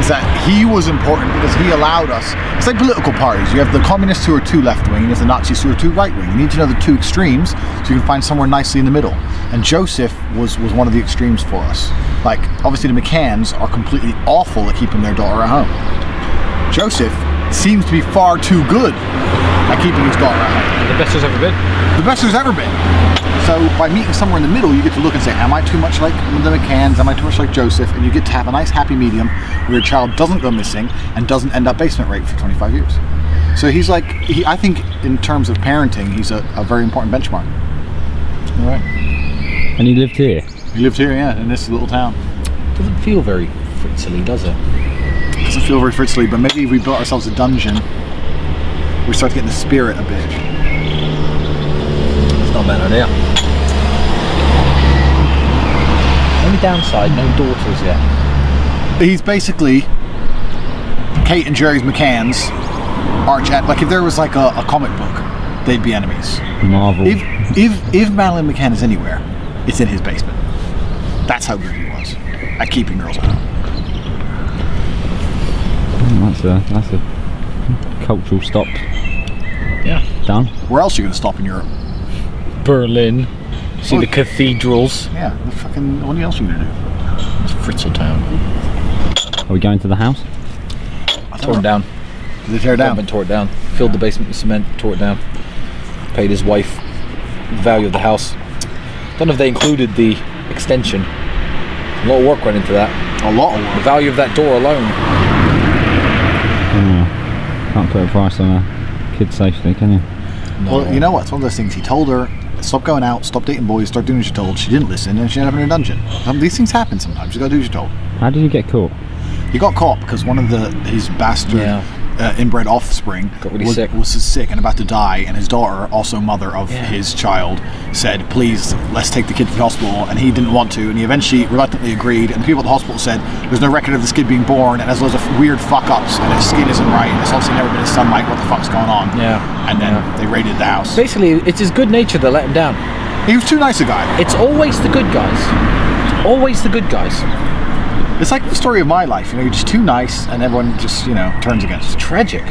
that he was important because he allowed us. It's like political parties. You have the communists who are too left-wing, and you have the Nazis who are too right-wing. You need to know the two extremes so you can find somewhere nicely in the middle. And Joseph was one of the extremes for us. Like, obviously the McCanns are completely awful at keeping their daughter at home. Joseph seems to be far too good at keeping his daughter at home. The best there's ever been. The best there's ever been. So by meeting somewhere in the middle, you get to look and say, am I too much like the McCanns? Am I too much like Joseph? And you get to have a nice happy medium where your child doesn't go missing and doesn't end up basement raped for 25 years. So he's like, I think in terms of parenting, he's a very important benchmark. All right. And he lived here? He lived here, yeah, in this little town. Doesn't feel very fritzly, does it? Doesn't feel very fritzly, but maybe if we built ourselves a dungeon, we start to get in the spirit a bit. It's not a bad idea. Only downside, no daughters yet. He's basically Kate and Jerry's McCann's arch at, like if there was like a comic book, they'd be enemies. Marvel. If Madeline McCann is anywhere, it's in his basement. That's how good he was at keeping girls out. That's a cultural stop. Yeah. Done. Where else are you going to stop in Europe? Berlin. See the cathedrals. Yeah, the fucking. What else are you going to do? It's Fritzl town. Are we going to the house? Torn down. Did they tear it down? Tore it down. Filled the basement with cement, tore it down. Paid his wife the value of the house. Don't know if they included the extension. A lot of work went into that. A lot of work. The value of that door alone. Can't put a price on a kid's safety, can you? No. Well, you know what? It's one of those things. He told her, stop going out, stop dating boys, start doing what you're told. She didn't listen, and she ended up in a dungeon. These things happen sometimes. You gotta do what you're told. How did you get caught? He got caught because one of his bastard inbred offspring was sick and about to die, and his daughter, also mother of his child, said, please, let's take the kid to the hospital, and he didn't want to, and he eventually reluctantly agreed, and the people at the hospital said, there's no record of this kid being born, and has loads of weird fuck-ups, and his skin isn't right, and it's obviously never been in sunlight, what the fuck's going on? Yeah. And then they raided the house. Basically, it's his good nature that let him down. He was too nice a guy. It's always the good guys. It's always the good guys. It's like the story of my life, you know, you're just too nice, and everyone just, you know, turns against you. It's tragic.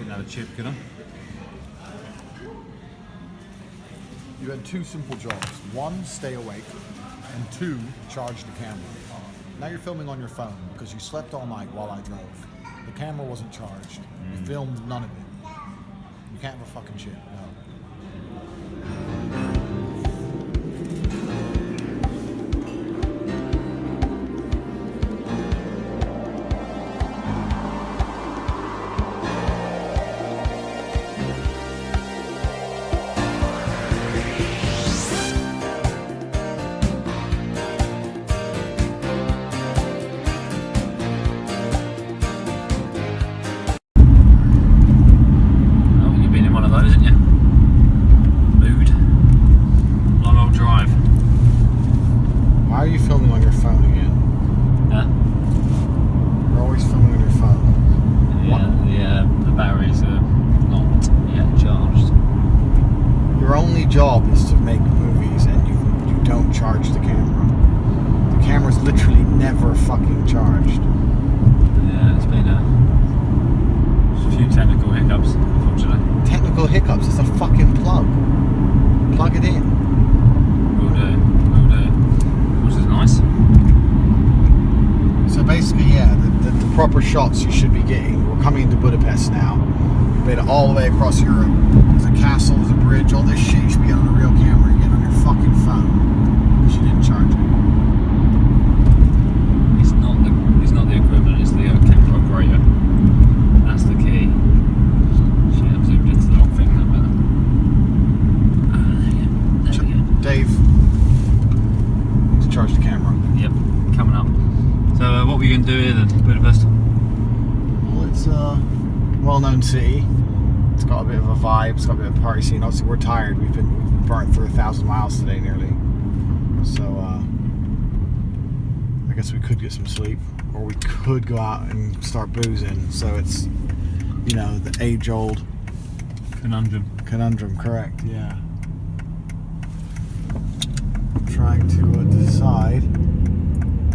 Another chip, could I? You had two simple jobs. One, stay awake, and two, charge the camera. Now you're filming on your phone because you slept all night while I drove. The camera wasn't charged. You filmed none of it. You can't have a fucking shit, no. Job is to make movies, and you don't charge the camera. The camera's literally never fucking charged. Yeah, it's been a few technical hiccups, unfortunately. Technical hiccups? It's a fucking plug. Plug it in. Will do. Which is nice. So basically, yeah, the proper shots you should be getting. We're coming into Budapest now. We made it all the way across Europe. There's a castle, there's a bridge, all this shit you should be getting on a real camera. You get on your fucking phone because you didn't charge it. It's not the equipment, it's the camera operator. That's the key. Shit, I've zoomed into the wrong thing there, but Dave, to charge the camera. Yep, coming up. So what were you going to do here then, Budapest? Well, it's a well-known city. It's got a bit of a vibe, it's got a bit of a party scene. Obviously we're tired, we've been burnt through 1,000 miles today nearly. So I guess we could get some sleep, or we could go out and start boozing. So it's, you know, the age-old conundrum, correct, yeah. I'm trying to decide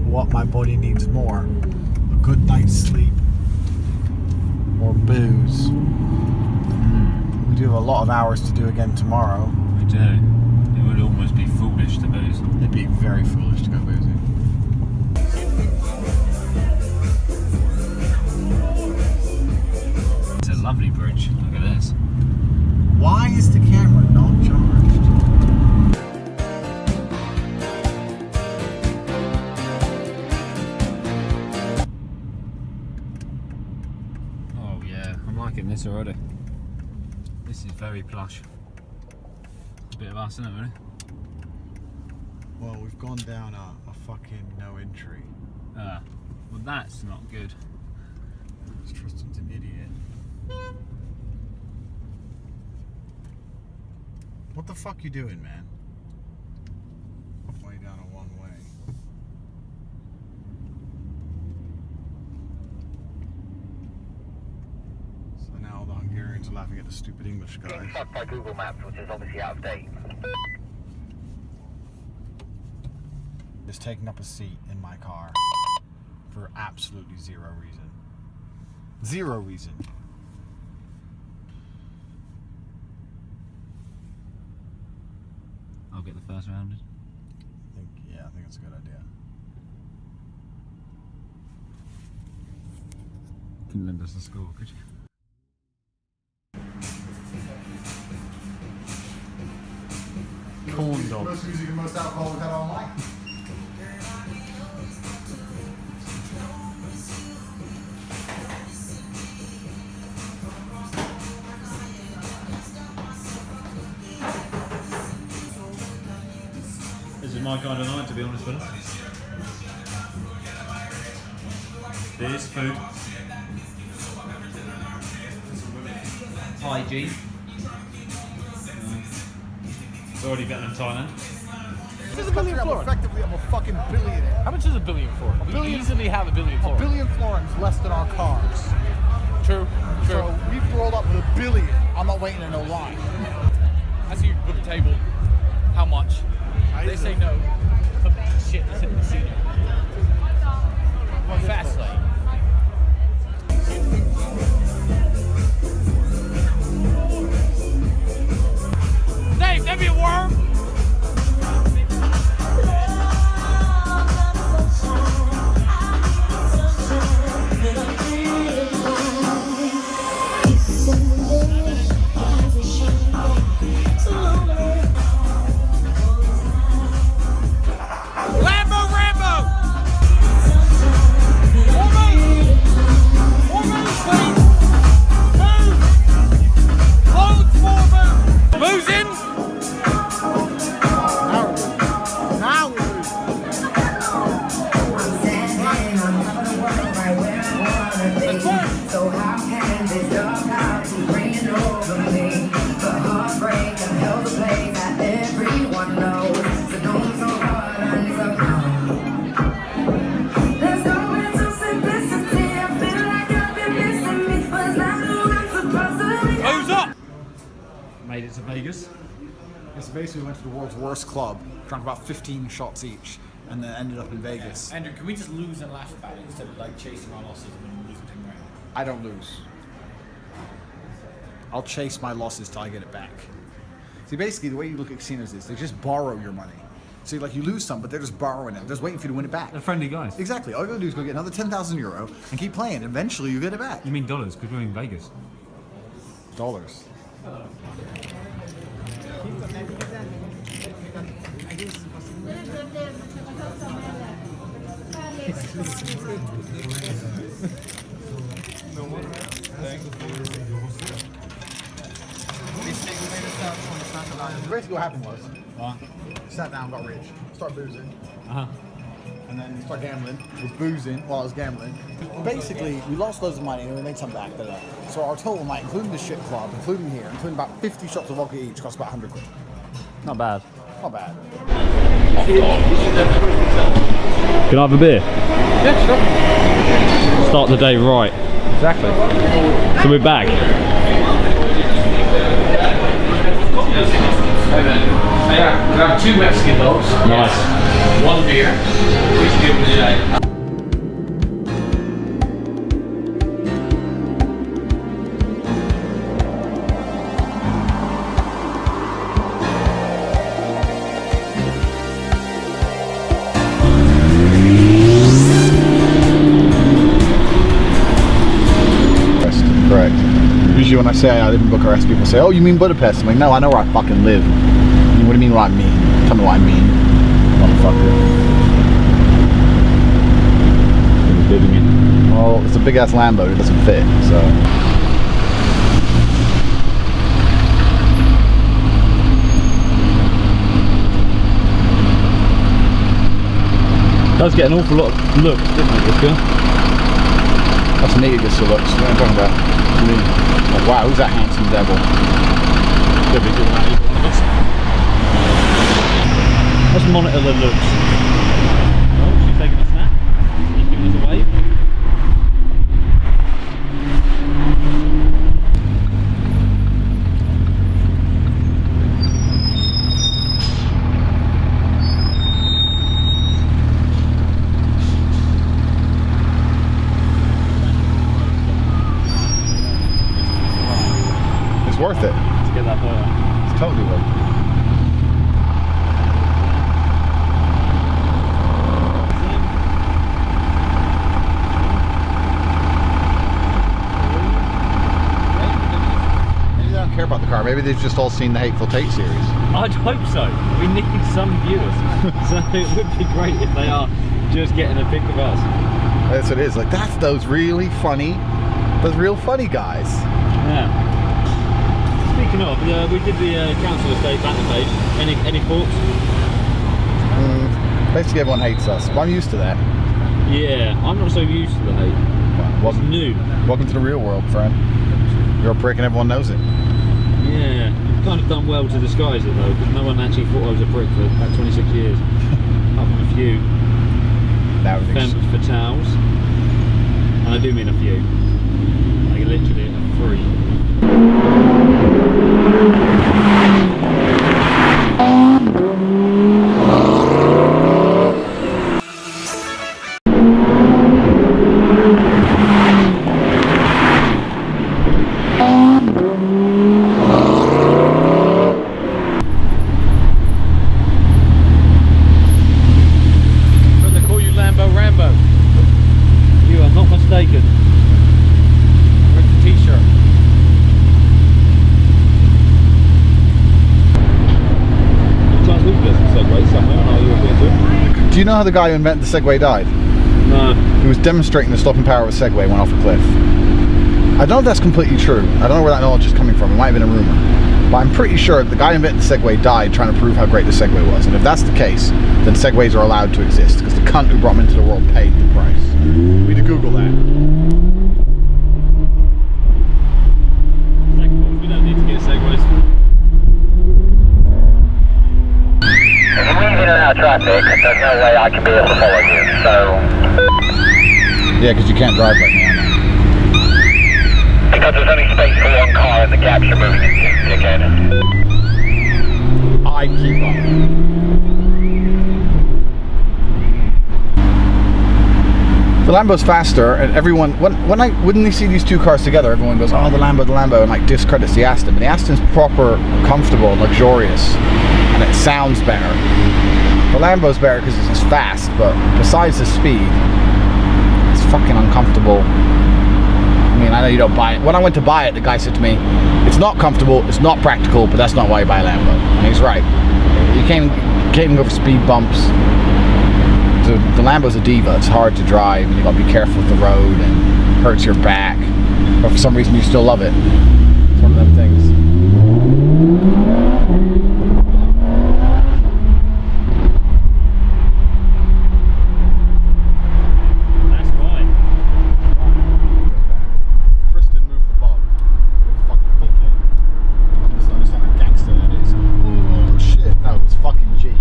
what my body needs more. A good night's sleep or booze. We do have a lot of hours to do again tomorrow. We do. It would almost be foolish to booze. It'd be very foolish to go boozing. It's a lovely bridge. Look at this. Why is the camera not charged? Oh yeah, I'm liking this already. This is very plush. bit of us, isn't it, really? Well, we've gone down a fucking no entry. Well, that's not good. Tristan's an idiot. What the fuck you doing, man? Way down a one way. So now the Hungarians are laughing at the stupid English guy. Being fucked by Google Maps, which is obviously out of date. Just taking up a seat in my car for absolutely zero reason. Zero reason. I'll get the first round. I think it's a good idea. Couldn't lend us the score, could you? Corn dog. Most music and most alcohol we've had all night. This is my kind of night, to be honest with you. There's food. Hygiene. It's already better than Thailand. This is a billion florins. Effectively, I'm a fucking billionaire. How much is a billion florins? We easily have a billion A florins. billion florins less than our cars. True. So we've rolled up with a billion. I'm not waiting in no line. As you book the table, how much? They say no. Put shit that's in the casino. Fast lane. Dave, that be a worm? Made it to Vegas. So basically we went to the world's worst club, drank about 15 shots each, and then ended up in Vegas. Andrew, can we just lose and laugh about it instead of like chasing our losses and then losing thing around? I don't lose. I'll chase my losses till I get it back. See, basically the way you look at casinos is they just borrow your money. So like you lose some, but they're just borrowing it. They're just waiting for you to win it back. They're friendly guys. Exactly. All you gotta do is go get another 10,000 euro and keep playing. Eventually you get it back. You mean dollars? Because we're in Vegas. Dollars. Basically what happened was, sat down, got rich, started boozing, and then started gambling, was boozing while I was gambling. Basically, we lost loads of money and we made some back. So our total night, including the shit club, including here, including about 50 shots of vodka each, cost about 100 quid. Not bad. Not bad. Can I have a beer? Yeah, sure. Start the day right. Exactly. So we're back. We have 2 Mexican dogs. Nice. 1 beer. Which give me today? Correct. Usually when I say I live in Bucharest, people say, oh, you mean Budapest? I'm like, no, I know where I fucking live. What do you mean what I mean? Tell me what I mean, motherfucker. Well, it's a big ass Lambo, it doesn't fit, so. Does get an awful lot of looks, doesn't it, this girl? That's me who gets the looks. What am I talking about? Me. Like, wow, who's that handsome devil? Could be doing that, either one of us. Let's monitor the looks. Oh, she's taking a snap. She's giving us a wave. Worth it. Let's get that photo. It's totally worth it. Maybe they don't care about the car. Maybe they've just all seen the Hateful Tate series. I'd hope so. We need some viewers. So it would be great if they are just getting a pic of us. That's what it is. Like, that's those real funny guys. Yeah. Speaking of, we did the council estate banner page. Any thoughts? Basically, everyone hates us. But I'm used to that. Yeah, I'm not so used to the hate. Well, it's new. Welcome to the real world, friend. You're a prick and everyone knows it. Yeah, I've kind of done well to disguise it though, because no one actually thought I was a prick for about 26 years. Apart from a few. Femme fatales. And I do mean a few. Like literally a 3. Do you know how the guy who invented the Segway died? No. He was demonstrating the stopping power of a Segway and went off a cliff. I don't know if that's completely true. I don't know where that knowledge is coming from. It might have been a rumor. But I'm pretty sure the guy who invented the Segway died trying to prove how great the Segway was. And if that's the case, then Segways are allowed to exist because the cunt who brought them into the world paid the price. We need to Google that. We don't need to get Segways. If you're moving in and out of traffic, there's no way I can be able to follow you, so... Yeah, because you can't drive like me, I know. Because there's only space for one car in the gaps you're moving into, dickhead. I keep up. The Lambo's faster, and everyone, when they see these two cars together, everyone goes, oh, the Lambo, and like discredits the Aston. But the Aston's proper, comfortable, and luxurious, and it sounds better. The Lambo's better because it's just fast, but besides the speed, it's fucking uncomfortable. I mean, I know you don't buy it. When I went to buy it, the guy said to me, it's not comfortable, it's not practical, but that's not why you buy a Lambo. And he's right. You can't even go for speed bumps. The Lambo's a diva. It's hard to drive, and you got to be careful with the road, and it hurts your back. But for some reason, you still love it. It's one of them things. That's why. Tristan moved the ball. Fucking dickhead. I just understand how gangster that is. Oh shit! No, it's fucking G.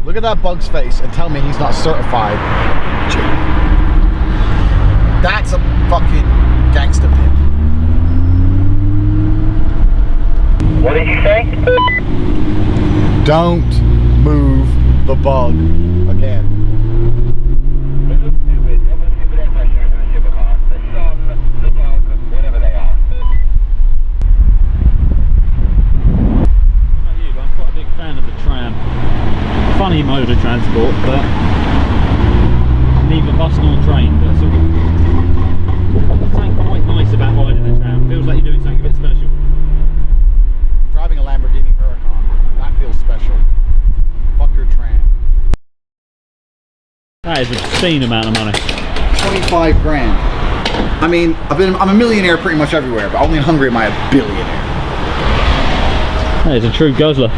Look at that bug's face and tell me he's not certified. That's a fucking gangster pimp. What did you say? Don't move the bug again. Funny mode of transport, but neither bus nor train, but sort of something quite nice about riding a tram. Feels like you're doing something a bit special. Driving a Lamborghini Huracan, that feels special. Fuck your tram. That is an obscene amount of money. 25 grand. I mean, I'm a millionaire pretty much everywhere, but only in Hungary am I a billionaire. That is a true guzzler.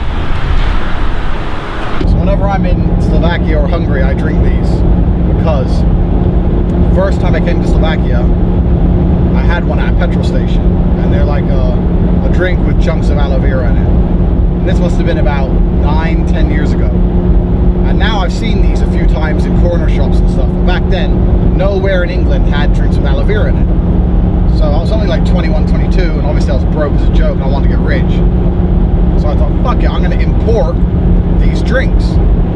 whenever I'm in Slovakia or Hungary, I drink these because the first time I came to Slovakia, I had one at a petrol station, and they're like a drink with chunks of aloe vera in it. And this must have been about 9-10 years ago. And now I've seen these a few times in corner shops and stuff. But back then, nowhere in England had drinks with aloe vera in it. So I was only like 21, 22, and obviously I was broke as a joke, and I wanted to get rich. So I thought, fuck it, I'm going to import these drinks,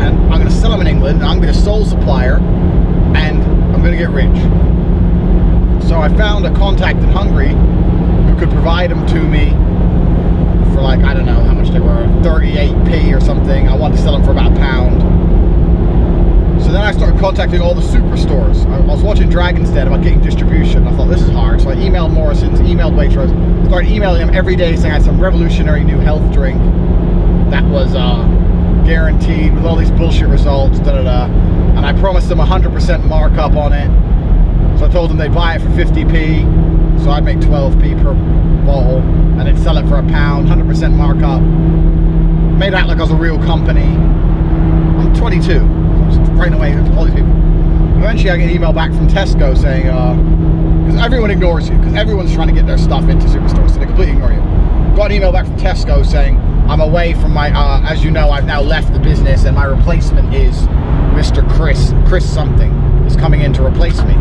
and I'm going to sell them in England, and I'm going to be a sole supplier, and I'm going to get rich. So I found a contact in Hungary who could provide them to me for like, I don't know how much they were, 38p or something. I wanted to sell them for about £1. So then I started contacting all the superstores. I was watching Dragon's Den about getting distribution. I thought, this is hard. So I emailed Morrison's, emailed Waitrose, started emailing them every day saying I had some revolutionary new health drink that was guaranteed with all these bullshit results, and I promised them 100% markup on it. So I told them they'd buy it for 50p, so I'd make 12p per bottle, and they'd sell it for £1, 100% markup. Made out like I was a real company. I'm 22, so I'm just writing away to all these people. Eventually I get an email back from Tesco saying, because everyone ignores you, because everyone's trying to get their stuff into superstores, so they completely ignore you. Got an email back from Tesco saying, I'm away from my, as you know, I've now left the business, and my replacement is Mr. Chris something is coming in to replace me.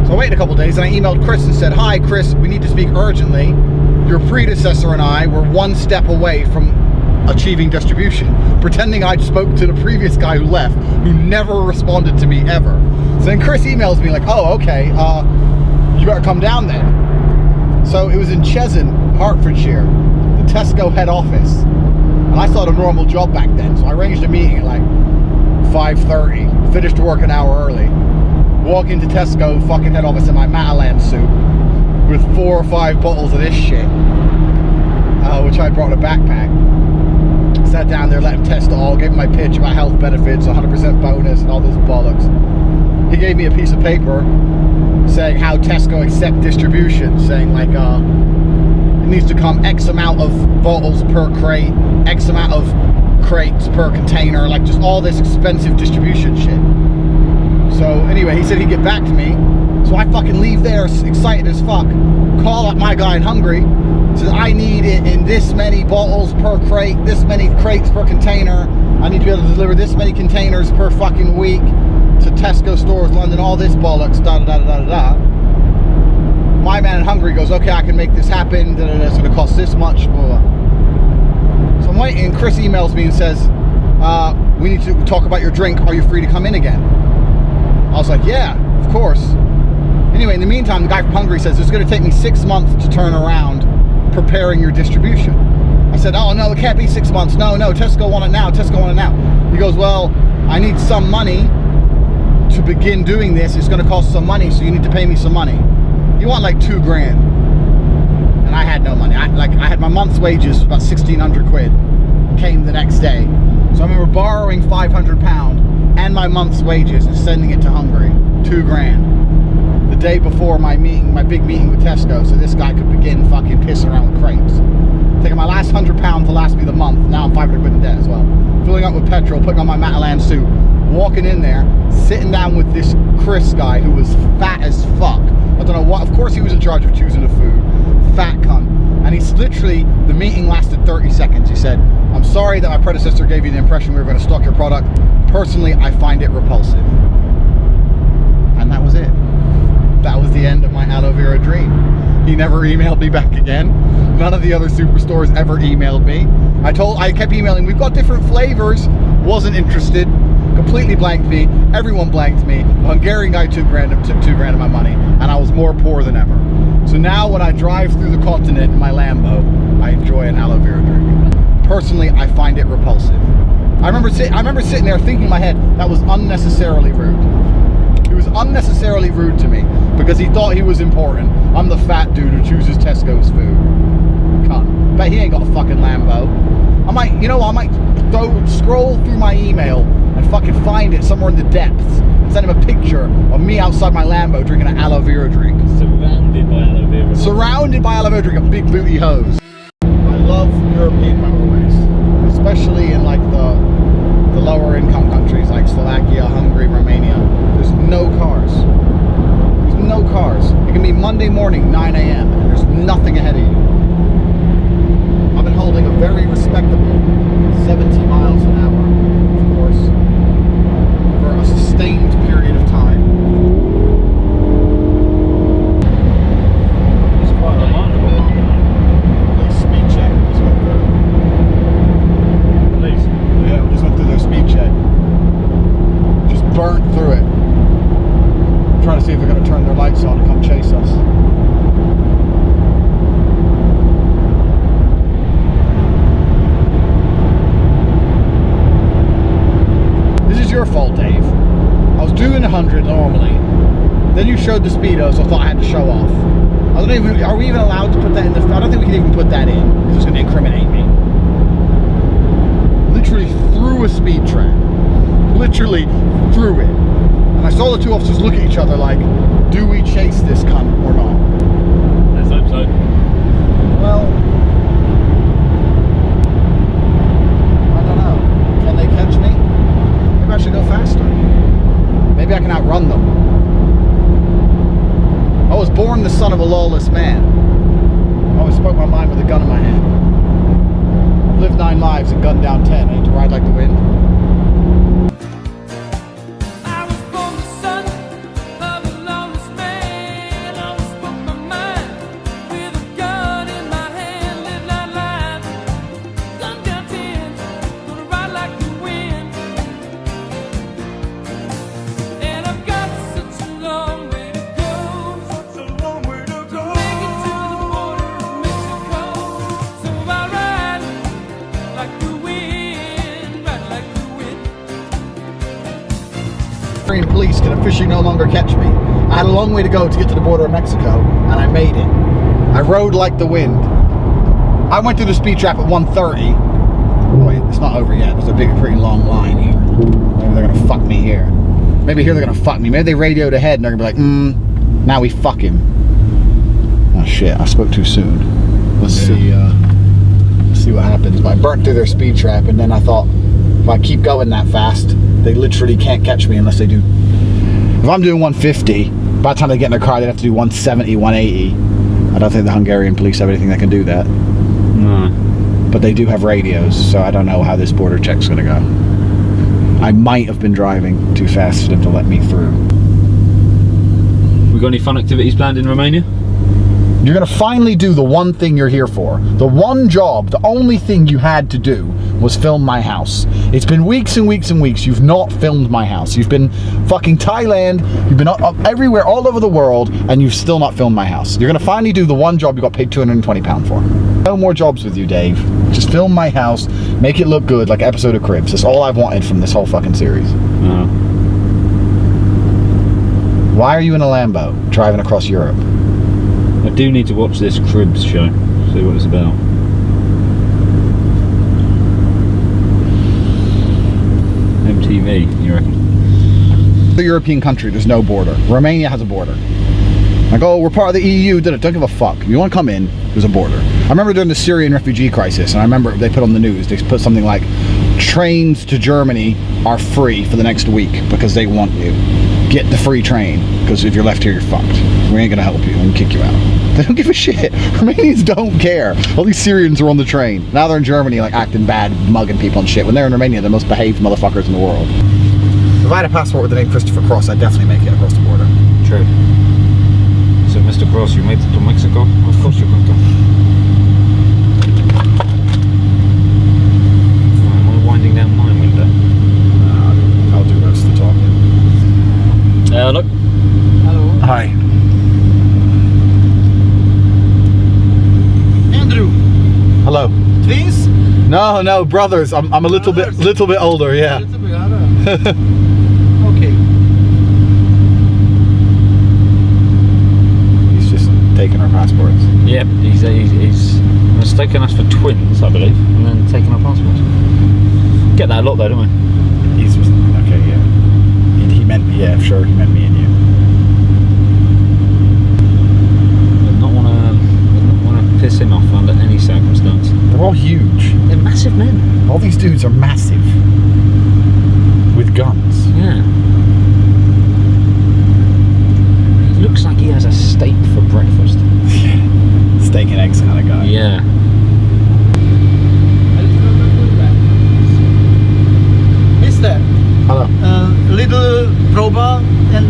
So I waited a couple days, and I emailed Chris and said, hi Chris, we need to speak urgently. Your predecessor and I were one step away from achieving distribution, pretending I'd spoke to the previous guy who left, who never responded to me ever. So then Chris emails me like, oh, okay, you better come down then. So it was in Cheshunt, Hertfordshire, the Tesco head office. And I started a normal job back then, so I arranged a meeting at like 5:30, finished work an hour early, walk into Tesco fucking head office in my Matalan suit with 4 or 5 bottles of this shit, which I brought in a backpack. Sat down there, let him test it all, gave him my pitch about health benefits, 100% bonus, and all this bollocks. He gave me a piece of paper saying how Tesco accept distribution, saying like it needs to come X amount of bottles per crate, X amount of crates per container, like just all this expensive distribution shit. So anyway, he said he'd get back to me. So I fucking leave there excited as fuck, call up my guy in Hungary, says I need it in this many bottles per crate, this many crates per container, I need to be able to deliver this many containers per fucking week to Tesco stores, London, all this bollocks, da da da da da da. My man in Hungary goes, okay, I can make this happen, da, da, da, it's gonna cost this much, blah, blah. So I'm waiting, and Chris emails me and says, we need to talk about your drink, are you free to come in again? I was like, yeah, of course. Anyway, in the meantime, the guy from Hungary says, it's gonna take me 6 months to turn around preparing your distribution. I said, oh no, it can't be 6 months. No, Tesco want it now, Tesco want it now. He goes, well, I need some money to begin doing this. It's gonna cost some money, so you need to pay me some money. You want like $2 grand. And I had no money. I had my month's wages, about 1,600 quid, came the next day. So I remember borrowing £500 and my month's wages and sending it to Hungary, $2 grand. The day before my meeting, my big meeting with Tesco, so this guy could begin fucking pissing around with crates. Taking my last £100 to last me the month. Now I'm 500 quid in debt as well. Filling up with petrol, putting on my Matalan suit, walking in there, sitting down with this Chris guy who was fat as fuck. I don't know what, of course he was in charge of choosing the food. Fat cunt. And he's literally, the meeting lasted 30 seconds. He said, I'm sorry that my predecessor gave you the impression we were going to stock your product. Personally, I find it repulsive. And that was it. That was the end of my aloe vera dream. He never emailed me back again. None of the other superstores ever emailed me. I kept emailing, we've got different flavors. Wasn't interested. Completely blanked me. Everyone blanked me. The Hungarian guy took $2 grand of my money, and I was more poor than ever. So now when I drive through the continent in my Lambo, I enjoy an aloe vera drink. Personally, I find it repulsive. I remember sitting there thinking in my head, that was unnecessarily rude. He was unnecessarily rude to me because he thought he was important. I'm the fat dude who chooses Tesco's food. Cunt. Bet he ain't got a fucking Lambo. I might scroll through my email and fucking find it somewhere in the depths and send him a picture of me outside my Lambo drinking an aloe vera drink. Surrounded by aloe vera. Surrounded by aloe vera drink, a big booty hose. I love European motorways, especially in like the 100 normally. Then you showed the speedo, so I thought I had to show off. I don't even. Are we even allowed to put that in the? I don't think we can even put that in because it's going to incriminate me. Literally through a speed trap. Literally through it. And I saw the two officers look at each other like, do we chase this cunt or not? Let's hope so. Well, I don't know. Can they catch me? Maybe I should go faster. Maybe I can outrun them. I was born the son of a lawless man. I always spoke my mind with a gun in my hand. I've lived 9 lives and gunned down 10. I need to ride like the wind. Police can officially no longer catch me. I had a long way to go to get to the border of Mexico, and I made it. I rode like the wind. I went through the speed trap at 1:30. Boy, it's not over yet. There's a big, pretty long line here. Maybe they're gonna fuck me here. Maybe here they're gonna fuck me. Maybe they radioed ahead and they're gonna be like, now we fuck him. Oh shit, I spoke too soon. Let's see what happens. But I burnt through their speed trap, and then I thought, if I keep going that fast, they literally can't catch me unless they do. If I'm doing 150, by the time they get in their car, they'd have to do 170, 180. I don't think the Hungarian police have anything that can do that. No. But they do have radios, so I don't know how this border check's gonna go. I might have been driving too fast for them to let me through. We got any fun activities planned in Romania? You're gonna finally do the one thing you're here for. The one job, the only thing you had to do was film my house. It's been weeks and weeks and weeks. You've not filmed my house. You've been fucking Thailand, you've been up everywhere, all over the world, and you've still not filmed my house. You're gonna finally do the one job you got paid £220 for. No more jobs with you, Dave. Just film my house, make it look good like an episode of Cribs. That's all I've wanted from this whole fucking series. Why are you in a Lambo driving across Europe? I do need to watch this Cribs show, see what it's about. MTV, you reckon? The European country, there's no border. Romania has a border. Like, oh, we're part of the EU, don't give a fuck. If you want to come in, there's a border. I remember during the Syrian refugee crisis, and I remember they put on the news, they put something like, trains to Germany are free for the next week because they want you. Get the free train, because if you're left here, you're fucked. We ain't gonna help you and kick you out. They don't give a shit. Romanians don't care. All these Syrians are on the train. Now they're in Germany, like, acting bad, mugging people and shit. When they're in Romania, they're the most behaved motherfuckers in the world. If I had a passport with the name Christopher Cross, I'd definitely make it across the border. True. So, Mr. Cross, you made it to Mexico? Of course you got to. We're winding down my window. I'll do most of the talking. Look. Hello. Hi. Andrew. Hello. Twins? No, brothers. I'm a little bit older, yeah. Okay. He's just taking our passports. Yep, he's mistaken us for twins, I believe, and then taking our passports. Get that a lot though, don't we? He's just, okay, yeah. He meant, yeah, sure, he meant me and you. Would not want to piss him off under any circumstance. They're all huge. They're massive men. All these dudes are massive. With guns. Yeah. He looks like he has a steak for breakfast. Steak and eggs kind of guy. Yeah. Mister. Hello. Little proba and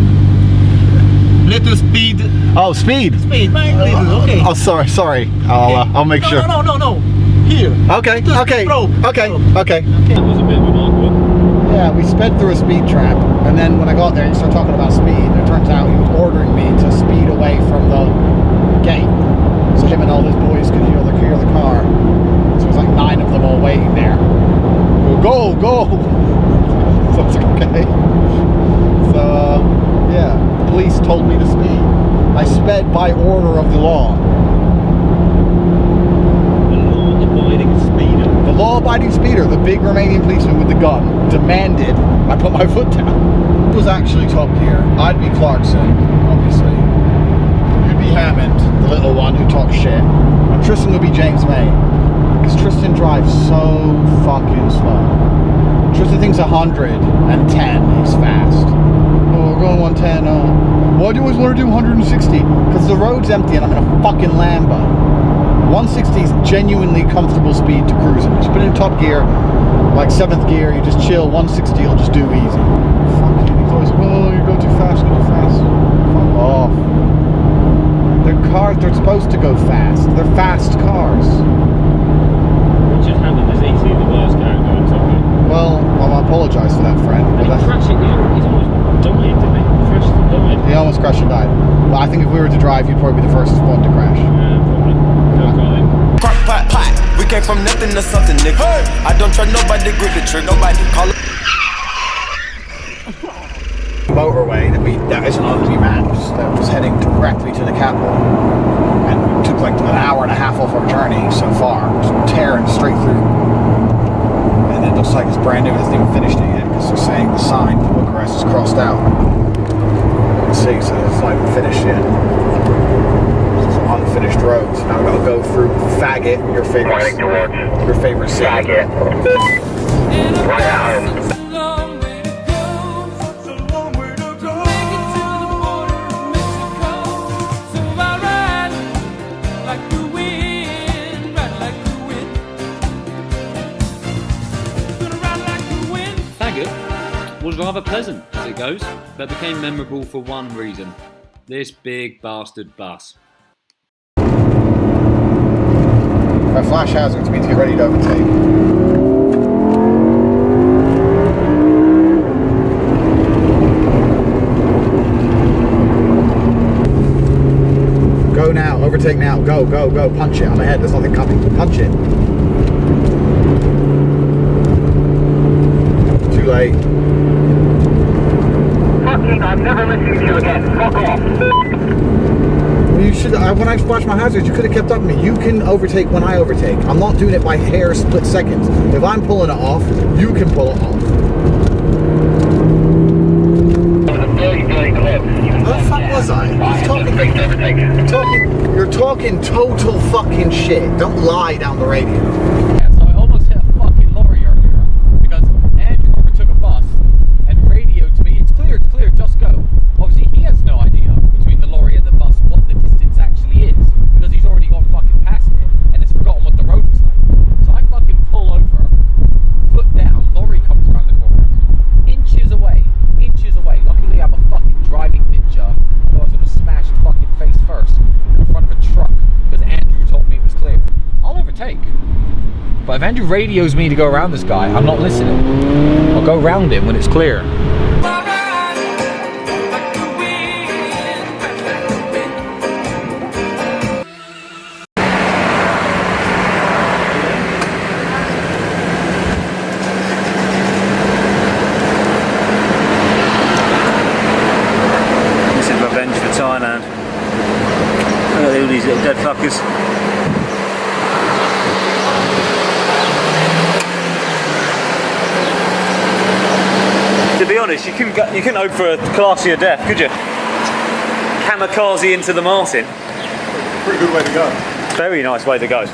little speed. Oh, speed. Speed, little, okay. Oh, sorry. I'll make sure. No. Here. Okay. That was a bit remarkable. Yeah, we sped through a speed trap, and then when I got there, he started talking about speed, and it turns out he was ordering me to speed away from the gate, so him and all his boys could hear the car. So it was like 9 of them all waiting there. Go! So I was like, okay. So So, yeah, the police told me to speed. I sped by order of the law. The law-abiding speeder. The law-abiding speeder, the big Romanian policeman with the gun, demanded I put my foot down. It was actually Top Gear. I'd be Clarkson, obviously. You'd be Hammond, the little one who talks shit. And Tristan would be James May. Because Tristan drives so fucking slow. Tristan thinks 110 is fast. Oh, we're going 110. Why do you always want to do 160? Because the road's empty and I'm in a fucking Lambo. 160 is genuinely comfortable speed to cruise in. Just put it in Top Gear, like 7th gear, you just chill. 160 you'll just do easy. Fucking, he's always, oh, you go too fast, go too fast. Fuck off. They're cars, they're supposed to go fast. They're fast cars. Richard Hammond is easily the worst character in Top Gear. Well, I apologise for that, friend. But that's... He's almost died, didn't he? Crashed and died. He almost crashed and died. But I think if we were to drive, you'd probably be the first one to crash. Yeah, probably. Crock pot, pot. We came from nothing to something, nigga. Hey. I don't trust nobody, grip the trick. Nobody call it. Motorway that isn't on the maps, that was heading directly to the capital, and we took like an hour and a half off our journey so far, just tearing straight through. And it looks like it's brand new, it hasn't even finished it yet, because they're saying the sign for Bucharest is crossed out. You can see, so it's not even finished yet. It's an unfinished road, so now we've got to go through Faggot, your favorite city. Faggot. Right out. Was rather pleasant as it goes, but became memorable for one reason: this big bastard bus. By flash hazards means get ready to overtake. Go now, overtake now, go, go, go, punch it, I'm ahead, there's nothing coming, punch it. Too late. I'm never listening to you again. Fuck off. You should. When I watched my hazards, you could have kept up with me. You can overtake when I overtake. I'm not doing it by hair split seconds. If I'm pulling it off, you can pull it off. Where the fuck was I? You're talking total fucking shit. Don't lie down the radio. Yeah, so I almost hit a fucking lorry earlier because Andrew overtook a bus and radioed to me, it's clear, just go. Obviously he has no idea between the lorry and the bus what the distance actually is because he's already gone fucking past it and has forgotten what the road was like. So I fucking pull over, foot down, lorry comes around the corner, inches away. Luckily I'm a fucking driving ninja, otherwise I would have smashed fucking face first in the front of a truck because Andrew told me it was clear. I'll overtake. But if Andrew radios me to go around this guy, I'm not listening. I'll go round him when it's clear. This is revenge for Thailand. Look at all these little dead fuckers. To be honest, you couldn't hope for a classier death, could you? Kamikaze into the Martin. Pretty good way to go. Very nice way to go.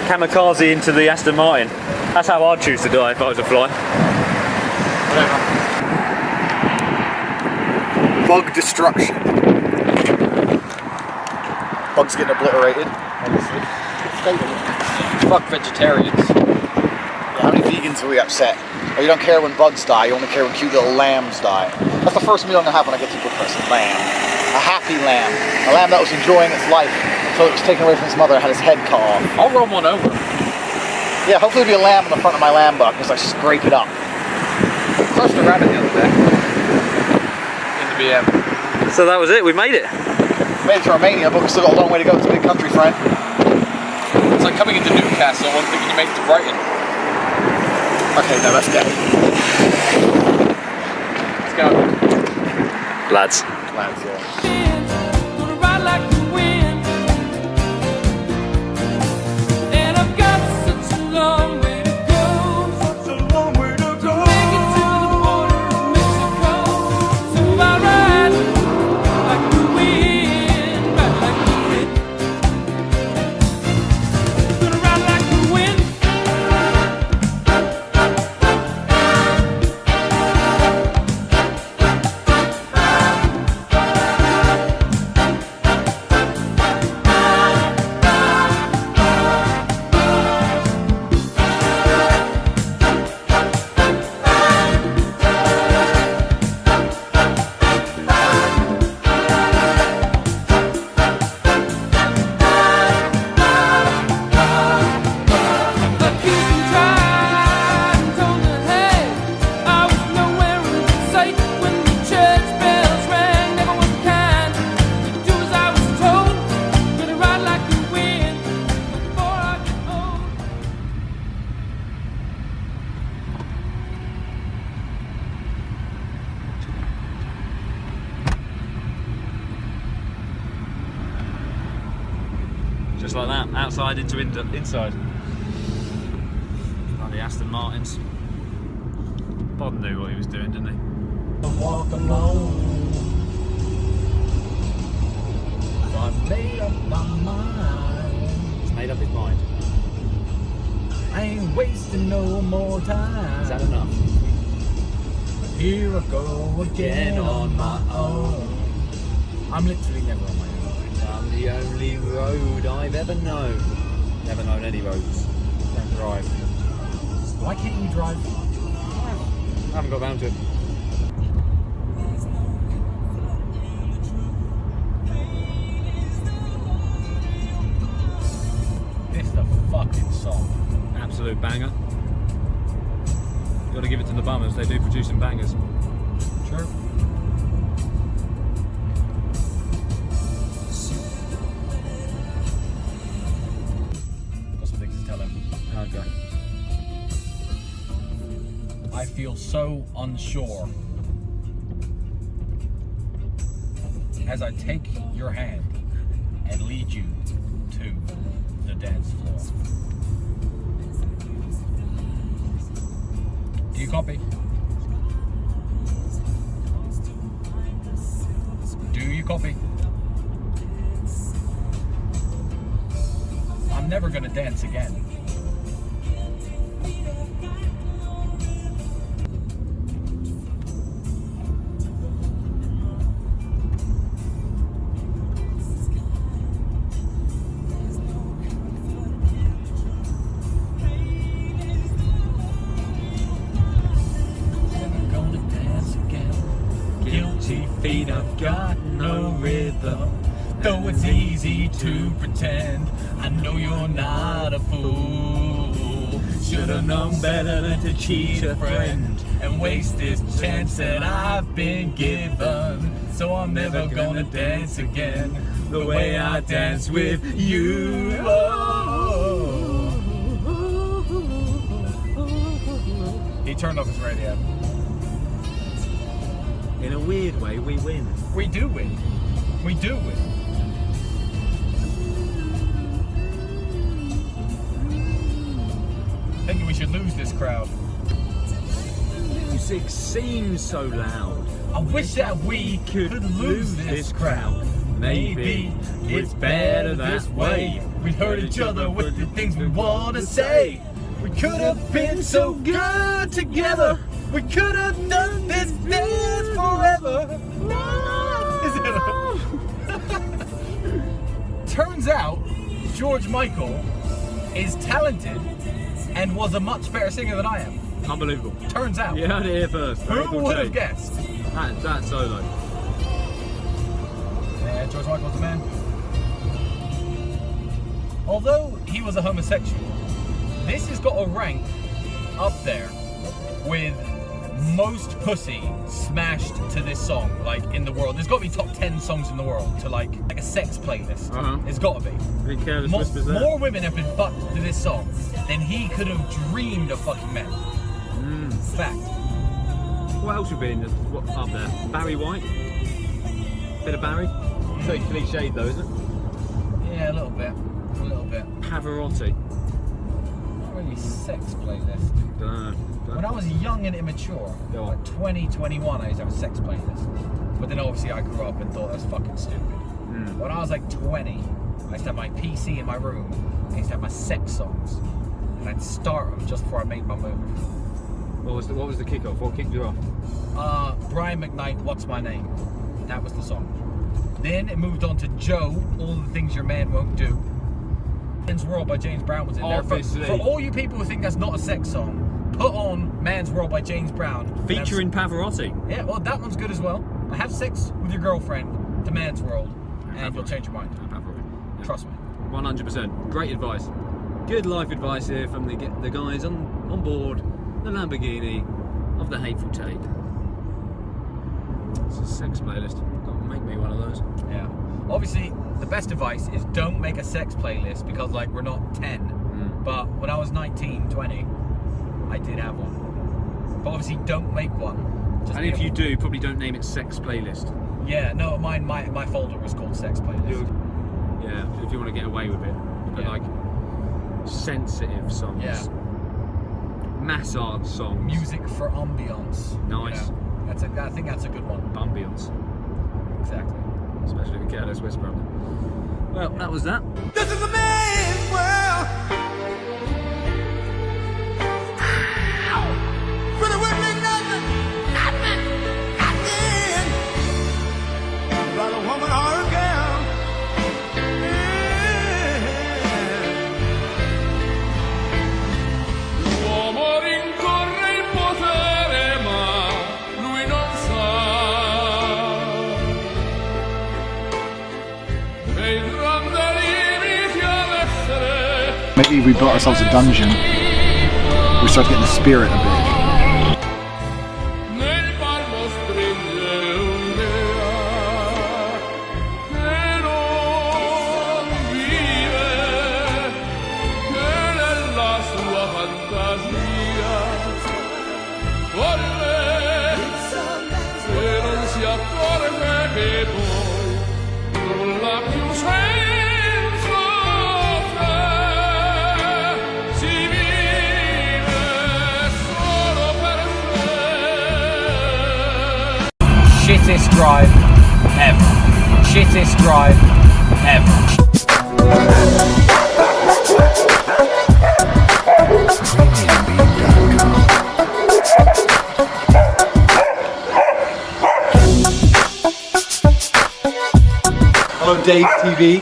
Kamikaze into the Aston Martin. That's how I'd choose to die if I was a fly. Bug destruction. Bugs getting obliterated, obviously. Fuck vegetarians. How many vegans are we upset? Or you don't care when bugs die, you only care when cute little lambs die. That's the first meal I'm gonna have when I get to Bucharest. Lamb. A happy lamb. A lamb that was enjoying its life until it was taken away from its mother and had its head cut off. I'll run one over. Yeah, hopefully there'll be a lamb on the front of my lamb buck as I scrape it up. Crushed a rabbit the other day. In the BM. So that was it, we made it. Made it to Romania, but we've still got a long way to go. It's a big country, friend. It's like coming into Newcastle and thinking you made it to Brighton. Okay, no, that's dead. Let's go. Lads. Lads, yeah. Gonna ride like the wind. And I've got such a long way to go. Such a long way to go. Make it to the border of Mexico. So I ride like the wind. Ride like the wind. Gonna ride like the wind. Just like that, outside into inside. Like the Aston Martins. Bob knew what he was doing, didn't he? Walk alone. I made up my mind. He's made up his mind. I ain't wasting no more time. Is that enough? Here I go again on my own. I'm literally never on my own. I'm the only road I've ever known. Never known any roads. Don't drive. Why can't you drive? I haven't got round to it. This is a fucking song. Absolute banger. Got to give it to the Bummers. They do produce some bangers. Sure. Got some things to tell him. Okay. I feel so unsure as I take your hand and lead you to the dance floor. Do you copy? Do you copy? I'm never gonna dance again. Feet, I've got no rhythm. Though it's easy to pretend, I know you're not a fool. Should've known better than to cheat a friend and waste this chance that I've been given. So I'm never gonna dance again the way I dance with you. Oh. He turned off his radio. In a weird way, we win. We do win. We do win. I think we should lose this crowd. Music seems so loud. I wish that we could lose this crowd. Maybe it's better this way. We hurt each other with the things we want to say. We could have been so good together. We could have done this dance forever. Turns out, George Michael is talented and was a much better singer than I am. Unbelievable. Turns out. You heard it here first. Who would have guessed? That solo. Yeah, George Michael's the man. Although he was a homosexual, this has got a rank up there with most pussy smashed to this song, like, in the world. There's got to be top 10 songs in the world to like a sex playlist. It's got to be. More women have been fucked to this song than he could have dreamed of fucking men. Fact. What else would be in up there? Barry White? Bit of Barry. So cliched though, isn't it? Yeah, a little bit. A little bit. Pavarotti. Not really sex playlist. Dunno. When I was young and immature, Go on. like 20, 21, I used to have a sex playlist. But then obviously I grew up and thought that's fucking stupid. When I was like 20, I used to have my PC in my room. I used to have my sex songs. And I'd start them just before I made my move. What was the kick-off? What kicked you off? Brian McKnight, What's My Name? That was the song. Then it moved on to Joe, All the Things Your Man Won't Do. Man's World by James Brown was in there. For all you people who think that's not a sex song, put on Man's World by James Brown. Featuring Pavarotti. Yeah, well, that one's good as well. Have sex with your girlfriend to Man's World, and you'll change your mind. Yeah. Trust me. 100%. Great advice. Good life advice here from the guys on board the Lamborghini of the Hateful Tate. It's a sex playlist. Don't make me one of those. Yeah. Obviously, the best advice is don't make a sex playlist because, like, we're not 10. But when I was 19, 20, I did have one. But obviously, don't make one. Just and if you do, probably don't name it sex playlist. Yeah, no, my folder was called sex playlist. Yeah, if you want to get away with it. But like sensitive songs. Yeah. Massage songs. Music for ambience. Nice. You know, I think that's a good one. Ambience. Exactly. Especially with Careless Whisper. Well, that was that. This is a man's world. For the women, nothing. By a woman or a girl. L'uomo rincorre il potere, ma lui non sa. E il grande limiti all'essere. Maybe we built ourselves a dungeon. We start getting the spirit a bit. Nel palmo stringe un'idea che non vive, che nella sua fantasia vorrebbe, se non si accorge che poi nulla più senza te si vive solo per te. Shittest drive ever. Shittest drive ever. Hello, Dave TV.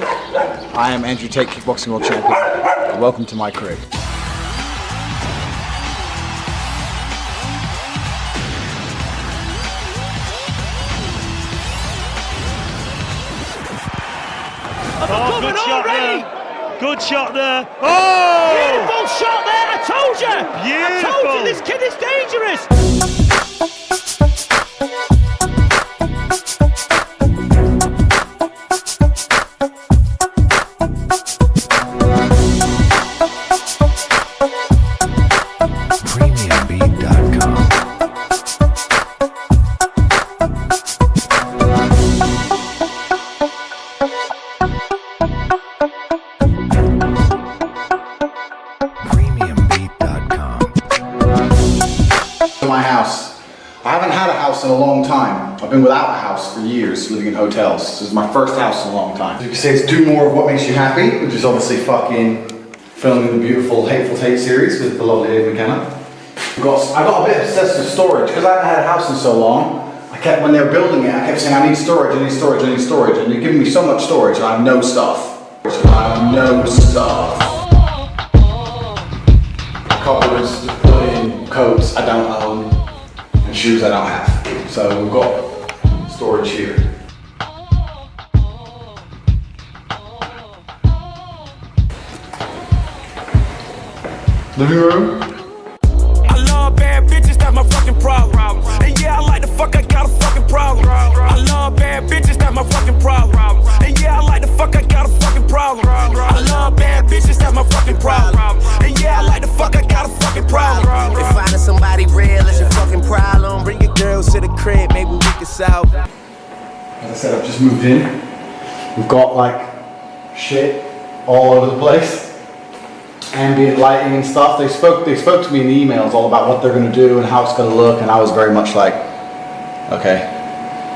I am Andrew Tate, kickboxing world champion. Welcome to my crib. Oh, good shot there. Good shot there. Oh! Beautiful shot there. I told you. Beautiful. I told you this kid is dangerous. My house. I haven't had a house in a long time. I've been without a house for years, living in hotels. This is my first house in a long time. You can say it's do more of what makes you happy, which is obviously fucking filming the beautiful Hateful Tate series with the lovely Dave McKenna. I got a bit obsessed with storage because I haven't had a house in so long. When they were building it, I kept saying I need storage, I need storage, I need storage, and you're giving me so much storage, and I have no stuff. I have no stuff. Cupboards, put-in coats I don't own, and shoes I don't have. So we've got storage here. Living room. I love bad bitches, that's my fucking problem. And yeah, I like the fuck, I got a fucking problem. I love bad bitches, that's my fucking problem. And yeah, I like the fuck, I got a fucking problem. I love bad bitches, that's my fucking problem. And yeah, I like the fuck, I got a fucking problem. If finding somebody real is your fucking problem, bring your girls to the crib, maybe we can solve. As I said, I've just moved in. We've got like shit all over the place. Ambient lighting and stuff. They spoke to me in the emails all about what they're going to do and how it's going to look, and I was very much like, okay.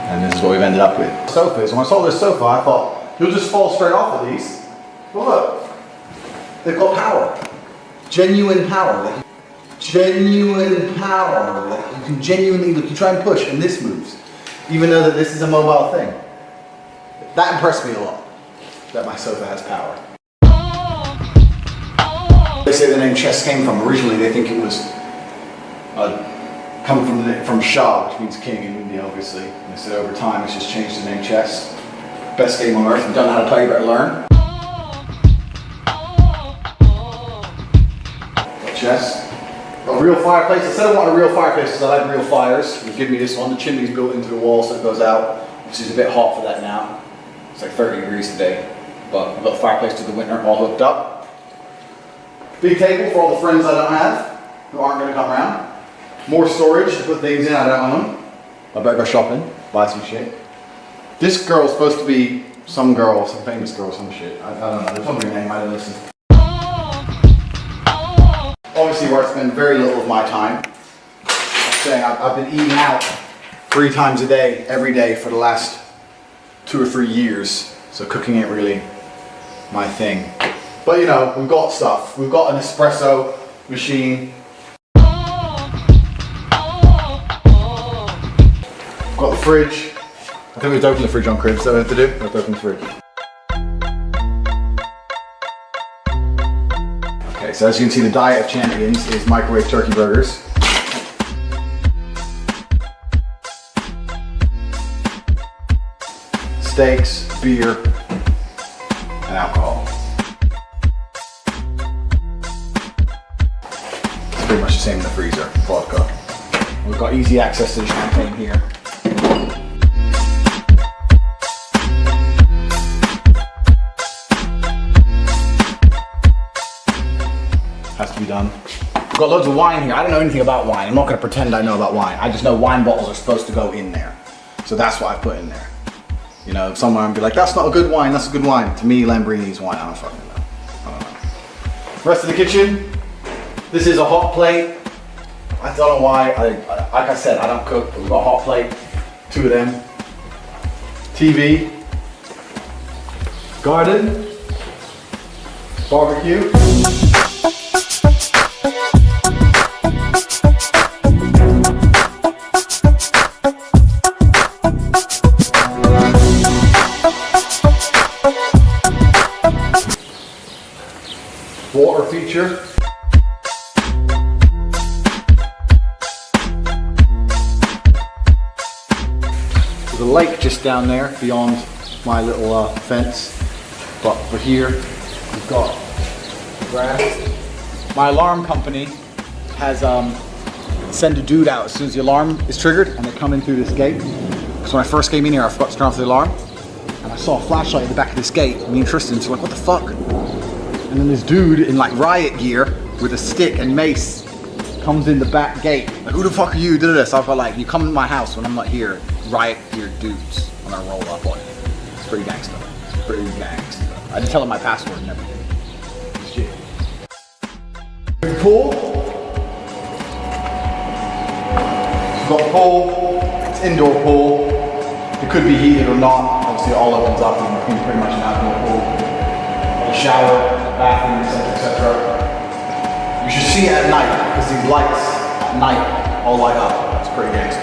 And this is what we've ended up with. Sofas. When I saw this sofa, I thought you'll just fall straight off of these. Well, look, they've got power. Genuine power. Genuine power. You can genuinely look. You try and push, and this moves, even though that this is a mobile thing. That impressed me a lot. That my sofa has power. They say the name chess came from. Originally, they think it was coming from Shah, which means king in India, obviously. And they said over time, it's just changed the name chess. Best game on earth. If you don't know how to play, you better learn. Chess. A real fireplace. I said I want a real fireplace because I like real fires. They give me this one. The chimney's built into the wall, so it goes out, which is a bit hot for that now. It's like 30 degrees today, but I've got the fireplace to the winter all hooked up. Big table for all the friends I don't have, who aren't going to come around. More storage to put things in I don't own. I better go shopping, buy some shit. This girl's supposed to be some girl, some famous girl, some shit. I don't know, they told me her name, I didn't listen. Obviously where I spend very little of my time. I'm saying I've been eating out 3 times a day, every day for the last 2 or 3 years. So cooking ain't really my thing. But you know, we've got stuff. We've got an espresso machine. We've got the fridge. I think we have to open the fridge on crib, so we have to do. We have to open the fridge. Okay, so as you can see, the diet of champions is microwave turkey burgers. Steaks, beer, and alcohol. It's pretty much the same in the freezer, vodka. We've got easy access to the champagne here. Has to be done. We've got loads of wine here. I don't know anything about wine. I'm not going to pretend I know about wine. I just know wine bottles are supposed to go in there. So that's what I've put in there. You know, somewhere and be like, that's not a good wine, that's a good wine. To me, Lamborghini's wine, I don't fucking know. I don't know. Rest of the kitchen. This is a hot plate. I don't know why, like I said, I don't cook, but we've got a hot plate. 2 of them. TV. Garden. Barbecue. Water feature. There's a lake just down there beyond my little fence, but for here we've got grass. My alarm company has send a dude out as soon as the alarm is triggered, and they come in through this gate. Because when I first came in here, I forgot to turn off the alarm, and I saw a flashlight at the back of this gate. Me and Tristan were like, what the fuck? And then this dude in like riot gear with a stick and mace comes in the back gate. Like, who the fuck are you? So I was like, you come to my house when I'm not here. Riot gear dudes. I'm gonna roll up on you. It's pretty gangster. It's pretty gangster. I had to tell him my password and everything. Shit. Pool. We've got the pool. It's indoor pool. It could be heated or not. Obviously it all opens up and it's pretty much an outdoor pool. A shower, bathroom, etc. You should see it at night because these lights at night all light up. It's pretty gangster.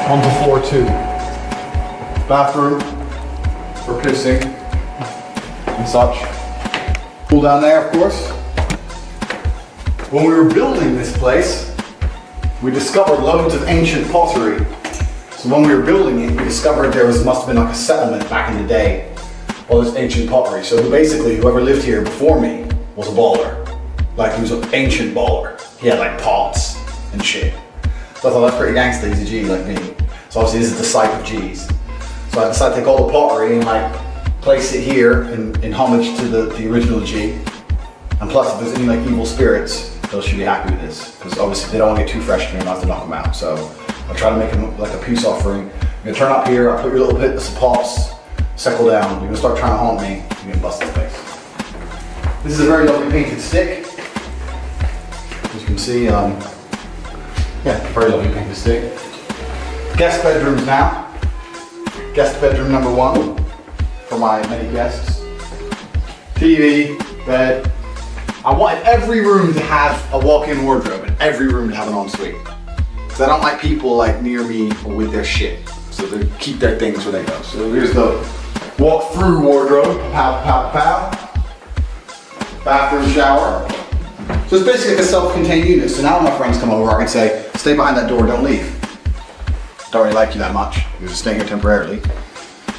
On to floor 2. Bathroom for pissing and such. Pool down there, of course. When we were building this place, we discovered loads of ancient pottery. So when we were building it, we discovered there must have been like a settlement back in the day. All this ancient pottery. So basically, whoever lived here before me was a baller. Like, he was an ancient baller. He had like pots and shit. So I thought that's pretty gangster, he's a G like me. So obviously this is the site of G's. So I decided to take all the pottery and like place it here in homage to the original G. And plus if there's any like evil spirits, they should be happy with this. Because obviously they don't want to get too fresh to me and I have to knock them out. So I'll try to make them like a peace offering. You're gonna turn up here, I'll put your little bits of pops, settle down. You're gonna start trying to haunt me, you're gonna bust in the face. This is a very lovely painted stick. As you can see, yeah, very lovely painted stick. Guest bedrooms now. Guest bedroom number 1 for my many guests. TV, bed. I wanted every room to have a walk-in wardrobe and every room to have an ensuite. Because I don't like people like near me or with their shit. So they keep their things where they go. So here's the walk-through wardrobe. Pow, pow, pow. Bathroom, shower. So it's basically like a self-contained unit. So now when my friends come over, I can say, stay behind that door, don't leave. Don't really like you that much. You're just staying here temporarily.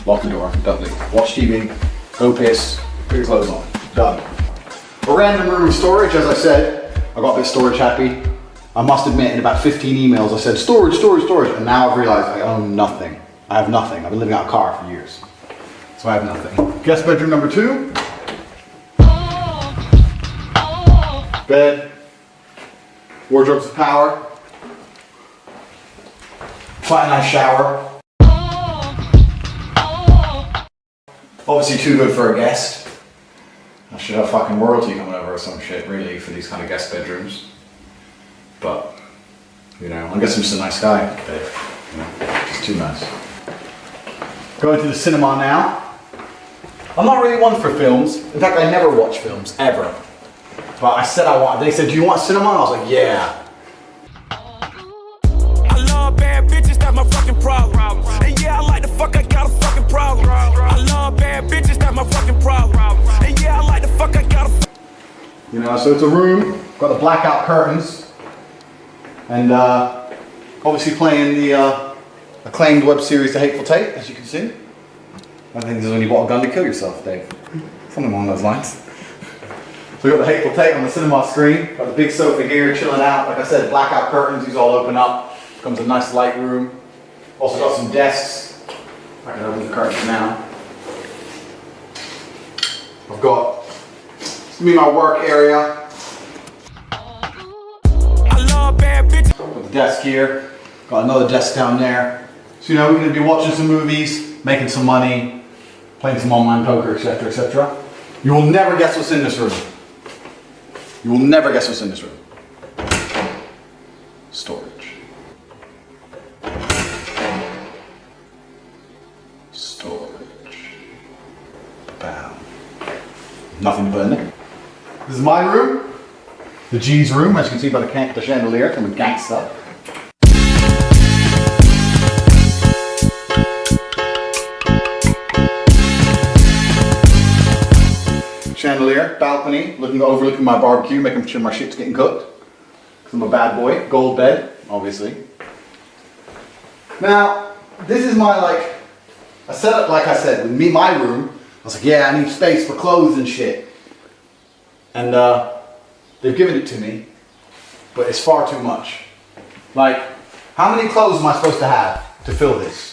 Lock the door, don't leave. Watch TV, go piss, put your clothes on. Done. A random room of storage, as I said. I got a bit storage happy. I must admit, in about 15 emails, I said storage, storage, storage. And now I've realized I own nothing. I have nothing. I've been living out of a car for years. So I have nothing. Guest bedroom number 2. Bed. Wardrobes of power. Quite a nice shower. Obviously too good for a guest. I should have fucking royalty coming over or some shit really for these kind of guest bedrooms. But, you know, I guess I'm just a nice guy, Dave. You know, just too nice. Going to the cinema now. I'm not really one for films. In fact, I never watch films, ever. But I said I want, they said, do you want cinema? And I was like, yeah. I love bad bitches, that's my fucking problem. And yeah, I like the fuck, I got a fucking problem. I love bad bitches, that's my fucking problem. And yeah, I like the fuck, I got a You know, so it's a room, got the blackout curtains. And obviously playing the acclaimed web series The Hateful Tate, as you can see. I think this is when you bought a gun to kill yourself, Dave. Something along those lines. So we got The Hateful Tate on the cinema screen. Got the big sofa here, chilling out. Like I said, blackout curtains, these all open up. Becomes a nice light room. Also got some desks. I can open the curtains now. I've got, this is gonna be my work area. Got the desk here, got another desk down there. So you know, we're going to be watching some movies, making some money, playing some online poker, etc, etc. You will never guess what's in this room. You will never guess what's in this room. Storage. Storage. Bam. Nothing to put in it. This is my room. The G's room, as you can see by the chandelier, coming gangsta. Chandelier, balcony, overlooking my barbecue, making sure my shit's getting cooked. Cause I'm a bad boy. Gold bed, obviously. Now, this is my I set up like I said, with me, my room. I was like, yeah, I need space for clothes and shit. And they've given it to me, but it's far too much. Like, how many clothes am I supposed to have to fill this?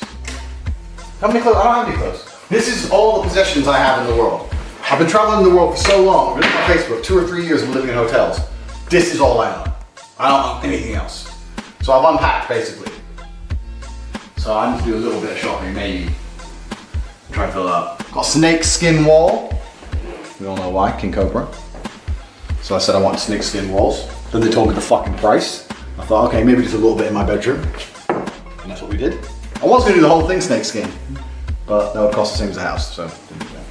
How many clothes? I don't have any clothes. This is all the possessions I have in the world. I've been traveling the world for so long. Look at my Facebook, 2 or 3 years of living in hotels. This is all I own. I don't own anything else. So I've unpacked basically. So I need to do a little bit of shopping, maybe. Try to fill it up. Got a snake skin wall. We all know why, King Cobra. So I said I want snake skin walls. Then they told me the fucking price. I thought, okay, maybe just a little bit in my bedroom. And that's what we did. I was gonna do the whole thing snake skin, but that would cost the same as a house, so didn't do that.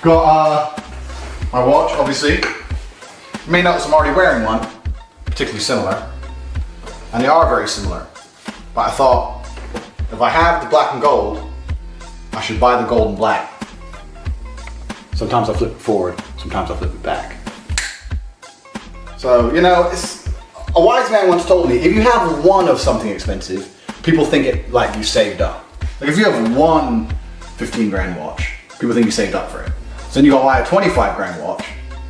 Got my watch, obviously. You may notice I'm already wearing one, particularly similar. And they are very similar. But I thought, if I have the black and gold, I should buy the gold and black. Sometimes I flip it forward, sometimes I flip it back. So, you know, a wise man once told me, if you have one of something expensive, people think it like you saved up. Like if you have one 15 grand watch, people think you saved up for it. So then you go buy a 25 grand watch,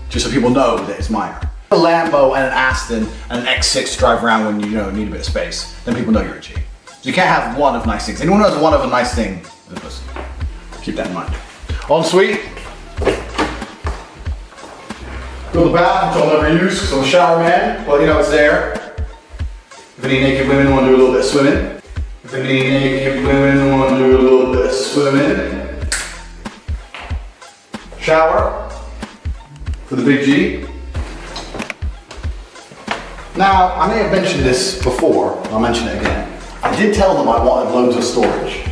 just so people know that it's minor. A Lambo and an Aston and an X6 drive around when you need a bit of space, then people know you're a G. So you can't have one of nice things. Anyone who has one of a nice thing is a pussy. Keep that in mind. Ensuite, go to the bath, which I'll never use because I'm a shower man, but it's there. If any naked women want to do a little bit of swimming. If any naked women want to do a little bit of swimming. Shower for the big G. Now, I may have mentioned this before, I'll mention it again. I did tell them I wanted loads of storage.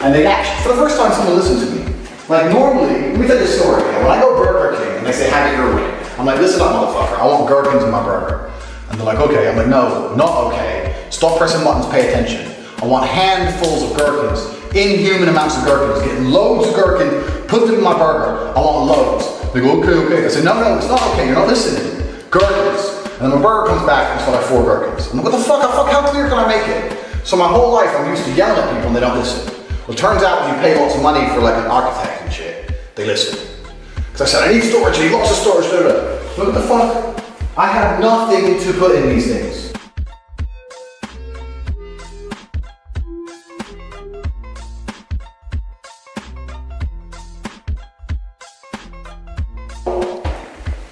And they actually, for the first time someone listened to me. Normally, let me tell you a story. When I go Burger King and they say, have it your way, I'm like, listen up, motherfucker, I want gherkins in my burger. And they're like, okay. I'm like, no, not okay. Stop pressing buttons, pay attention. I want handfuls of gherkins, inhuman amounts of gherkins, getting loads of gherkin, put them in my burger. I want loads. They go, okay. I say, no, it's not okay, you're not listening. Gherkins. And then my burger comes back and it's got 4 gherkins. I'm like, what the fuck, how clear can I make it? So my whole life I'm used to yelling at people and they don't listen. Well, it turns out when you pay lots of money for an architect and shit, they listen. Because I said, I need storage, I need lots of storage, Look at the fuck. I have nothing to put in these things.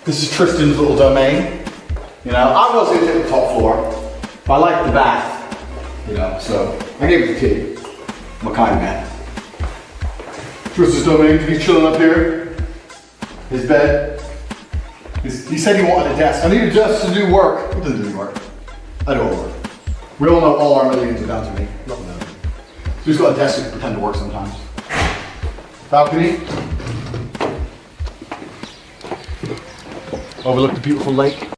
This is Tristan's little domain. I was going to take the top floor, but I like the bath. So I gave it the key. I'm a kind man. Tristan's domain, he's chilling up here. His bed. He said he wanted a desk. I need a desk to do work. He doesn't do any work. I do all work. We all know all our millions are down to me. So he's got a desk to pretend to work sometimes. Balcony. Overlook the beautiful lake.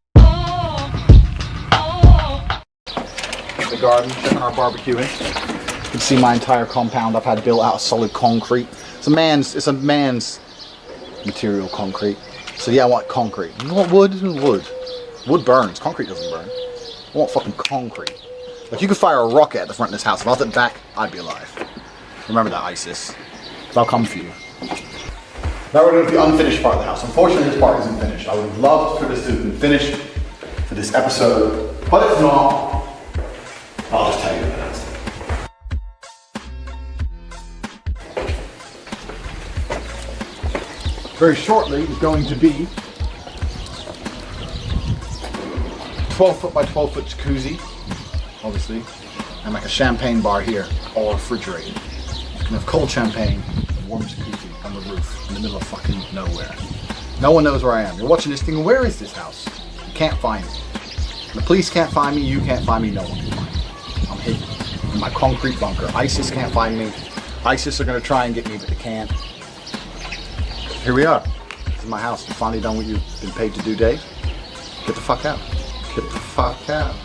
The garden, checking our barbecuing. You can see my entire compound I've had built out of solid concrete. It's a man's material, concrete. So yeah, I want concrete. You want wood? Wood. Wood burns. Concrete doesn't burn. I want fucking concrete. You could fire a rocket at the front of this house. If I was at the back, I'd be alive. Remember that, ISIS. I'll come for you. Now we're going to the unfinished part of the house. Unfortunately, this part isn't finished. I would have loved for this to have been finished for this episode, but if not, I'll just tell you that. Very shortly is going to be 12-foot by 12-foot jacuzzi, obviously, and like a champagne bar here, all refrigerated. You can have cold champagne, a warm jacuzzi on the roof in the middle of fucking nowhere. No one knows where I am. You're watching this thing, where is this house? You can't find me. The police can't find me, you can't find me, no one can find me. I'm hidden in my concrete bunker. ISIS can't find me. ISIS are gonna try and get me, but they can't. Here we are. This is my house. You finally done what you've been paid to do, Dave? Get the fuck out. Get the fuck out.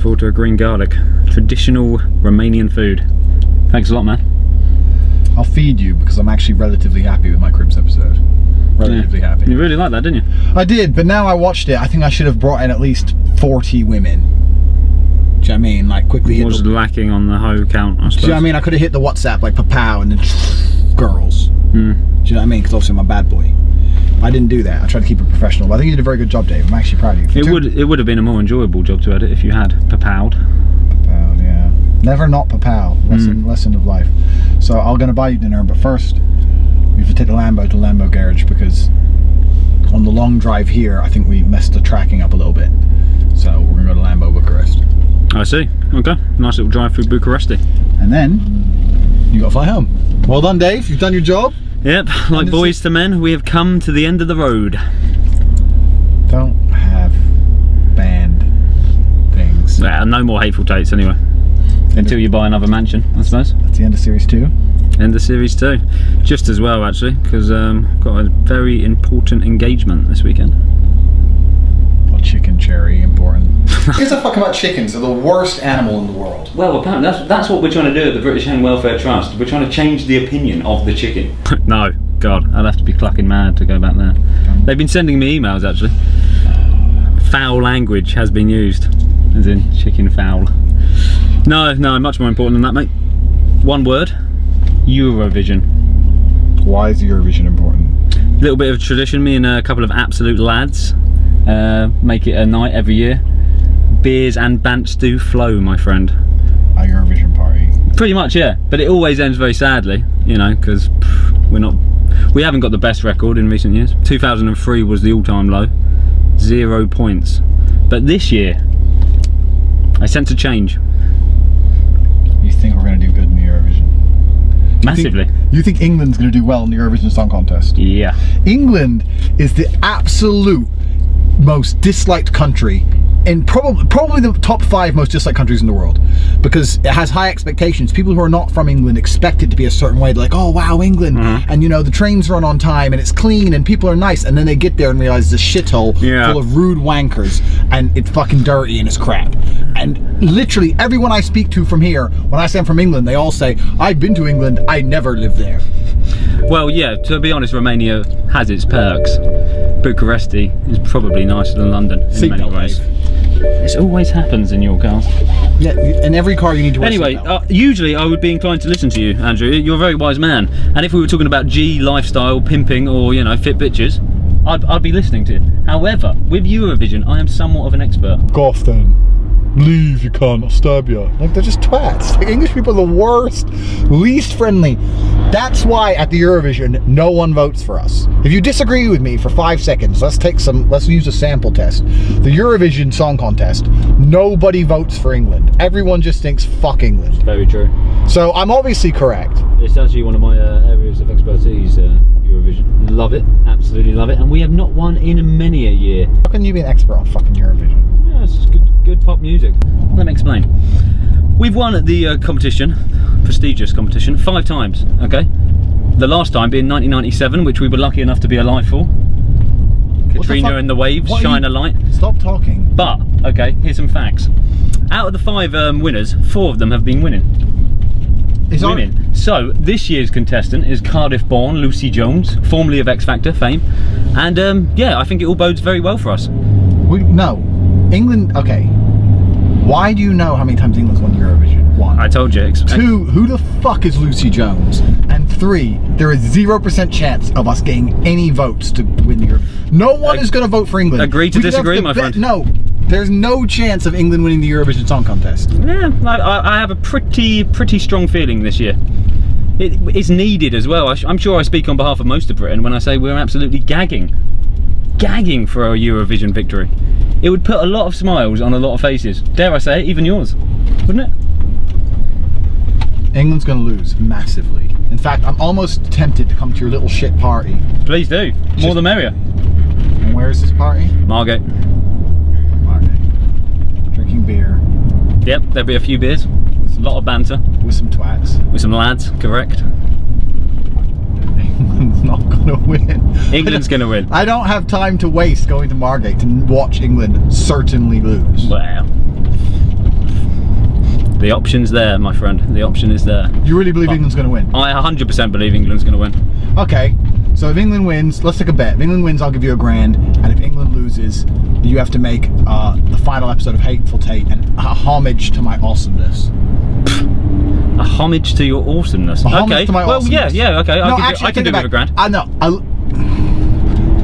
Forward to a green garlic, traditional Romanian food. Thanks a lot, man. I'll feed you because I'm actually relatively happy with my Cribs episode. Relatively happy. You really liked that, didn't you? I did, but now I watched it, I think I should have brought in at least 40 women. Do you know what I mean? Like quickly. Was lacking on the hoe count, I suppose. Do you know what I mean? I could have hit the WhatsApp like pow and then girls. Do you know what I mean? Because obviously I'm a bad boy. I didn't do that. I tried to keep it professional, but I think you did a very good job, Dave. I'm actually proud of you. It would have been a more enjoyable job to edit if you had papowed. Papowed, yeah. Never not papow. Lesson of life. So I'm going to buy you dinner, but first we have to take the Lambo to the Lambo garage because on the long drive here, I think we messed the tracking up a little bit. So we're going to go to Lambo Bucharest. I see. Okay. Nice little drive through Bucharesti. And then you got to fly home. Well done, Dave. You've done your job. Yep, like boys to men, we have come to the end of the road. Don't have banned things. Yeah, no more Hateful Tates anyway. Until you buy another mansion, I suppose. That's the end of series 2. End of series 2. Just as well, actually, because got a very important engagement this weekend. Well, chicken cherry important. Gives a fuck about chickens? They're the worst animal in the world. Well, apparently that's what we're trying to do at the British Hen Welfare Trust. We're trying to change the opinion of the chicken. No, God, I'd have to be clucking mad to go back there. They've been sending me emails actually. Foul language has been used, as in chicken foul. No, much more important than that, mate. One word: Eurovision. Why is Eurovision important? A little bit of tradition. Me and a couple of absolute lads make it a night every year. Beers and bants do flow, my friend. A Eurovision party. Pretty much, yeah. But it always ends very sadly, you know, because we haven't got the best record in recent years. 2003 was the all-time low, 0 points. But this year, I sense a change. You think we're going to do good in the Eurovision? Massively. You think England's going to do well in the Eurovision Song Contest? Yeah. England is the absolute most disliked country in probably the top 5 most disliked countries in the world, because it has high expectations. People who are not from England expect it to be a certain way. They're like, oh wow, England, and you know the trains run on time and it's clean and people are nice, and then they get there and realize it's a shithole full of rude wankers and it's fucking dirty and it's crap. And literally everyone I speak to from here, when I say I'm from England, they all say, I've been to England, I never lived there. Well, yeah, to be honest, Romania has its perks. Bucharest is probably nicer than London in many ways. This always happens in your cars. Yeah, in every car you need to wear Anyway, usually I would be inclined to listen to you, Andrew. You're a very wise man. And if we were talking about G, lifestyle, pimping, or, you know, fit bitches, I'd be listening to you. However, with Eurovision, I am somewhat of an expert. Go off then. Leave, you can't, I'll stab you. Like, they're just twats. Like, English people are the worst, least friendly. That's why at the Eurovision, no one votes for us. If you disagree with me for 5 seconds, let's use a sample test. The Eurovision Song Contest, nobody votes for England. Everyone just thinks, fuck England. Very true. So I'm obviously correct. It's actually one of my areas of expertise, Eurovision. Love it, absolutely love it. And we have not won in many a year. How can you be an expert on fucking Eurovision? Yeah, it's just good pop music. Let me explain. We've won at the competition, prestigious competition, 5 times, okay? The last time being 1997, which we were lucky enough to be alive for. Katrina and the waves, shine a light. Stop talking. But, okay, here's some facts. Out of the 5 winners, 4 of them have been women. So, this year's contestant is Cardiff-born Lucy Jones, formerly of X Factor fame. And, yeah, I think it all bodes very well for us. No. England, okay. Why do you know how many times England's won Eurovision? 1. I told you. 2, who the fuck is Lucy Jones? And 3, there is 0% chance of us getting any votes to win the Eurovision. No one is going to vote for England. Agree to disagree, my friend. No, there's no chance of England winning the Eurovision Song Contest. Yeah, I have a pretty strong feeling this year. It's needed as well. I'm sure I speak on behalf of most of Britain when I say we're absolutely gagging for a Eurovision victory. It would put a lot of smiles on a lot of faces. Dare I say it, even yours, wouldn't it? England's going to lose massively. In fact, I'm almost tempted to come to your little shit party. Please do. More the merrier. And where is this party? Margate. Drinking beer. Yep, there'll be a few beers. A lot of banter. With some twats. With some lads, correct. England's not going to win. England's going to win. I don't have time to waste going to Margate to watch England certainly lose. Well, the option's there, my friend. The option is there. You really believe England's going to win? I 100% believe England's going to win. Okay, so if England wins, let's take a bet. If England wins, I'll give you £1,000. And if England loses, you have to make the final episode of Hateful Tate and a homage to my awesomeness. A homage to your awesomeness. Okay. To my awesomeness. Yeah, okay. No, I can do it with £1,000. I know.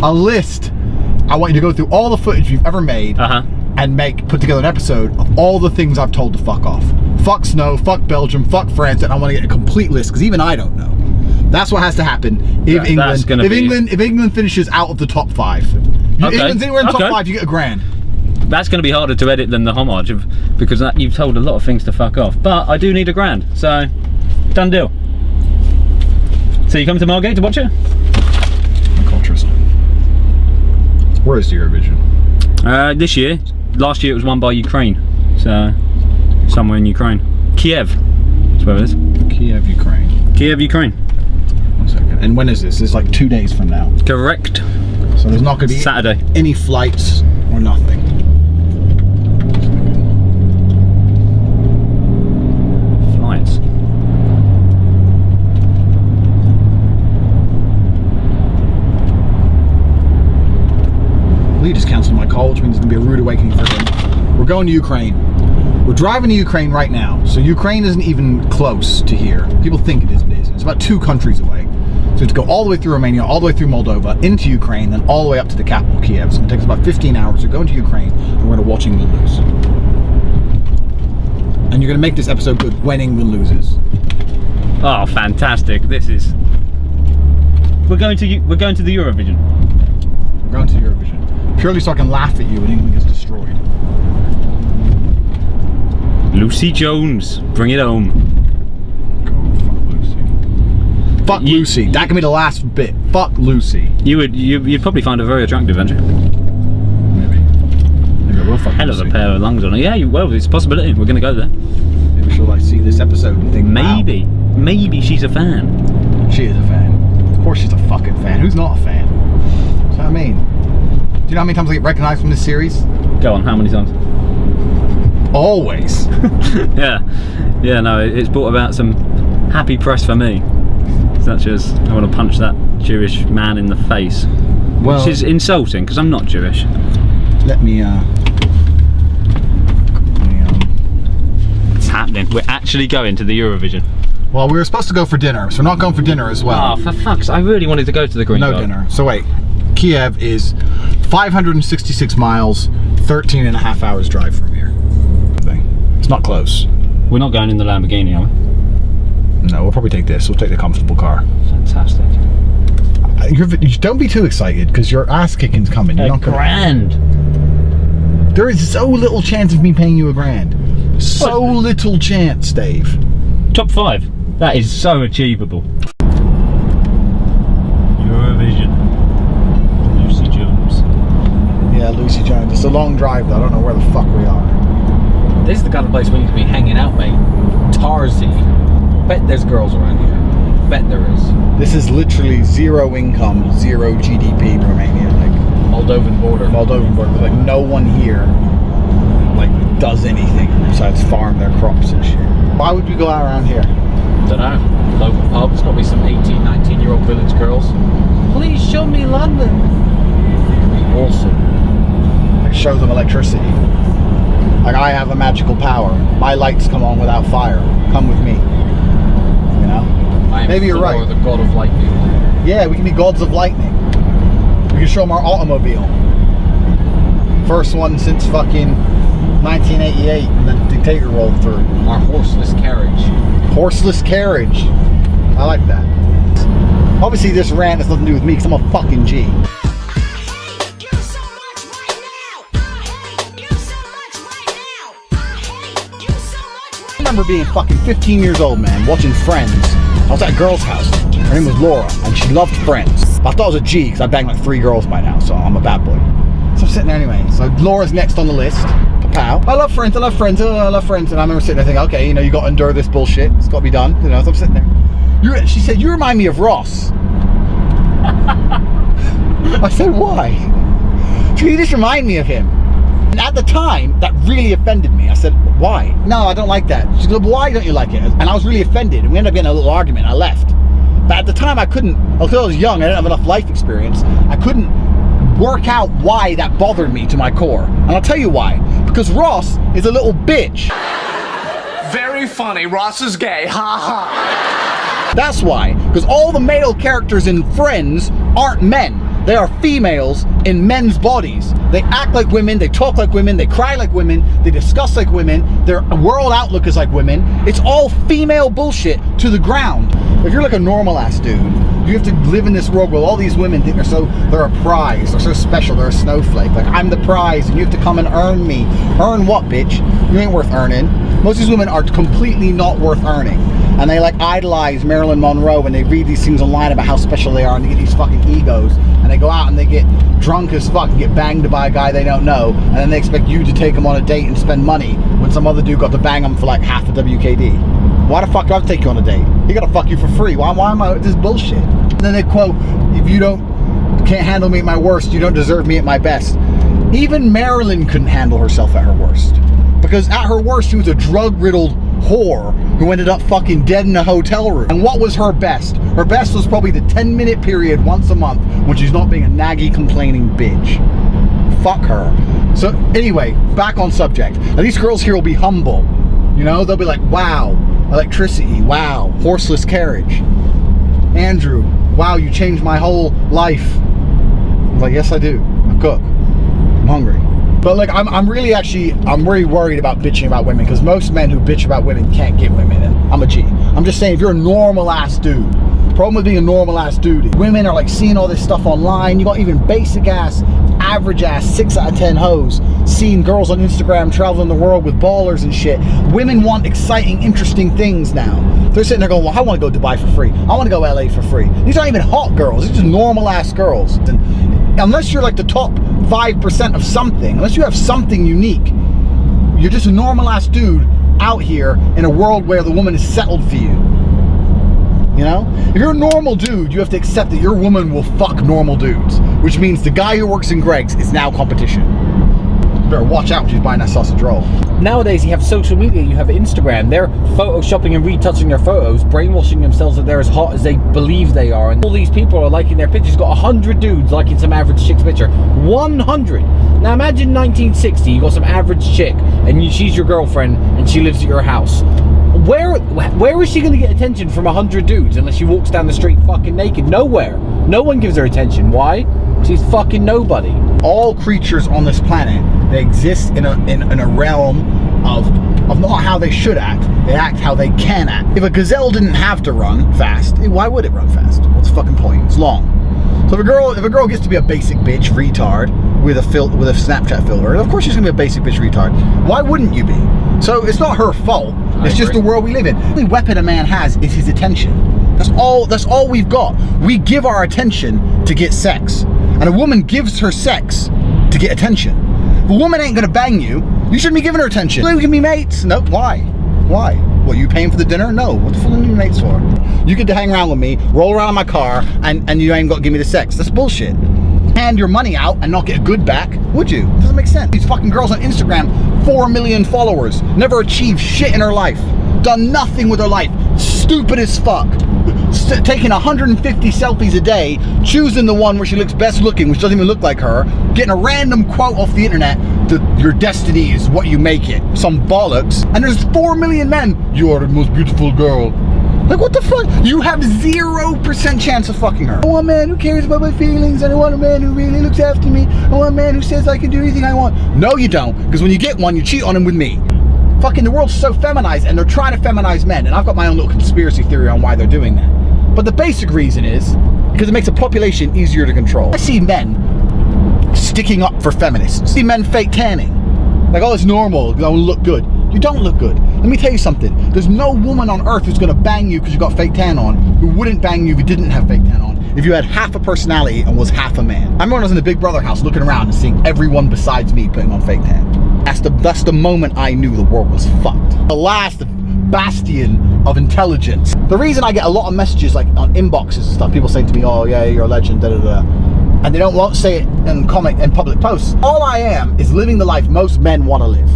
A list. I want you to go through all the footage you've ever made and put together an episode of all the things I've told to fuck off. Fuck Snow, fuck Belgium, fuck France, and I want to get a complete list because even I don't know. That's what has to happen if England finishes out of the top 5. If England's anywhere in the top 5, you get £1,000. That's going to be harder to edit than the homage because you've told a lot of things to fuck off. But I do need £1,000, so done deal. So you come to Margate to watch it? I call Tristan. Where is the Eurovision? This year. Last year it was won by Ukraine. So somewhere in Ukraine. Kiev. That's where it is. Kiev, Ukraine. Kiev, Ukraine. 1 second. And when is this? It's like 2 days from now. Correct. So there's not going to be Saturday. Any flights or nothing. cold, which means it's going to be a rude awakening for him. We're going to Ukraine. We're driving to Ukraine right now. So Ukraine isn't even close to here. People think it is, but it isn't. It's about 2 countries away. So to go all the way through Romania, all the way through Moldova, into Ukraine, then all the way up to the capital, Kiev. It's going to take us about 15 hours. We're going to Ukraine, and we're going to watch England lose. And you're going to make this episode good when England loses. Oh, fantastic! This is. We're going to the Eurovision. We're going to Eurovision purely so I can laugh at you when England gets destroyed. Lucy Jones, bring it home. Fuck Lucy. That can be the last bit. Fuck Lucy. You'd probably find her very attractive, Andrew. Maybe I will fuck Hell Lucy. of a pair of lungs on her. Yeah, well, it's a possibility. We're going to go there. Maybe she'll like see this episode and think, maybe, wow. Maybe she's a fan. She is a fan. Of course she's a fucking fan. Who's not a fan? That's what I mean. Do you know how many times I get recognized from this series? Go on, how many times? Always. Yeah, no, it's brought about some happy press for me. Such as, I want to punch that Jewish man in the face. Well, which is insulting, because I'm not Jewish. Let me, It's happening. We're actually going to the Eurovision. Well, we were supposed to go for dinner, so we're not going for dinner as well. Oh, for fuck's sake, I really wanted to go to the Green No Garden. dinner. So wait, Kiev is 566 miles, 13 and a half hours drive from here. It's not close. We're not going in the Lamborghini, are we? No, we'll probably take this. We'll take the comfortable car. Fantastic. Don't be too excited, because your ass kicking's coming. You're not grand. There is so little chance of me paying you $1,000. So little chance, Dave. Top 5. That is so achievable. Eurovision. Lucy Jones. Yeah, Lucy Jones. It's a long drive, though. I don't know where the fuck we are. This is the kind of place we need to be hanging out, mate. Tarzy. Bet there's girls around here. Bet there is. This is literally 0 income, 0 GDP Romania. Like Moldovan border. Moldovan border. Like no one here like does anything besides farm their crops and shit. Why would we go out around here? Don't know. Local pub. It's got to be some 18, 19-year-old village girls. Please show me London. Awesome. Like show them electricity. Like I have a magical power. My lights come on without fire. Come with me. You know? Maybe you're right. The god of lightning. Yeah, we can be gods of lightning. We can show them our automobile. First one since fucking 1988 and the dictator rolled through. Our horseless carriage. Horseless carriage. I like that. Obviously this rant has nothing to do with me because I'm a fucking G. I remember being fucking 15 years old, man, watching Friends. I was at a girl's house. Her name was Laura, and she loved Friends. But I thought I was a G because I banged like 3 girls by now, so I'm a bad boy. So I'm sitting there anyway. So Laura's next on the list. Pow. I love Friends, I love Friends, oh, I love Friends. And I remember sitting there thinking, okay, you know, you got to endure this bullshit. It's got to be done. You know, so I'm sitting there. She said, you remind me of Ross. I said, why? She said, you just remind me of him. And at the time, that really offended me. I said, why? No, I don't like that. She said, why don't you like it? And I was really offended. And we ended up getting a little argument. I left. But at the time, I couldn't, until I was young, I didn't have enough life experience. I couldn't work out why that bothered me to my core. And I'll tell you why. Because Ross is a little bitch. Very funny. Ross is gay. Ha ha. That's why. Because all the male characters in Friends aren't men. They are females in men's bodies. They act like women, they talk like women, they cry like women, they discuss like women, their world outlook is like women. It's all female bullshit to the ground. If you're like a normal ass dude, you have to live in this world where all these women think they're a prize, they're so special, they're a snowflake. Like, I'm the prize and you have to come and earn me. Earn what, bitch? You ain't worth earning. Most of these women are completely not worth earning. And they like idolize Marilyn Monroe when they read these things online about how special they are, and they get these fucking egos, and they go out and they get drunk as fuck and get banged by a guy they don't know, and then they expect you to take them on a date and spend money when some other dude got to bang them for like half a WKD. Why the fuck do I have to take you on a date? He gotta fuck you for free. Why am I with this bullshit? And then they quote, if you can't handle me at my worst, you don't deserve me at my best. Even Marilyn couldn't handle herself at her worst. Because at her worst, she was a drug-riddled whore who ended up fucking dead in a hotel room. And what was her best? Her best was probably the 10-minute period once a month when she's not being a naggy, complaining bitch. fuck her. So anyway, back on subject. Now these girls here will be humble. You know, they'll be like, wow, electricity, wow, horseless carriage. Andrew, wow, you changed my whole life. I'm like, yes I do. I cook. I'm hungry. But like, I'm really worried about bitching about women, because most men who bitch about women can't get women, and I'm a G. I'm just saying, if you're a normal ass dude, problem with being a normal ass dude, women are like seeing all this stuff online. You got even basic ass, average ass 6 out of 10 hoes seeing girls on Instagram traveling the world with ballers and shit. Women want exciting, interesting things now. They're sitting there going, well, I want to go Dubai for free. I want to go LA for free. These aren't even hot girls. These are just normal ass girls. And unless you're like the top 5% of something, unless you have something unique, you're just a normal ass dude out here in a world where the woman is settled for you. You know? If you're a normal dude, you have to accept that your woman will fuck normal dudes, which means the guy who works in Greg's is now competition. You better watch out when she's buying that sausage roll. Nowadays you have social media, you have Instagram. They're photoshopping and retouching their photos, brainwashing themselves that they're as hot as they believe they are, and all these people are liking their pictures. Got 100 dudes liking some average chick's picture. 100. Now imagine 1960, you got some average chick and she's your girlfriend and she lives at your house. Where is she going to get attention from 100 dudes unless she walks down the street fucking naked? Nowhere. No one gives her attention. Why? She's fucking nobody. All creatures on this planet, they exist in a realm of not how they should act. They act how they can act. If a gazelle didn't have to run fast, why would it run fast? What's the fucking point? It's long. So if a girl gets to be a basic bitch retard with a Snapchat filter, of course she's gonna be a basic bitch retard. Why wouldn't you be? So it's not her fault. It's just the world we live in. The only weapon a man has is his attention. That's all we've got. We give our attention to get sex. And a woman gives her sex to get attention. If a woman ain't gonna bang you, you shouldn't be giving her attention. We can be mates. No, why? Why? What, you paying for the dinner? No. What the fuck are you mates for? You get to hang around with me, roll around in my car, and you ain't got to give me the sex. That's bullshit. Hand your money out and not get a good back, would you? Doesn't make sense. These fucking girls on Instagram, 4 million followers, never achieved shit in her life, done nothing with her life, stupid as fuck, taking 150 selfies a day, choosing the one where she looks best looking, which doesn't even look like her, getting a random quote off the internet that your destiny is what you make it, some bollocks, and there's 4 million men, you are the most beautiful girl. Like, what the fuck? You have 0% chance of fucking her. I want a man who cares about my feelings, and I want a man who really looks after me. I want a man who says I can do anything I want. No, you don't, because when you get one, you cheat on him with me. Fucking the world's so feminized, and they're trying to feminize men, and I've got my own little conspiracy theory on why they're doing that. But the basic reason is because it makes a population easier to control. I see men sticking up for feminists. I see men fake tanning. Like, oh, it's normal, I want to look good. You don't look good. Let me tell you something. There's no woman on earth who's going to bang you because you got fake tan on, who wouldn't bang you if you didn't have fake tan on, if you had half a personality and was half a man. I remember when I was in the Big Brother house looking around and seeing everyone besides me putting on fake tan. That's the moment I knew the world was fucked. The last bastion of intelligence. The reason I get a lot of messages like on inboxes and stuff, people saying to me, oh yeah, you're a legend, da da da, and they won't say it in public posts. All I am is living the life most men want to live.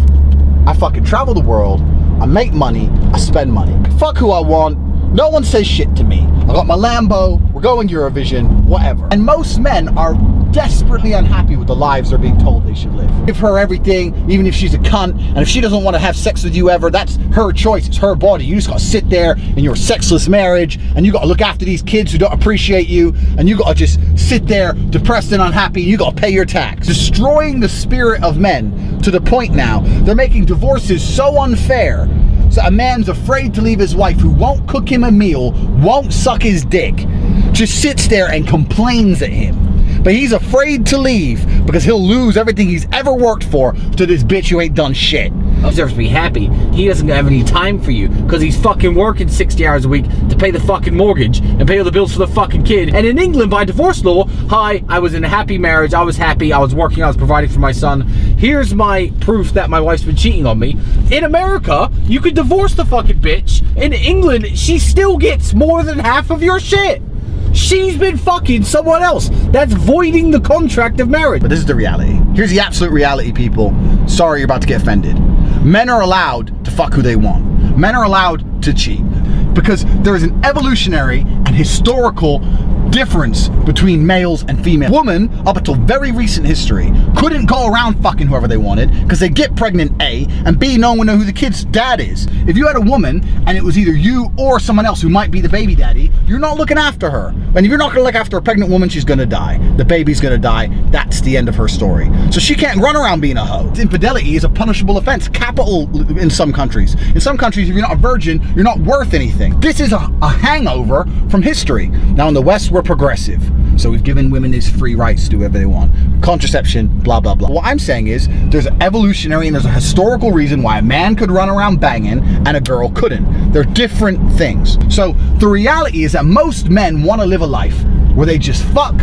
I fucking travel the world, I make money, I spend money. Fuck who I want, no one says shit to me. I got my Lambo, we're going Eurovision, whatever. And most men are desperately unhappy with the lives they're being told they should live. Give her everything, even if she's a cunt, and if she doesn't want to have sex with you ever, that's her choice, it's her body. You just gotta sit there in your sexless marriage, and you gotta look after these kids who don't appreciate you, and you gotta just sit there depressed and unhappy, and you gotta pay your tax. Destroying the spirit of men to the point now, they're making divorces so unfair, so a man's afraid to leave his wife who won't cook him a meal, won't suck his dick, just sits there and complains at him. But he's afraid to leave because he'll lose everything he's ever worked for to this bitch who ain't done shit. He deserves to be happy. He doesn't have any time for you because he's fucking working 60 hours a week to pay the fucking mortgage and pay all the bills for the fucking kid. And in England, by divorce law, hi, I was in a happy marriage, I was happy, I was working, I was providing for my son. Here's my proof that my wife's been cheating on me. In America, you could divorce the fucking bitch. In England, she still gets more than half of your shit. She's been fucking someone else. That's voiding the contract of marriage. But this is the reality. Here's the absolute reality, people. Sorry you're about to get offended. Men are allowed to fuck who they want. Men are allowed to cheat. Because there is an evolutionary and historical difference between males and females. Women, up until very recent history, couldn't go around fucking whoever they wanted because they get pregnant, A, and B, no one would know who the kid's dad is. If you had a woman and it was either you or someone else who might be the baby daddy, you're not looking after her. And if you're not gonna look after a pregnant woman, she's gonna die. The baby's gonna die. That's the end of her story. So she can't run around being a hoe. Infidelity is a punishable offense, capital in some countries. In some countries, if you're not a virgin, you're not worth anything. This is a hangover from history. Now in the West, we're progressive. So we've given women these free rights to do whatever they want. Contraception, blah, blah, blah. What I'm saying is there's an evolutionary and there's a historical reason why a man could run around banging and a girl couldn't. They're different things. So the reality is that most men want to live a life where they just fuck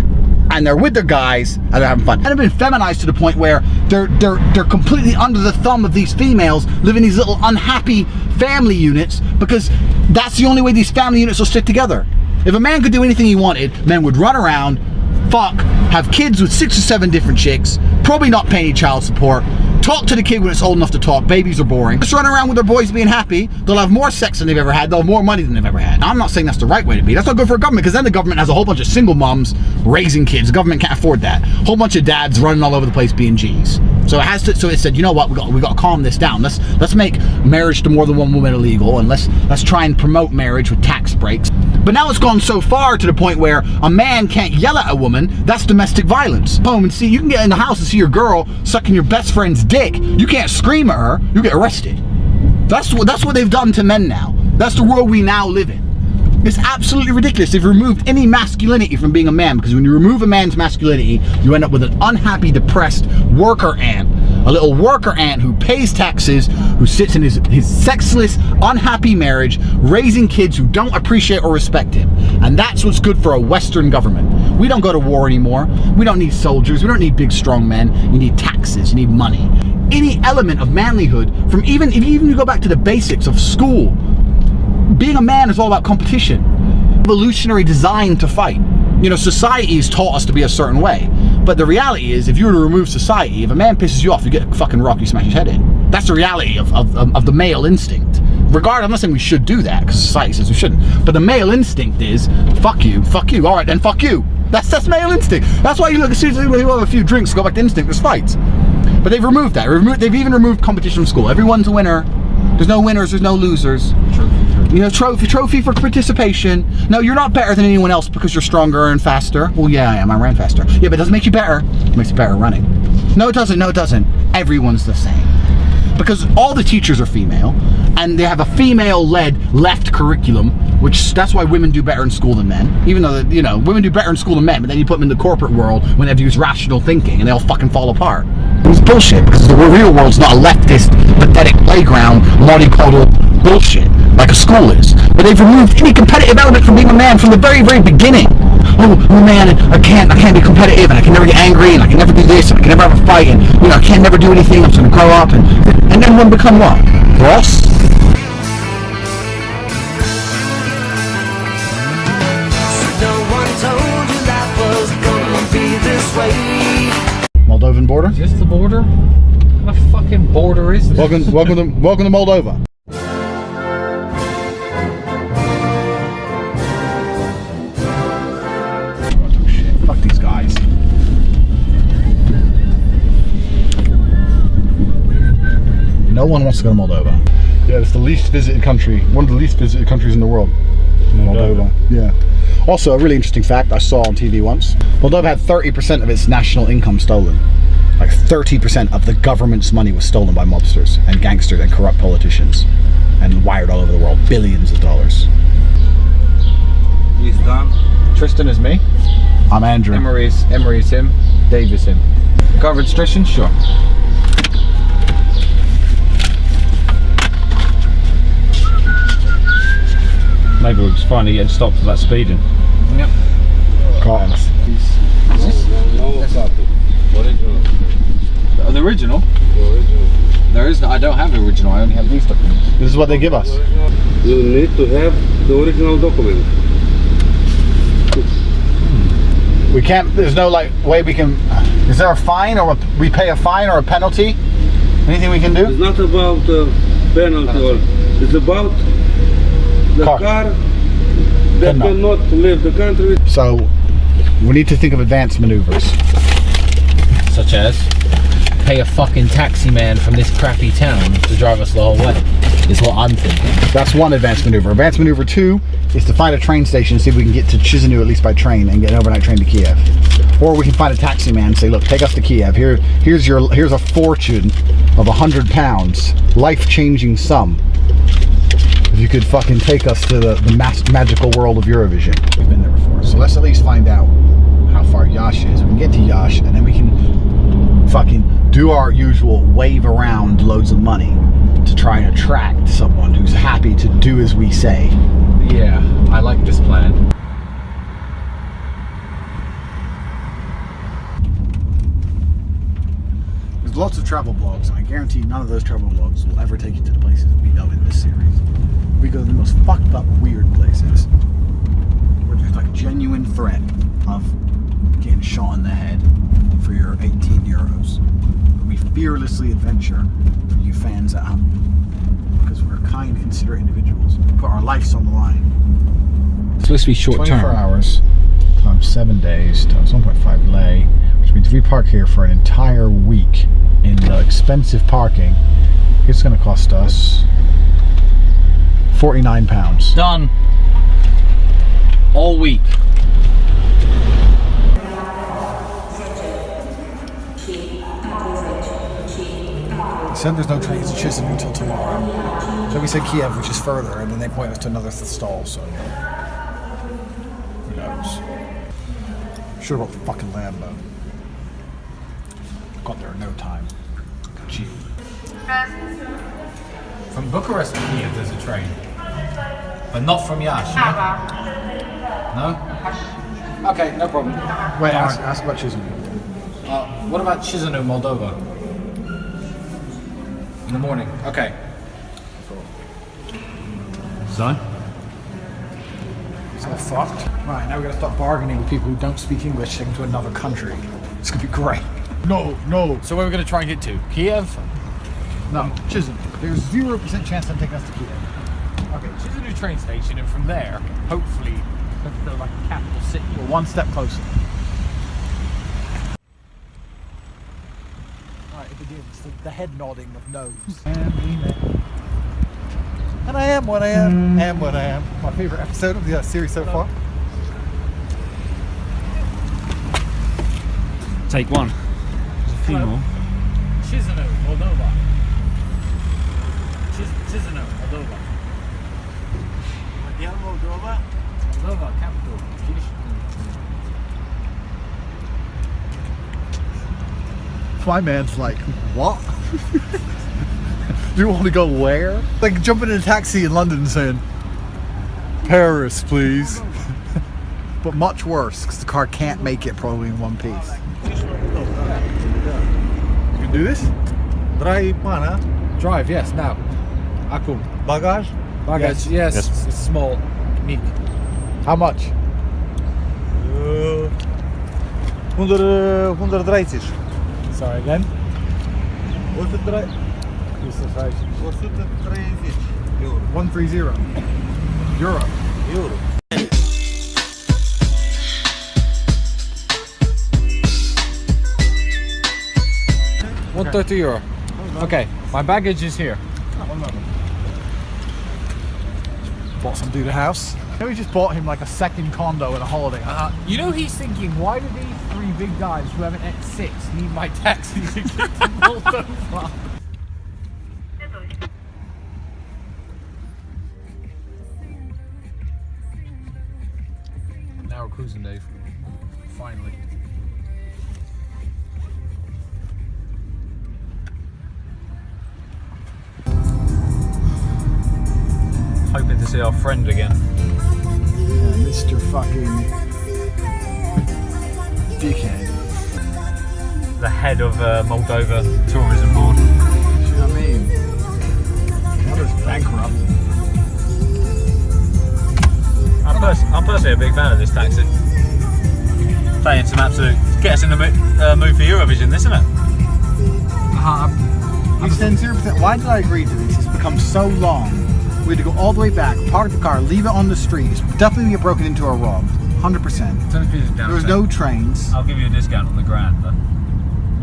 and they're with their guys and they're having fun. And have been feminized to the point where they're completely under the thumb of these females, living these little unhappy family units, because that's the only way these family units will stick together. If a man could do anything he wanted, men would run around, fuck, have kids with 6 or 7 different chicks, probably not pay any child support, talk to the kid when it's old enough to talk, babies are boring, just run around with their boys being happy, they'll have more sex than they've ever had, they'll have more money than they've ever had. Now, I'm not saying that's the right way to be, that's not good for a government, because then the government has a whole bunch of single moms raising kids, the government can't afford that. Whole bunch of dads running all over the place being G's. So it has to, so it said, you know what, we got to calm this down. Let's make marriage to more than one woman illegal, and let's try and promote marriage with tax breaks. But now it's gone so far to the point where a man can't yell at a woman. That's domestic violence. Home and see, you can get in the house and see your girl sucking your best friend's dick. You can't scream at her. You get arrested. That's what they've done to men now. That's the world we now live in. It's absolutely ridiculous. They've removed any masculinity from being a man, because when you remove a man's masculinity, you end up with an unhappy, depressed worker ant. A little worker ant who pays taxes, who sits in his sexless, unhappy marriage, raising kids who don't appreciate or respect him. And that's what's good for a Western government. We don't go to war anymore. We don't need soldiers. We don't need big, strong men. You need taxes. You need money. Any element of manlyhood, from even if you go back to the basics of school, being a man is all about competition. Evolutionary design to fight. You know, society's taught us to be a certain way. But the reality is, if you were to remove society, if a man pisses you off, you get a fucking rock, you smash his head in. That's the reality of the male instinct. Regardless, I'm not saying we should do that, because society says we shouldn't. But the male instinct is, fuck you, all right then, fuck you. That's male instinct. That's why you look, as soon as you have a few drinks, go back to instinct, there's fights. But they've removed that. They've even removed competition from school. Everyone's a winner. There's no winners, there's no losers. You know, trophy for participation. No, you're not better than anyone else because you're stronger and faster. Well, yeah, I am. I ran faster. Yeah, but it doesn't make you better. It makes you better running. No, it doesn't. No, it doesn't. Everyone's the same. Because all the teachers are female, and they have a female-led left curriculum, which that's why women do better in school than men. Even though, you know, women do better in school than men, but then you put them in the corporate world when they have to use rational thinking, and they all fucking fall apart. It's bullshit, because the real world's not a leftist, pathetic playground, mollycoddle bullshit like a school is. But they've removed any competitive element from being a man from the very, very beginning. Oh man, I can't be competitive, and I can never get angry, and I can never do this, and I can never have a fight, and you know, I can't never do anything. I'm just gonna grow up, and then one become what? Boss? No one told you life was gonna be this way. Moldovan border? Is this the border? What the fucking border is this? Welcome to Moldova. Fuck these guys. No one wants to go to Moldova. Yeah, it's the least visited country, one of the least visited countries in the world. Moldova. Yeah. Also, a really interesting fact I saw on TV once. Moldova had 30% of its national income stolen. Like 30% of the government's money was stolen by mobsters and gangsters and corrupt politicians and wired all over the world, billions of dollars. He's done. Tristan is me. I'm Andrew. Emery is him. Dave is him. Got registration? Sure. Maybe we'll just finally get stopped for that speeding. Yep. Cartons. The original? There is no, I don't have the original, I only have these documents. This is what they give us. You need to have the original document. We can't, there's no like way we can, is there a fine or we pay a fine or a penalty? Anything we can do? It's not about penalty or, it's about the car that cannot leave the country. So We need to think of advanced maneuvers. Such as pay a fucking taxi man from this crappy town to drive us the whole way. Is what I'm thinking. That's one advanced maneuver. Advanced maneuver 2 is to find a train station and see if we can get to Chisinau at least by train and get an overnight train to Kiev. Or we can find a taxi man and say, look, take us to Kiev. Here's a fortune of £100, life-changing sum. If you could fucking take us to the magical world of Eurovision. We've been there before. So let's at least find out how far Yash is. We can get to Yash and then we can fucking do our usual wave around loads of money to try and attract someone who's happy to do as we say. Yeah, I like this plan. There's lots of travel blogs, and I guarantee none of those travel blogs will ever take you to the places we go in this series. We go to the most fucked up, weird places where there's like a genuine threat of getting shot in the head for your 18 euros. We fearlessly adventure for you fans at home because we're kind, considerate individuals. We put our lives on the line. It's supposed to be short term. 24 hours times 7 days times 1.5 lei, which means if we park here for an entire week in the expensive parking, it's going to cost us £49. Done. All week. They said there's no trains to Chisinau until tomorrow. So we said Kiev, which is further, and then they point us to another stall, so who knows? Sure about the fucking Lambo. Got there in no time. Cheap. From Bucharest to Kiev there's a train. But not from Yash, no? Okay, no problem. Wait, ask about Chisinau. What about Chisinau, Moldova? In the morning. Okay. So? It's all fucked. Right, now we're gonna start bargaining with people who don't speak English taken to another country. It's gonna be great. No. So where are we gonna try and get to? Kiev? No, Chisinau. There's 0% chance I'm taking us to Kiev. Okay, Chisinau train station, and from there, hopefully, to like a capital city. We're one step closer. Alright, it begins. The head nodding of no's. And I am what I am, what I am. My favorite episode of the series so far. Take one. There's a few more. Chisinau, Moldova. Chisinau, Moldova. Moldova, capital. My man's like, what? Do you want to go where? Like jumping in a taxi in London saying, Paris, please. But much worse, because the car can't make it probably in one piece. You can do this? Drive, yes, now. Acum. Bagage? Bagage, yes. It's small. Mic. How much? 130. Sorry, again? 130. 130. Euro. 130 euro. Okay, my baggage is here. Bought some dude a house. Then we just bought him like a second condo in a holiday. You know he's thinking, why do these three big guys who haven't ate six need my taxi to get to Moldova? Now we're cruising, Dave. Finally. Hoping to see our friend again. Mr. fucking dickhead. The head of Moldova Tourism Board. You know what I mean? Mother's bankrupt. I'm personally a big fan of this taxi. Playing some absolute, get us in the mood for Eurovision, isn't it? You said 0%. Why did I agree to this? It's become so long. We had to go all the way back, park the car, leave it on the street. It's definitely get broken into or robbed. 100%. There was no trains. I'll give you a discount on the grand, but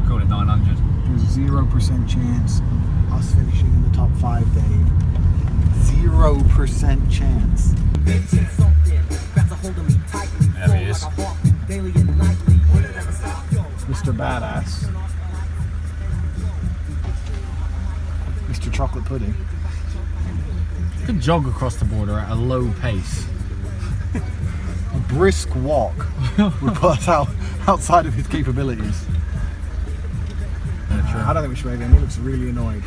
call it 900. There's 0% chance of us finishing in the top 5, Dave. 0% chance. There he is. Mr. Badass. Mr. Chocolate Pudding. You could jog across the border at a low pace. A brisk walk would put us outside of his capabilities. I don't think we should wave him. He looks really annoyed.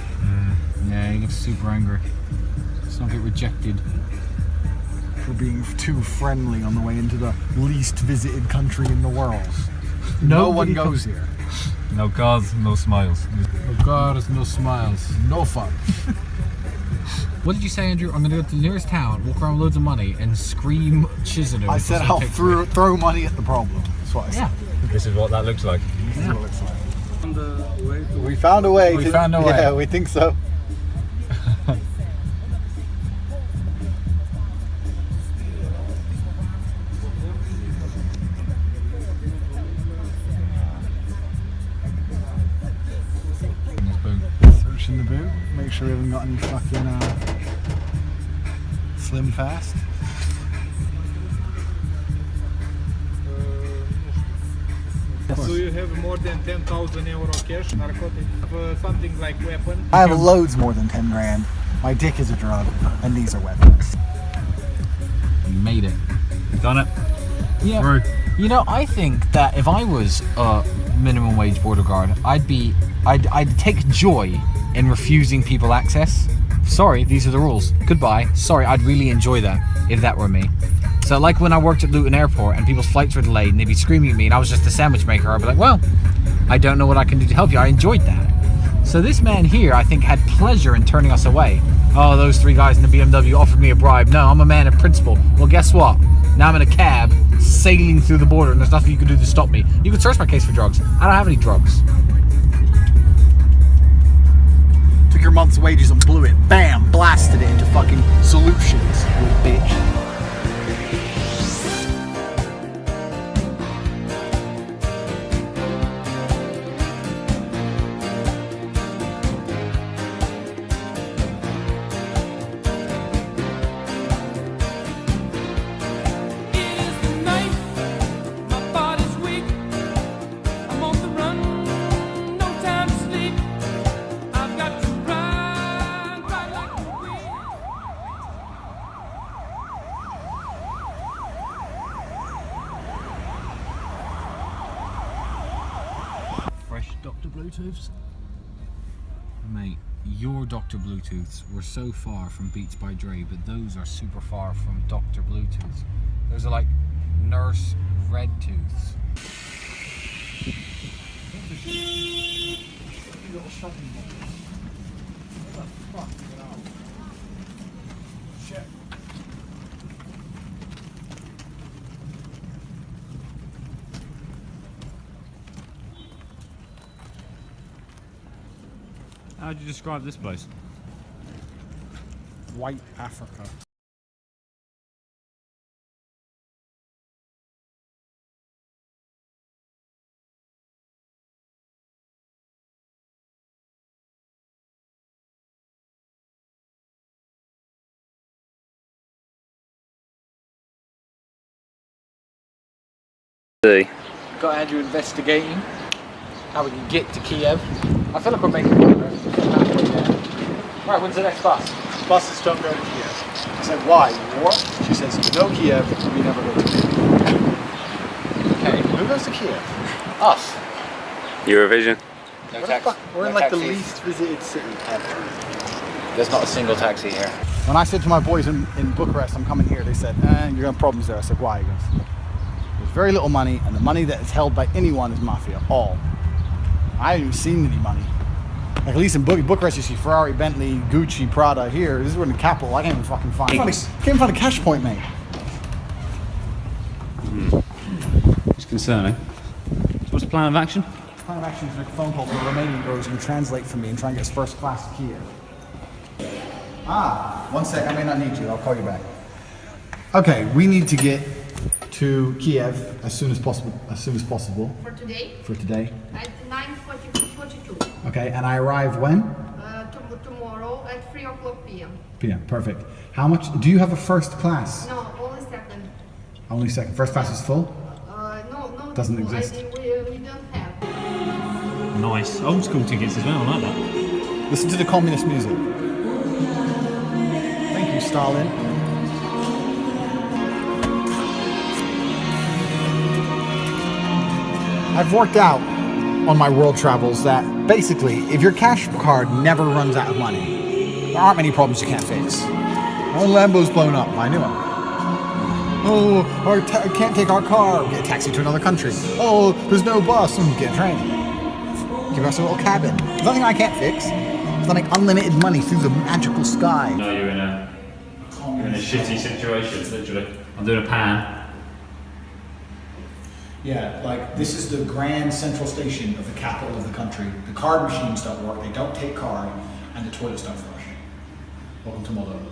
Yeah, he looks super angry. Let's not get rejected. For being too friendly on the way into the least visited country in the world. No one goes here. No cars, no smiles. No cars, no smiles. No fun. What did you say, Andrew? I'm going to go to the nearest town, walk around with loads of money, and scream Chisinau. I said I'll throw money at the problem. That's what I said. This is what that looks like. This is what it looks like. We found a way. We found a way. Yeah, we think so. Search in the boot. Make sure we haven't got any fucking Slim Fast. So you have more than 10,000 euro cash, narcotic, something like weapon? I have loads more than 10 grand. My dick is a drug, and these are weapons. You made it. Done it. Yeah. Through. You know, I think that if I was a minimum wage border guard, I'd take joy in refusing people access. Sorry, these are the rules. Goodbye. Sorry, I'd really enjoy that if that were me. So like when I worked at Luton Airport and people's flights were delayed and they'd be screaming at me and I was just a sandwich maker, I'd be like, well, I don't know what I can do to help you. I enjoyed that. So this man here, I think, had pleasure in turning us away. Oh, those 3 guys in the BMW offered me a bribe. No, I'm a man of principle. Well, guess what? Now I'm in a cab sailing through the border and there's nothing you can do to stop me. You can search my case for drugs. I don't have any drugs. Took your month's wages and blew it. Bam! Blasted it into fucking solutions, you bitch. Dr. Bluetooths? Mate, your Dr. Bluetooths were so far from Beats by Dre, but those are super far from Dr. Bluetooths. Those are like Nurse Red Tooths. How would you describe this place? White Africa. Got Andrew investigating how we can get to Kiev. I feel like we're making progress. Right, when's the next bus? Buses don't go to Kiev. I said, why? War? She says, you know Kiev, we never go to Kiev. Okay. Who goes to Kiev? Us. Eurovision. No taxi. We're in like the least visited city ever. There's not a single taxi here. When I said to my boys in Bucharest, I'm coming here, they said, you're going to have problems there. I said, why? He goes, there's very little money, and the money that is held by anyone is mafia. All. I haven't even seen any money. Like at least in Bucharest, you see Ferrari, Bentley, Gucci, Prada. Here, this is in the capital. I can't even fucking find. Can't even find a cash point, mate. It's concerning. So what's the plan of action? The plan of action is make a phone call to a Romanian bros who can translate for me and try and get us first class to Kiev. Ah, 1 sec. I may not need you. I'll call you back. Okay, we need to get to Kiev as soon as possible. For today? For today. At 9:42. Okay, and I arrive when? Tomorrow at 3 o'clock p.m. PM. Perfect. How much? Do you have a first class? No, only second. Only second. First class is full? No. Doesn't full. exist. We don't have. Nice. Old school tickets as well, I like that. Listen to the communist music. Thank you, Stalin. I've worked out on my world travels that basically, if your cash card never runs out of money, there aren't many problems you can't fix. Oh, Lambo's blown up. I knew it. Oh, I can't take our car. We'll get a taxi to another country. Oh, there's no bus. Get a train. Give us a little cabin. There's nothing I can't fix. There's nothing unlimited money through the magical sky. No, you're in a shitty situation, literally. I'm doing a pan. Yeah, like this is the grand central station of the capital of the country. The card machines don't work, they don't take card, and the toilets don't flush. Welcome to Moldova.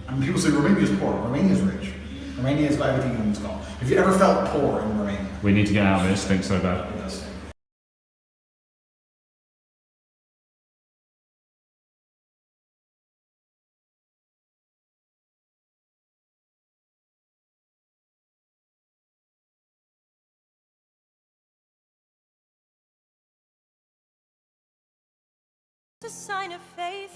I mean, people say Romania is poor. Romania is rich. Romania has got everything in its called. Have you ever felt poor in Romania? We need to get out of this, think so bad. Yes. A sign of faith,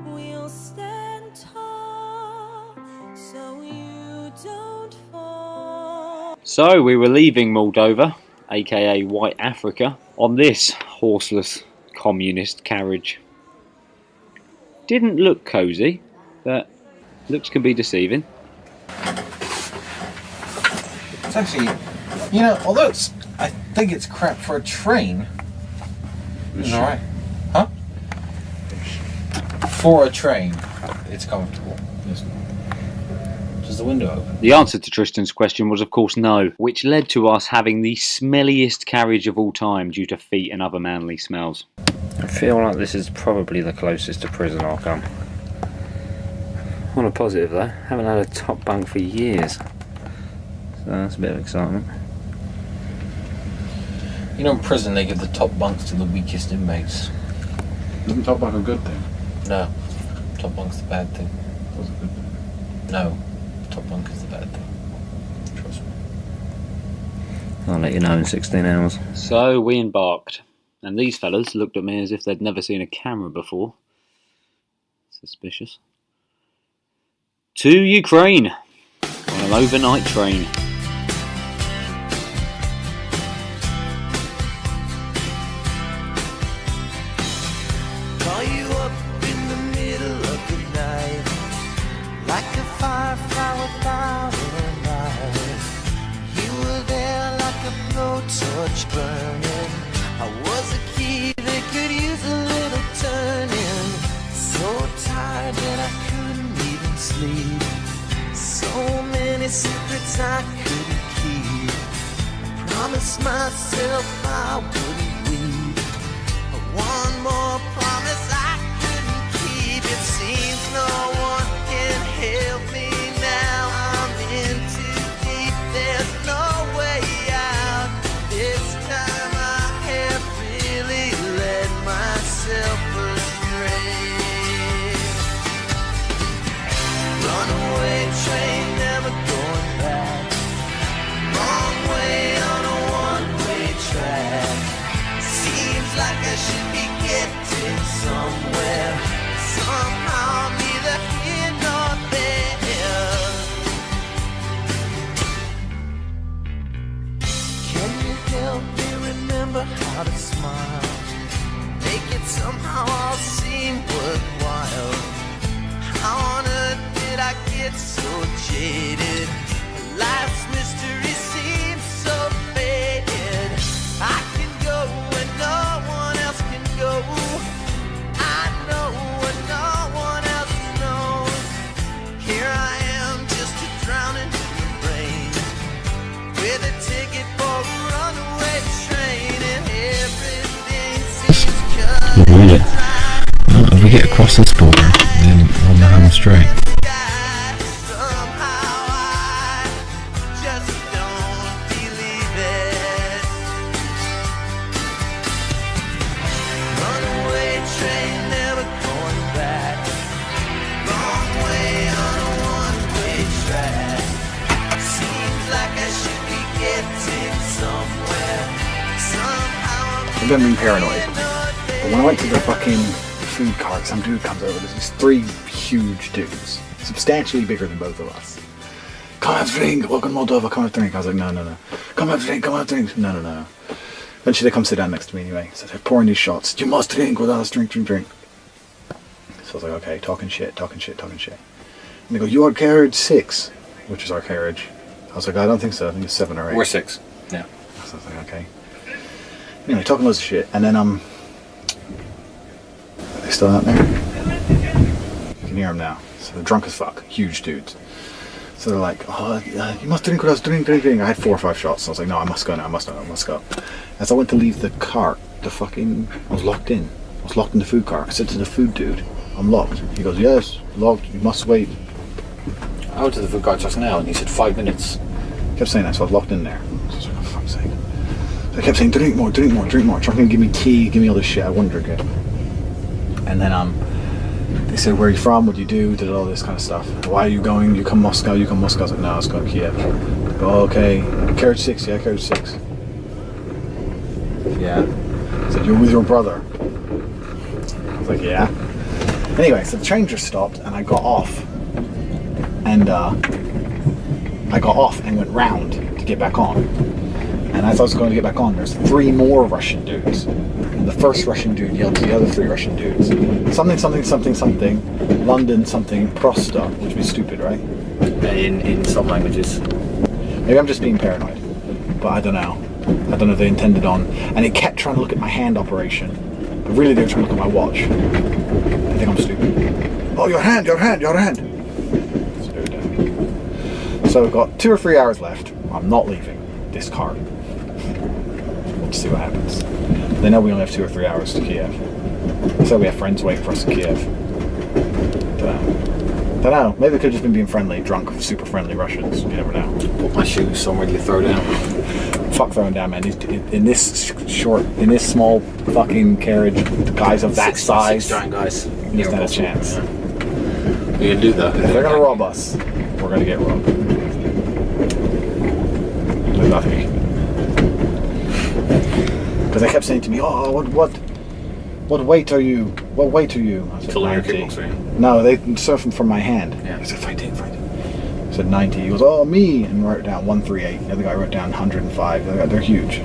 we'll stand tall, so you don't fall. So we were leaving Moldova, aka White Africa, on this horseless communist carriage. Didn't look cosy, but looks can be deceiving. It's actually, you know, although I think it's crap for a train, it's alright. Huh? For a train, it's comfortable. Does the window open? The answer to Tristan's question was of course no, which led to us having the smelliest carriage of all time due to feet and other manly smells. I feel like this is probably the closest to prison I'll come. On a positive though, haven't had a top bunk for years, so that's a bit of excitement. You know, in prison they give the top bunks to the weakest inmates. Isn't top bunk a good thing? No, top bunk's the bad thing. What's a good thing? No, top bunk is the bad thing. Trust me. I'll let you know in 16 hours. So we embarked, and these fellas looked at me as if they'd never seen a camera before. Suspicious. To Ukraine on an overnight train. Call you up in the middle of the night, like a firefly without a light. You were there like a blowtorch burning. I was a key that could use a little turning. So tired that I couldn't even sleep. So many secrets I couldn't keep. I promised myself I wouldn't leave. One more promise I couldn't keep. It seems no one can help me now. I'm in too deep, there's no way out. This time I have really led myself astray. Runaway train, never going back. Wrong way on a one-way track. Seems like I should be getting somewhere. Somehow I'm neither here nor there. Can you help me remember how to smile? Make it somehow all seem worthwhile. How on earth did I get so jaded? Life's mystery seems so faded. I can go where no one else can go. I know what no one else knows. Here I am, just a drowning in the rain, with a ticket for a runaway train, and everything seems cut. If we get across this border, then strength. I've been being paranoid. But when I went to the fucking food cart, some dude comes over. There's these three huge dudes, substantially bigger than both of us. Come have a drink, welcome Moldova, come have a drink. I was like, no. Come have a drink, no. Eventually they come sit down next to me anyway. So they're pouring these shots. You must drink with us, drink. So I was like, okay, talking shit. And they go, you are carriage 6, which is our carriage. I was like, I don't think so, I think it's 7 or 8. We're 6. Yeah. So I was like, okay. Anyway, talking loads of shit, and then are they still out there? You can hear them now. So they're drunk as fuck, huge dudes. So they're like, oh, you must drink with us, drink. I had 4 or 5 shots, so I was like, no, I must go now, I must go. As I went to leave the cart, I was locked in. I was locked in the food cart. I said to the food dude, I'm locked. He goes, yes, locked, you must wait. I went to the food cart just now, and he said 5 minutes. He kept saying that, so I was locked in there. So I was like, oh, for fuck's sake. I kept saying, drink more, trying to give me tea, give me all this shit, I wouldn't drink it. And then they said, where are you from, what do you do, did all this kind of stuff. Why are you going, you come Moscow. I was like, no, I was going to Kiev. I go, oh, okay, carriage 6, yeah, carriage 6. Yeah. I said, you're with your brother. I was like, yeah. Anyway, so the train just stopped and I got off. And went round to get back on. And as I was going to get back on, there's 3 more Russian dudes. And the first Russian dude yelled to the other 3 Russian dudes. Something, London something, prosta, which would be stupid, right? In some languages. Maybe I'm just being paranoid. But I don't know. I don't know if they intended on. And it kept trying to look at my hand operation. But really they were trying to look at my watch. I think I'm stupid. Oh, your hand! So we've got 2 or 3 hours left. I'm not leaving this cart. We'll see what happens. They know we only have 2 or 3 hours to Kiev. So we have friends waiting for us in Kiev. Don't know. Maybe they could have just been being friendly, drunk, super friendly Russians. You never know. Put my shoes somewhere to throw down. Fuck throwing down, man. In this small fucking carriage, guys of that size, 6 giant guys. There's not a chance. Yeah. We can do that. If they're gonna rob us, we're gonna get robbed. There's nothing. Because they kept saying to me, oh, what weight are you? What weight are you? I said, 90. No, they surfing from my hand. Yeah. I said, fight it. I said 90. He goes, oh, me, and wrote down 138. The other guy wrote down 105. They're huge.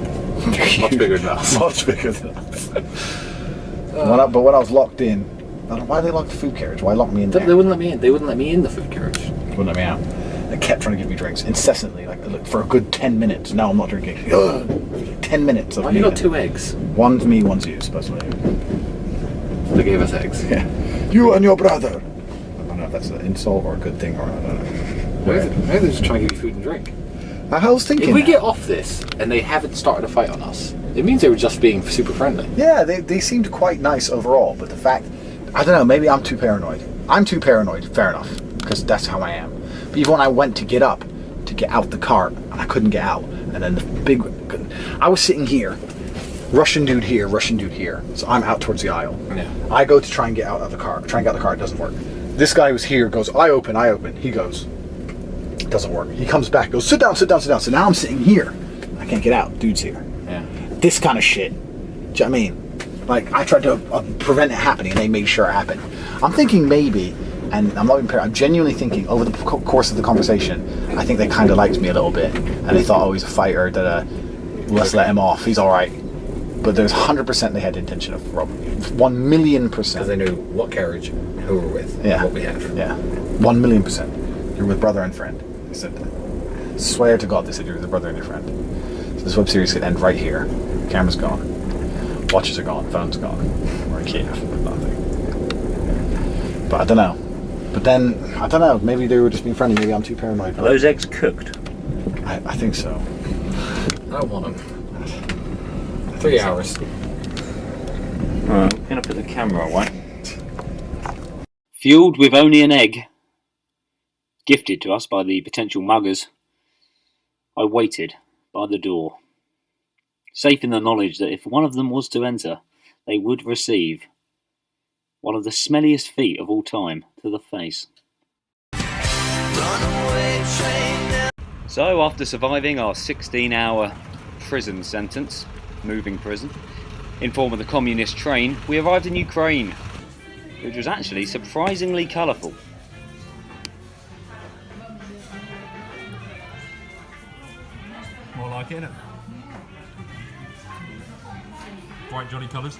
They're huge. Much bigger than us. Much bigger than us. But when I was locked in, I don't know, why they locked the food carriage? Why lock me in there? They wouldn't let me in. They wouldn't let me in the food carriage. Wouldn't let me out. They kept trying to give me drinks incessantly, like for a good 10 minutes. No, I'm not drinking. 10 minutes of Why you got 2 eggs? One's me, one's you, supposedly. They gave us eggs. Yeah. You and your brother. I don't know if that's an insult or a good thing, or I don't know. Maybe they're just trying to give you food and drink. I was thinking if we get off this and they haven't started a fight on us, it means they were just being super friendly. Yeah, they seemed quite nice overall, but the fact, I don't know, maybe I'm too paranoid. I'm too paranoid, fair enough, because that's how I am. But even when I went to get up, to get out the cart, and I couldn't get out, and then I was sitting here, Russian dude here, so I'm out towards the aisle. Yeah. I go to try and get out of the car, it doesn't work. This guy was here, goes, I open, he goes, it doesn't work. He comes back, goes, sit down. So now I'm sitting here, I can't get out, dude's here. Yeah. This kind of shit, do you know what I mean? Like, I tried to prevent it happening, and they made sure it happened. I'm thinking maybe, and I'm not even I'm genuinely thinking, over the course of the conversation, I think they kind of liked me a little bit, and they thought, oh, he's a fighter, let's let him off, he's alright. But there's 100% they had the intention of robbing you. 1,000,000%. Because they knew what carriage, who we're with, yeah. What we have. Yeah. 1,000,000%. You're with brother and friend. They said that. Swear to God, they said you're with a brother and your friend. So this web series could end right here. Camera's gone. Watches are gone. Phone's gone. We're in Kiev. Nothing. But I don't know. But then, I don't know. Maybe they were just being friendly. Maybe I'm too paranoid. Are those eggs cooked? I think so. I don't want them. 3 hours. Alright, we're going to put the camera away. Fueled with only an egg gifted to us by the potential muggers, I waited by the door, safe in the knowledge that if one of them was to enter, they would receive one of the smelliest feet of all time to the face. So after surviving our 16-hour prison sentence, moving prison, in form of the communist train, we arrived in Ukraine, which was actually surprisingly colourful. More like it, innit? Bright jolly colours.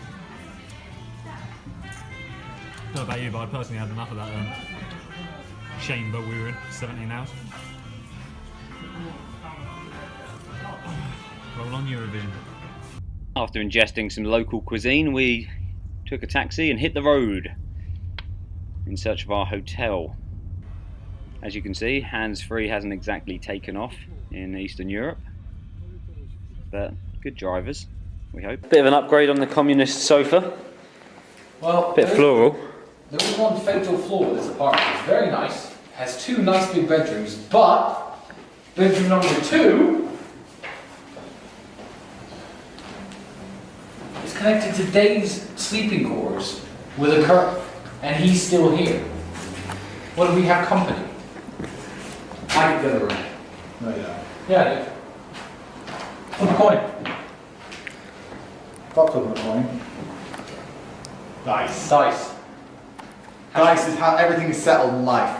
Don't know about you, but I personally had enough of that chamber we were in, 17 hours. Roll on Eurovision. After ingesting some local cuisine, we took a taxi and hit the road in search of our hotel. As you can see, hands-free hasn't exactly taken off in Eastern Europe, but good drivers, we hope. Bit of an upgrade on the communist sofa. Well, bit floral. There was one fatal flaw with this apartment. It's very nice, has 2 nice big bedrooms, but bedroom number 2 is connected to Dave's sleeping quarters with a curtain, and he's still here. What do we have company? I get the other room. No, you don't. Yeah, I do. Flip a coin. Fuck flipping a coin. Dice. Dice. Dice is how everything is settled in life.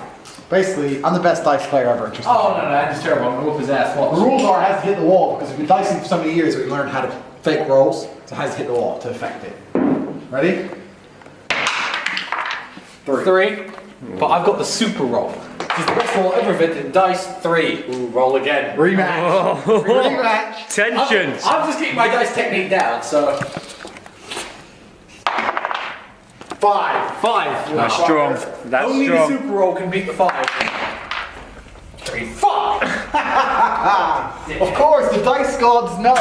Basically, I'm the best dice player ever. Oh, no, that's terrible. I'm gonna whoop his ass. Watch. The rules are it has to hit the wall, because we've been dicing for so many years that we learned how to fake rolls, so it has to hit the wall to affect it. Ready? 3. But I've got the super roll. It's the best roll ever invented. Dice 3. Ooh, roll again. Rematch. Rematch. Tensions. I'm just keeping my dice technique down, so. 5. 5. That's strong. That's Only strong. the super roll can beat the 5. 3. 5. Of course, the dice gods know.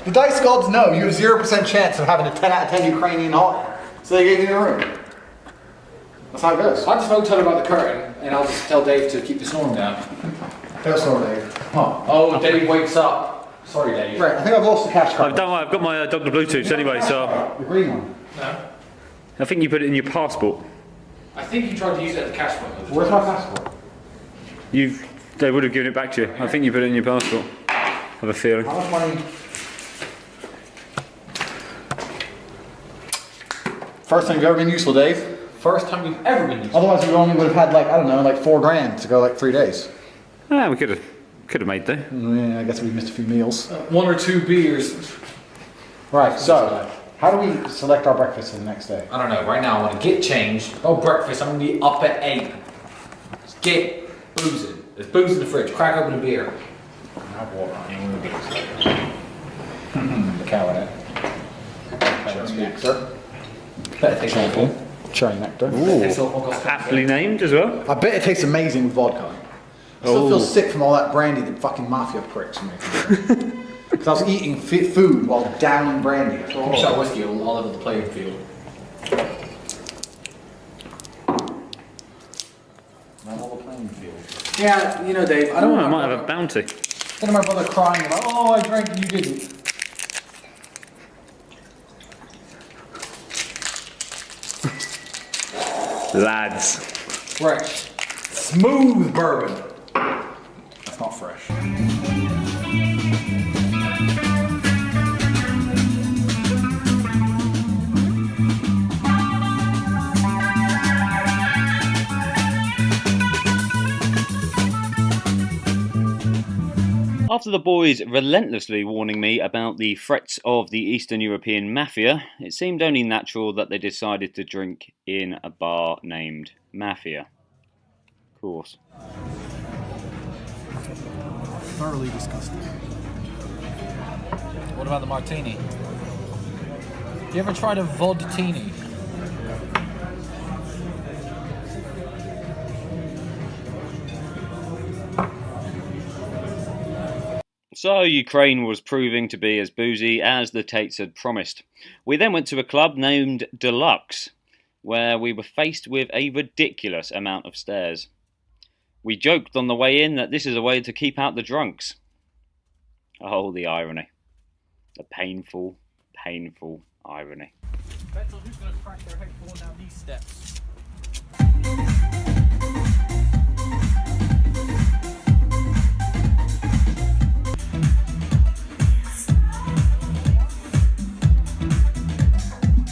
The dice gods know you have 0% chance of having a 10 out of 10 Ukrainian heart. So they gave you the room. That's how it goes. I just won't tell her about the curtain, and I'll just tell Dave to keep the snoring down. Tell snore, Dave. Huh. Oh, Dave wakes up. Sorry, Dave. Right, I think I've lost the cash card. Don't worry, I've got my Dr. Bluetooth anyway, so The green one. No. I think you put it in your passport. I think you tried to use it at the cash point. Where's my passport? They would have given it back to you. I think you put it in your passport. I have a feeling. How much money? First time you've ever been useful, Dave? First time you've ever been useful. Otherwise, we only would have had, like, I don't know, like $4,000 to go like 3 days. Yeah, we could have made that. Yeah, I guess we missed a few meals. 1 or 2 beers. Right, so how do we select our breakfast for the next day? I don't know. Right now, I want to get changed. Oh, breakfast. I'm going to be up at 8. Just get boozing. There's booze in the fridge. Crack open a beer. Have water. The cow in it. Nectar. Better take Shampoo. Cherry nectar. Aptly named as well. I bet it tastes amazing with vodka. I still feel sick from all that brandy that fucking mafia pricks were making. Because I was eating food while downing brandy. Keep a shot of whiskey all over the playing field. Not all the playing field. Yeah, you know, Dave, I don't I want might have a bounty. Then my brother crying about, oh, I drank and you didn't. Lads. Fresh. Smooth bourbon. That's not fresh. After the boys relentlessly warning me about the threats of the Eastern European Mafia, it seemed only natural that they decided to drink in a bar named Mafia. Of course. Thoroughly disgusting. What about the martini? You ever tried a vodtini? So Ukraine was proving to be as boozy as the Tates had promised. We then went to a club named Deluxe, where we were faced with a ridiculous amount of stairs. We joked on the way in that this is a way to keep out the drunks. Oh, the irony. The painful, painful irony. Depends on who's going to crack their head falling down these steps.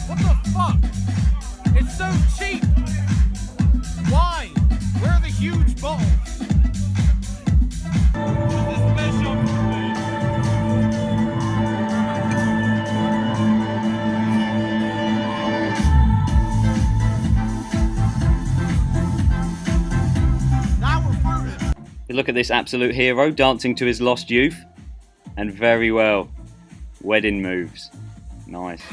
What the fuck? It's so cheap! Why? Where are the huge bottles? Look at this absolute hero dancing to his lost youth. And very well. Wedding moves. Nice.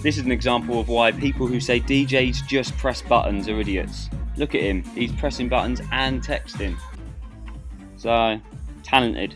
This is an example of why people who say DJs just press buttons are idiots. Look at him. He's pressing buttons and texting. So, talented.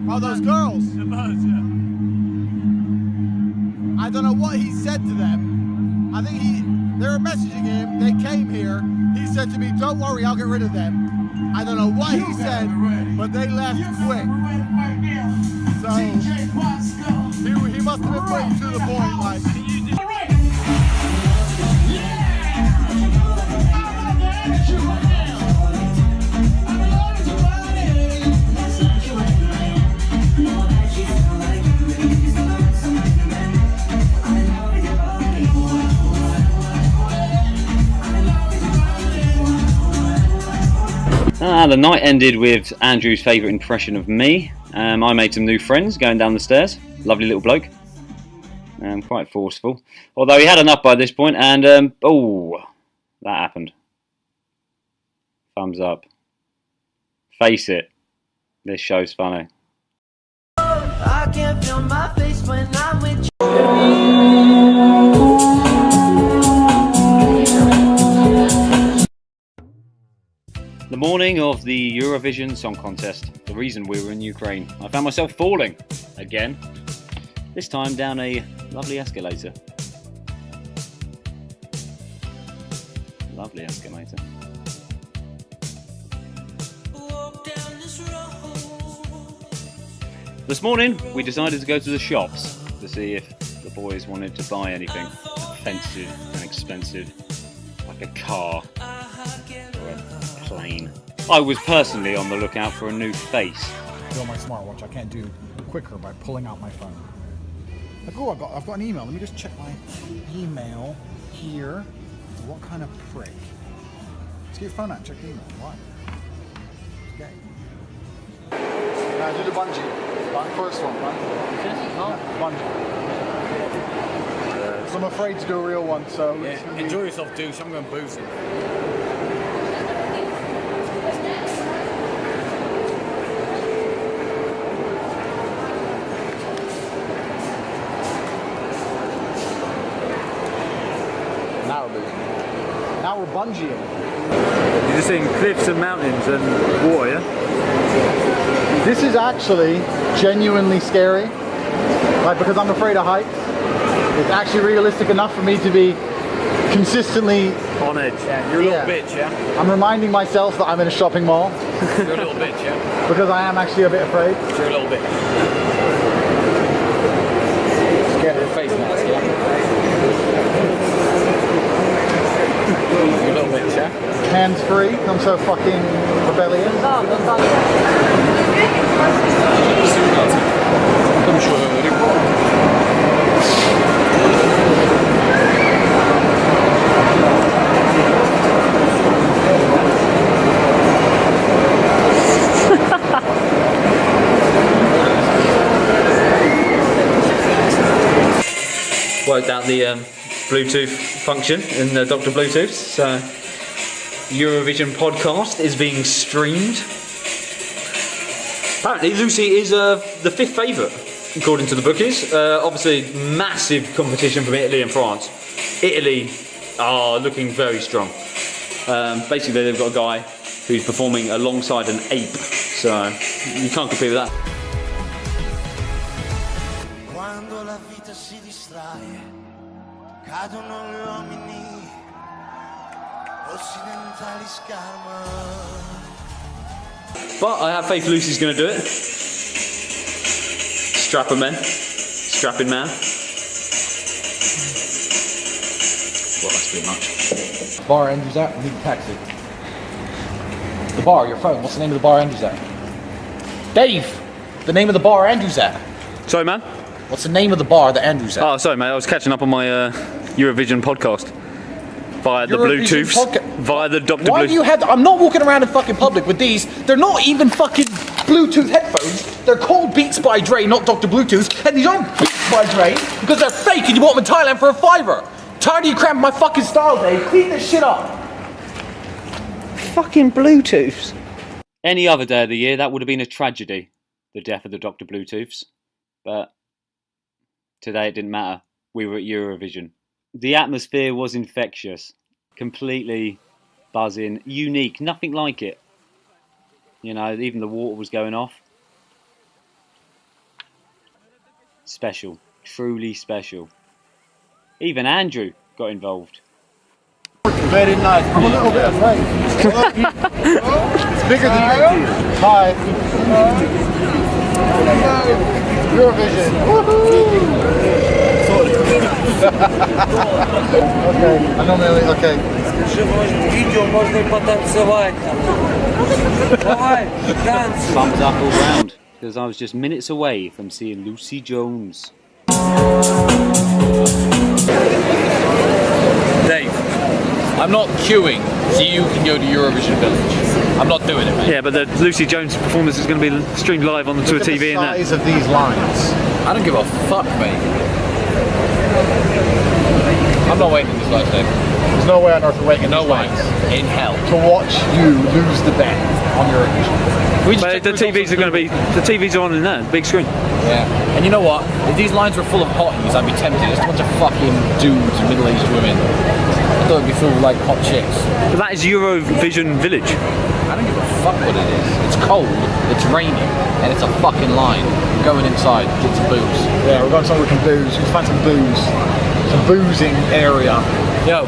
Oh, those girls? The birds, yeah. I don't know what he said to them. I think they were messaging him, they came here, he said to me, don't worry, I'll get rid of them. I don't know what he said, but they left quick. So, he must have been putting to the point, like... The night ended with Andrew's favourite impression of me. I made some new friends going down the stairs. Lovely little bloke. Quite forceful. Although he had enough by this point, and oh, that happened. Thumbs up. Face it, this show's funny. I can't feel my face when I'm with you. The morning of the Eurovision Song Contest, the reason we were in Ukraine, I found myself falling again, this time down a lovely escalator. Lovely escalator. This morning we decided to go to the shops to see if the boys wanted to buy anything offensive and expensive, like a car or a plane. I was personally on the lookout for a new face. On my smartwatch, I can't do quicker by pulling out my phone. Like, oh, I've got an email. Let me just check my email here. What kind of prick? Let's get your phone out and check the email. Why? Okay. Now do the bungee. Right, first one, right? Bungee. So I'm afraid to do a real one, so... Yeah, enjoy yourself, douche. I'm going boozing. Now we're bungee-ing. You're just seeing cliffs and mountains and water, yeah? This is actually genuinely scary. Like, because I'm afraid of heights. It's actually realistic enough for me to be consistently on edge. Yeah, you're a little bitch, yeah? I'm reminding myself that I'm in a shopping mall. You're a little bitch, yeah? Because I am actually a bit afraid. You're a little bitch. Scared of the face mask, yeah? You're a little bitch, yeah? Hands free. I'm so fucking rebellious. Worked out the Bluetooth function in the Dr. Bluetooth, so Eurovision podcast is being streamed. Apparently Lucy is the 5th favourite, according to the bookies. Obviously massive competition from Italy and France. Italy are looking very strong. Basically they've got a guy who's performing alongside an ape, so you can't compete with that. Cadono gli uomini occidentali scarma. But I have faith Lucy's going to do it. Strapping man. Well, that's pretty much. Bar Andrew's at, need a taxi. The bar, your phone, what's the name of the bar Andrew's at? Dave! The name of the bar Andrew's at. Sorry, man? What's the name of the bar that Andrew's at? Oh, sorry, mate. I was catching up on my Eurovision podcast via the Bluetooths, via the Dr. Why do you have? I'm not walking around in fucking public with these. They're not even fucking Bluetooth headphones. They're called Beats by Dre, not Dr. Bluetooth, and these aren't Beats by Dre because they're fake and you bought them in Thailand for $5. Tired of you cramping my fucking style, Dave. Clean this shit up. Fucking Bluetooths. Any other day of the year, that would have been a tragedy, the death of the Dr. Bluetooths, but today it didn't matter. We were at Eurovision. The atmosphere was infectious, completely buzzing, unique, nothing like it. You know, even the water was going off. Special, truly special. Even Andrew got involved. Very nice. I'm a little bit afraid. It's bigger than you. Hi. Eurovision. Okay, I know really, okay. Thumbs up all round, because I was just minutes away from seeing Lucy Jones. Dave, I'm not queuing so you can go to Eurovision Village. I'm not doing it, mate. Yeah, but the Lucy Jones performance is going to be streamed live on the Tour TV and that. The size of these lines. I don't give a fuck, mate. I'm not waiting this live, Dave. There's no way on earth we're waiting no way. In hell. To watch you lose the bet. on Eurovision. But the TVs are going to be, the TVs are on in there, big screen. Yeah. And you know what? If these lines were full of hotties, I'd be tempted. Just a bunch of fucking dudes, middle-aged women. I thought it'd be full of like hot chicks. But that is Eurovision Village. I don't give a fuck what it is. It's cold, it's raining, and it's a fucking line. We're going inside, get some booze. Yeah, we're going somewhere we can booze. We can find some booze. Some boozing area. Yo,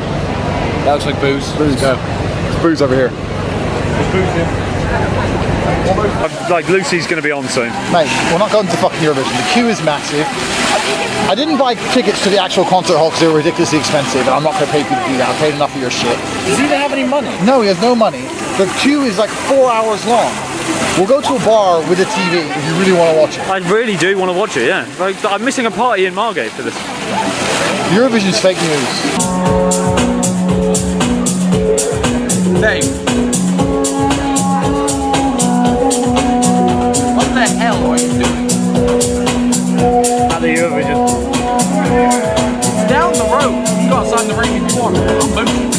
that looks like booze. Booze. Let's go. There's booze over here. There's booze here. Like Lucy's going to be on soon. Mate, we're not going to fucking Eurovision. The queue is massive. I didn't buy tickets to the actual concert hall because they were ridiculously expensive, and I'm not going to pay people to do that. I paid enough for your shit. Does he even have any money? No, he has no money. The queue is like 4 hours long. We'll go to a bar with a TV if you really want to watch it. I really do want to watch it, yeah. Like, I'm missing a party in Margate for this. Eurovision's fake news. Dave. What the hell are you doing? At the Eurovision. It's down the road. You go outside the ring before. I'm moving.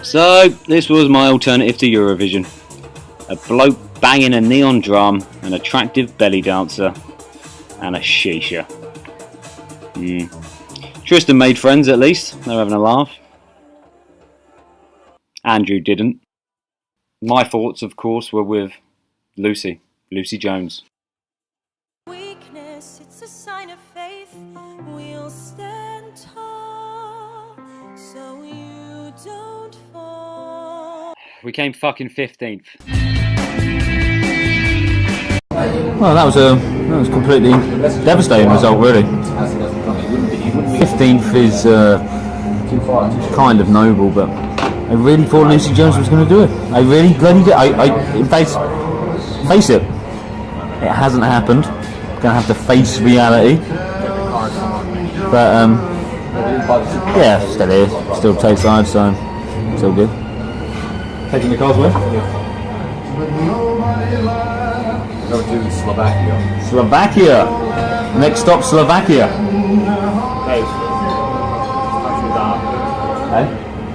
So, this was my alternative to Eurovision. A bloke banging a neon drum, an attractive belly dancer, and a shisha. Tristan made friends at least, they were having a laugh. Andrew didn't. My thoughts, of course, were with Lucy Jones. Weakness, it's a sign of faith. We'll stand tall, so you don't fall. We came fucking 15th. Well, that was a completely devastating result, really. 15th is kind of noble, but I really thought Lucy Jones was going to do it. I really bloody did. Face it, it hasn't happened. Gonna have to face reality. But yeah, still here, still Tate side, so it's all good. Taking the cars away. Go to Slovakia. Slovakia. Next stop, Slovakia. Hey?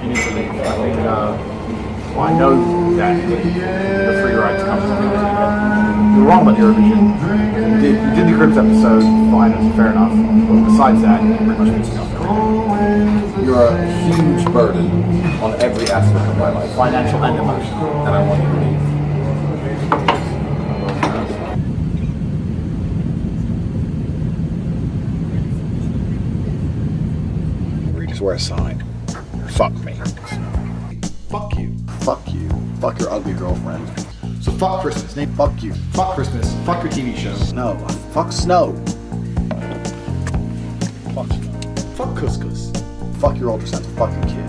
You need to leave. I think, well, I know that the free rides come from Eurovision. You're wrong about Eurovision. You did the Crips episode, fine, fair enough. But besides that, you pretty much missing out. You're a huge burden on every aspect of my life, Financial and emotional. and I want you to leave. We just wear a sign. Fuck me. Fuck you. Fuck you. Fuck your ugly girlfriend. So fuck Christmas. Name fuck you. Fuck Christmas. Fuck your TV show. No. Fuck snow. Fuck snow. Fuck couscous. Fuck your ultrasound. Fuck your kid.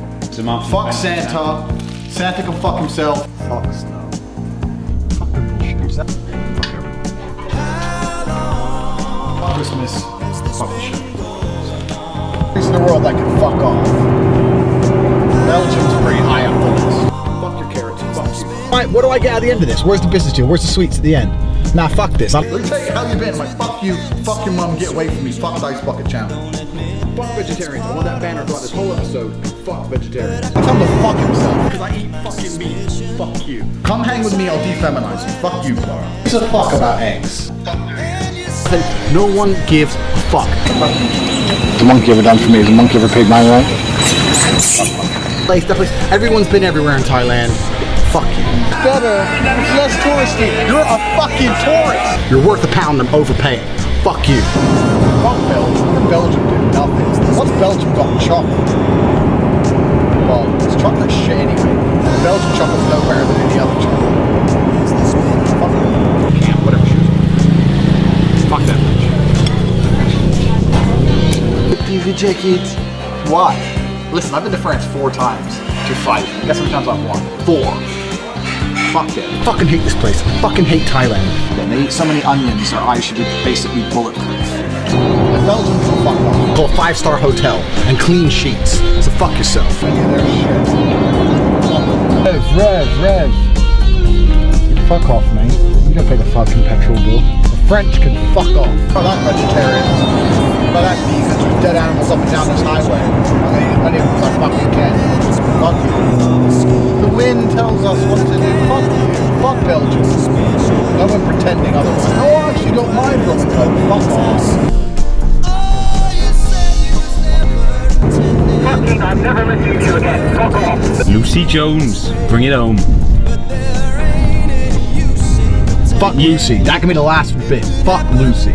Fuck Santa. Santa can fuck himself. Fuck snow. Fuck the bullshit. Fuck everyone. Fuck Christmas. Fuck the show. Place in the world that can fuck off. Belgium's pretty high up the list. Fuck your carrots. Fuck you. Alright, what do I get at the end of this? Where's the business deal? Where's the sweets at the end? Nah, fuck this. Let me tell you how you been. I'm like, fuck you. Fuck your mom. Get away from me. Fuck Dice Bucket Channel. Fuck vegetarians. I want that banner throughout this whole episode. Fuck vegetarians. Tell him to fuck himself. Because I eat fucking meat. Fuck you. Come hang with me, I'll defeminize you. Fuck you, Clara. It's a fuck about eggs. No one gives a fuck. The monkey ever done for me? Has the monkey ever paid my rent? That place. Everyone's been everywhere in Thailand. Fuck you. Better. It's less touristy. You're a fucking tourist. You're worth a pound. I'm overpaying. Fuck you. Fuck Belgium. What can Belgium do? Nothing. What's Belgium got in chocolate? Well, it's chocolate shit anyway. Belgian chocolate's no better than any other chocolate. Fuck it. Can't. Whatever. Fuck that bitch. jacket. Why? Listen, I've been to France 4 times to fight. Guess how many times I've won? 4. Fuck it. I fucking hate this place. I fucking hate Thailand. And they eat so many onions, their eyes should be basically bulletproof. Belgium can fuck off. Call a 5-star hotel and clean sheets. So fuck yourself. Any of their shit. Rev. Fuck off, mate. You don't pay the fucking petrol bill. The French can fuck off. About that vegetarians. About that vegans with dead animals up and down this highway. Any of them I fucking can. Fuck you. The wind tells us what to do. Fuck you. Fuck Belgium. No one pretending otherwise. No, I actually don't mind Roman code. Fuck off. I'm never listening to you again. Fuck off. Lucy Jones, bring it home. Fuck Lucy. That can be the last bit. Fuck Lucy.